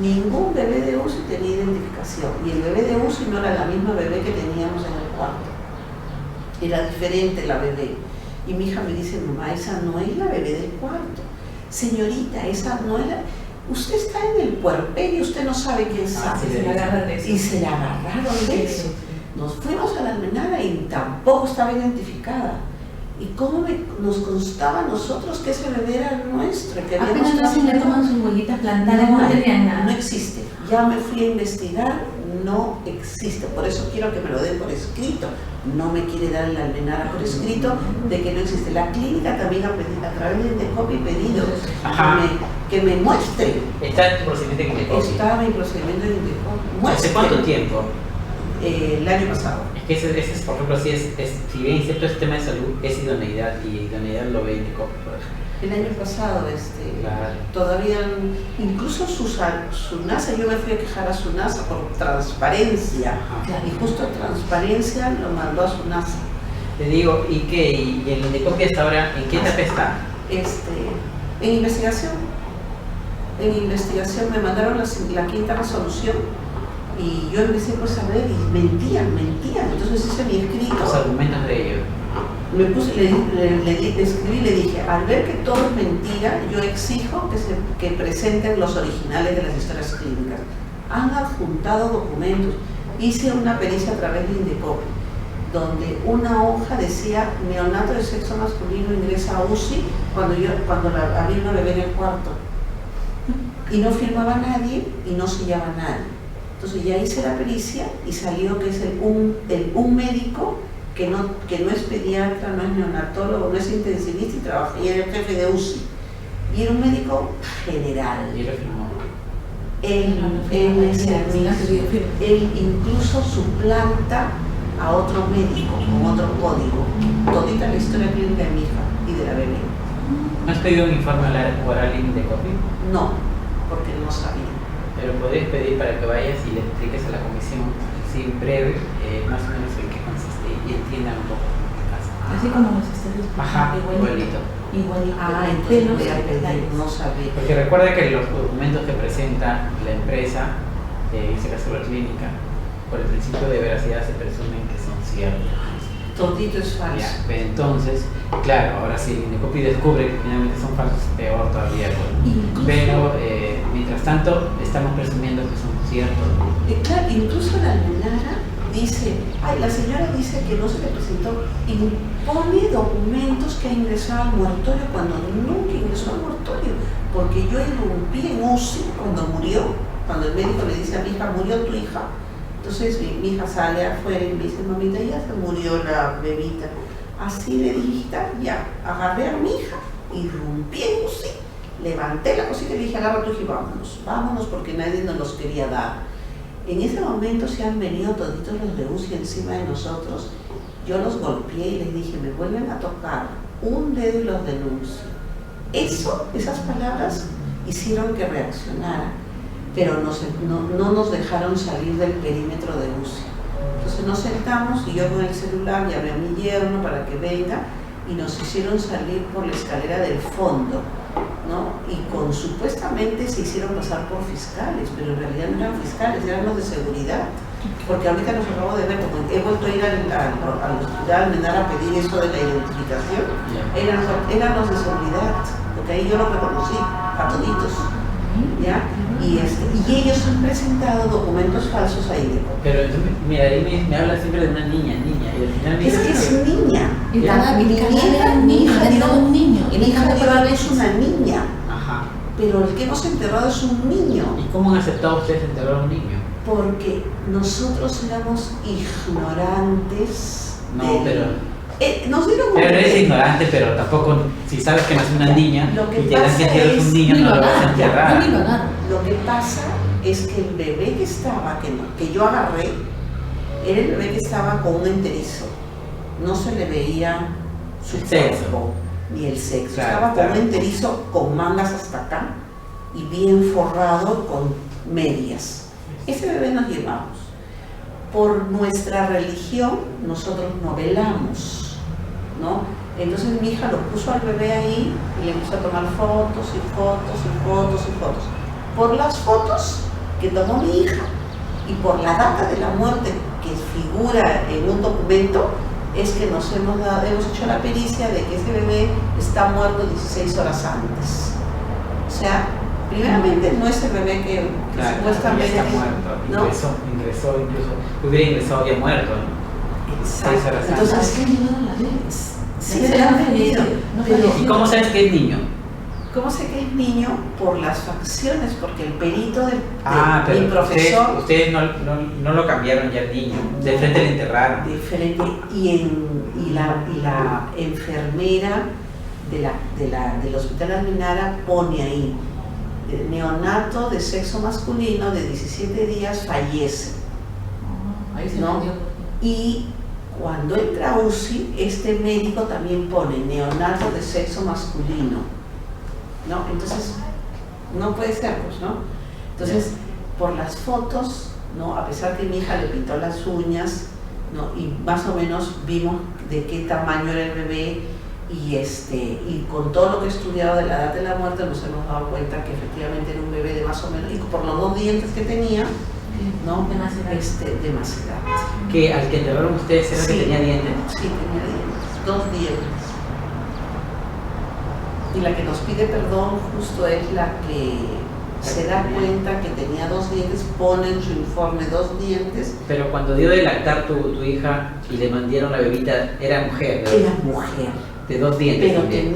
Ningún bebé de UCI tenía identificación. Y el bebé de UCI no era la misma bebé que teníamos en el cuarto. Era diferente la bebé. Y mi hija me dice, mamá, esa no es la bebé del cuarto. Señorita, esa no era... usted está en el puerperio, usted no sabe quién sabe. Se le agarran de eso. Y se le agarraron de eso. Nos fuimos a la almenara y tampoco estaba identificada. ¿Y cómo nos constaba a nosotros que ese bebé era nuestro? Que apenas nacen le toman sus huellitas plantadas, no tenían nada. No existe. Ya me fui a investigar, no existe. Por eso quiero que me lo den por escrito. No me quiere dar la almenara por escrito de que no existe. La clínica también a través de Indecopi pedido que me muestre. ¿Está en tu procedimiento de Indecopi? Estaba mi procedimiento de Indecopi. ¿Hace cuánto tiempo? El año pasado. Es que ese es, por ejemplo, si bien es cierto, este tema de salud es idoneidad, y idoneidad lo ve Indecopi, por ejemplo. El año pasado, claro. Todavía, incluso SUNASA, yo me fui a quejar a SUNASA por transparencia. Claro. Y justo transparencia lo mandó a SUNASA. Te digo, ¿y qué? ¿Y el Indecopi hasta ahora en qué etapa está? En investigación. En investigación me mandaron la quinta resolución y yo empecé pues a ver y mentían. Entonces hice mi escrito. Los argumentos de ellos. Me puse, le escribí y le dije, al ver que todo es mentira, yo exijo que presenten los originales de las historias clínicas. Han adjuntado documentos. Hice una pericia a través de Indecopi, donde una hoja decía neonato de sexo masculino ingresa a UCI cuando había una bebé en el cuarto. Y no firmaba nadie y no sellaba nadie. Entonces ya hice la pericia y salió que es un médico que no es pediatra, no es neonatólogo, no es intensivista y trabaja, y era el jefe de UCI. Y era un médico general. Y lo firmó. Él incluso suplanta a otro médico con otro código. Todita la historia clínica de mi hija y de la bebé. ¿No has pedido un informe oral en Indecopi? No, porque no sabía. Pero podrías pedir para que vayas y le expliques a la comisión, así en breve, más o menos en qué consiste y entiendan un poco qué pasa. Así como nos estás explicando. Ajá, igualito. Entonces voy a pedir, no sabía. Porque recuerda que los documentos que presenta la empresa, en este caso la clínica, por el principio de veracidad se presumen que son ciertos. Todito es falso. Ya, pero entonces, claro, ahora sí, el Indecopi descubre que finalmente son falsos, peor todavía. Pero mientras tanto, estamos presumiendo que son ciertos. Claro, incluso la almenara dice, la señora dice que no se le presentó, impone documentos que ha ingresado al mortorio cuando nunca ingresó al mortorio, porque yo irrumpí en UCI cuando murió, cuando el médico le dice a mi hija, murió tu hija. Entonces mi hija sale afuera y me dice, mamita, ya se murió la bebita. Así le dije, ya, agarré a mi hija, irrumpí en UCI, levanté la cosita y le dije, agarra a tu hija y vámonos porque nadie nos los quería dar. En ese momento se han venido toditos los de UCI encima de nosotros. Yo los golpeé y les dije, me vuelven a tocar un dedo y los denuncio. Esas palabras hicieron que reaccionara, pero no nos dejaron salir del perímetro de UCI. Entonces nos sentamos y yo con el celular llamé a mi yerno para que venga y nos hicieron salir por la escalera del fondo, ¿no? Y supuestamente se hicieron pasar por fiscales, pero en realidad no eran fiscales, eran los de seguridad. Porque ahorita nos acabo de ver, como he vuelto a ir al hospital a pedir eso de la identificación, eran los de seguridad, porque ahí yo los reconocí, a toditos, ¿ya? Y ellos han presentado documentos falsos ahí. Pero mira, ahí me habla siempre de una niña, y al final me dice es niña. Mi hija dio un niño. Mi hija es una niña. Ajá. Pero el que hemos enterrado es un niño. ¿Y cómo han aceptado ustedes enterrar a un niño? Porque nosotros éramos ignorantes. Nos dieron pero no eres ignorante, pero tampoco, si sabes que nació una niña y te dan que entierrar un niño, no lo vas a enterrar. Lo que pasa es que el bebé que estaba, que yo agarré, era el bebé que estaba con un enterizo. No se le veía su cuerpo ni el sexo. Estaba con un enterizo con mangas hasta acá y bien forrado con medias. Ese bebé nos llevamos. Por nuestra religión, nosotros no velamos, ¿no? Entonces mi hija lo puso al bebé ahí y le empezó a tomar fotos y fotos y fotos y fotos. Por las fotos que tomó mi hija y por la data de la muerte que figura en un documento, es que hemos hecho la pericia de que ese bebé está muerto 16 horas antes. O sea, Primeramente no es el bebé que Claro, supuestamente ya está muerto, ¿no? ingresó, incluso hubiera ingresado ya muerto, ¿no? Exacto. Entonces, Entonces, sí se ha fallecido. Pero, ¿Y cómo sabes que es niño? ¿cómo sé que es niño? Por las facciones, porque el perito de Pero mi profesor ustedes no lo cambiaron ya al niño, de frente le enterraron. diferente y la enfermera del hospital Almenara pone ahí neonato de sexo masculino de 17 días fallece, ahí se ¿no? entendió. Y cuando entra a UCI, este médico también pone neonato de sexo masculino, ¿no? Entonces, no puede ser, pues, ¿no? Entonces, por las fotos, ¿no? A pesar que mi hija le pintó las uñas, ¿no? Y más o menos vimos de qué tamaño era el bebé y con todo lo que he estudiado de la edad de la muerte nos hemos dado cuenta que efectivamente era un bebé de más o menos, y por los 2 dientes que tenía, ¿no? De más edad. De más edad. ¿Que al que enterraron ustedes era Sí. que tenía dientes? Sí, tenía dientes, 2 dientes. Y la que nos pide perdón justo es la que se da cuenta que tenía 2 dientes, pone en su informe 2 dientes. Pero cuando dio de lactar tu hija y le mandieron la bebita, era mujer, ¿verdad? Era mujer, De 2 dientes. pero también.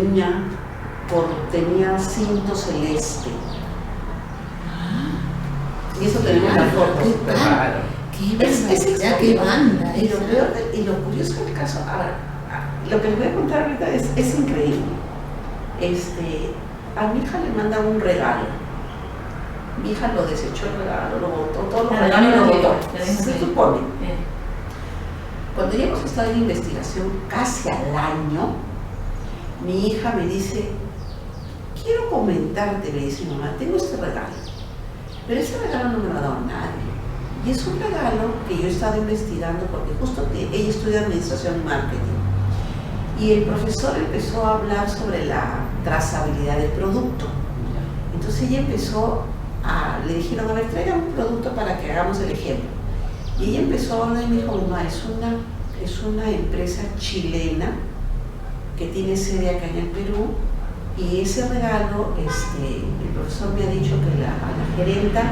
tenía cinto celeste. Y eso tenemos la foto. Súper raro. Qué banda. Y lo curioso del caso, ahora, lo que les voy a contar ahorita es increíble. A mi hija le mandan un regalo. Mi hija lo desechó el regalo, lo botó, todos los regalos lo botó. Se supone. Cuando ya hemos estado en investigación casi al año, mi hija me dice, quiero comentarte, me dice mi mamá, tengo este regalo, pero ese regalo no me lo ha dado nadie. Y es un regalo que yo he estado investigando porque justo ella estudia administración y marketing. Y el profesor empezó a hablar sobre la trazabilidad del producto. Entonces ella le dijeron, a ver, traigan un producto para que hagamos el ejemplo. Y ella empezó a hablar y me dijo, mamá, es una empresa chilena que tiene sede acá en el Perú. Y ese regalo, el profesor me ha dicho que a la gerenta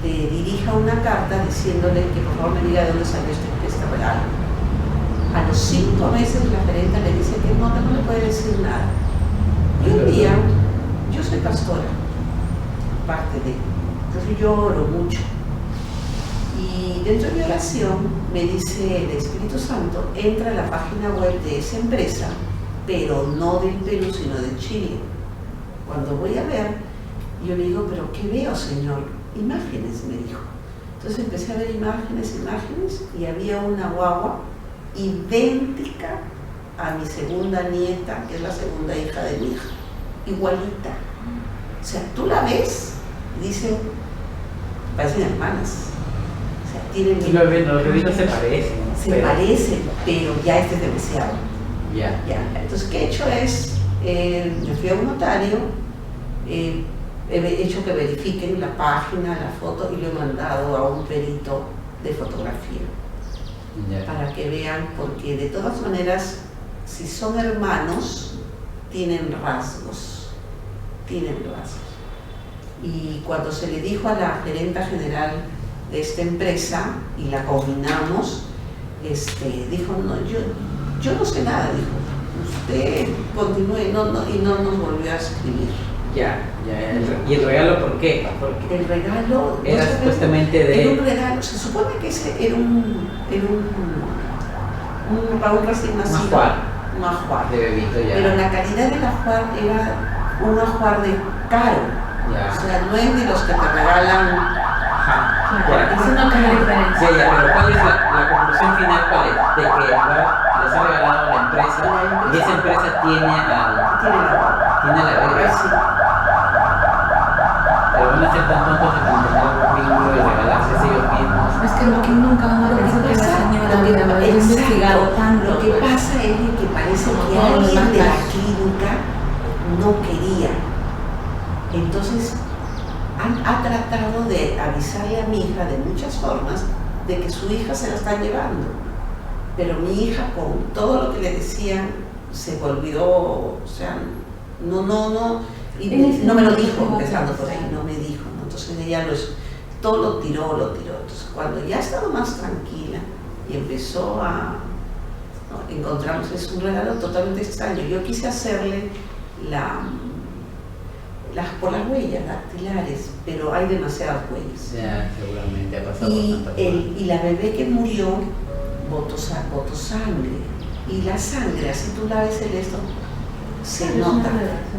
le dirija una carta diciéndole que por favor me diga de dónde salió este regalo. A los 5 meses la gerenta le dice que no le puede decir nada. Y un día, yo soy pastora, parte de, entonces yo oro mucho. Y dentro de mi oración me dice el Espíritu Santo, entra a la página web de esa empresa, pero no del Perú, sino de Chile. Cuando voy a ver, yo le digo, ¿pero qué veo, Señor? Imágenes, me dijo. Entonces empecé a ver imágenes, y había una guagua idéntica a mi segunda nieta, que es la segunda hija de mi hija, igualita. O sea, tú la ves y dicen, parecen hermanas. O sea, tienen... Los bebitos se parecen. Se parecen, pero ya este es demasiado. Ya. Entonces, ¿qué he hecho? Me fui a un notario, he hecho que verifiquen la página, la foto, y lo he mandado a un perito de fotografía. Ya. Para que vean, porque de todas maneras, si son hermanos, tienen rasgos. Y cuando se le dijo a la gerenta general de esta empresa, y la combinamos, dijo, no, yo no sé nada, dijo, usted continúe, y no nos volvió a escribir. Ya. ¿Y el regalo por qué? Porque El regalo era supuestamente era un regalo, se supone que ese era para un recién nacido, un ajuar, de bebito ya. pero la calidad del ajuar era un ajuar de caro, Ya. o sea, no es de los que te regalan. Ajá. Claro, Ya. eso no tiene diferencia. Ya, pero ¿cuál es la conclusión final? ¿Cuál es? De que les ha regalado a la empresa y esa empresa tiene la regla. Sí. Pero van a ser tan tontos de mantener un vínculo y regalarse ellos mismos. Es que nunca van a pensar que la señora haber investigado tanto. Lo que pasa es que parece que alguien de la clínica no quería. Entonces, ha tratado de avisarle a mi hija de muchas formas de que su hija se la están llevando. Pero mi hija, con todo lo que le decían, se volvió, o sea, no. Y no me lo dijo, empezando por ahí, no me dijo, ¿no? Entonces ella todo lo tiró. Entonces cuando ya estaba más tranquila y empezó a encontrarnos, es un regalo totalmente extraño. Yo quise hacerle por las huellas dactilares, pero hay demasiadas huellas. Ya, seguramente ha pasado Y, por tanta y la bebé que murió botó sangre. Y la sangre, así tú la ves esto, se nota.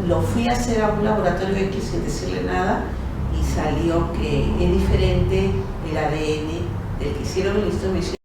Lo fui a hacer a un laboratorio X sin decirle nada y salió que es diferente el ADN del que hicieron el estudio.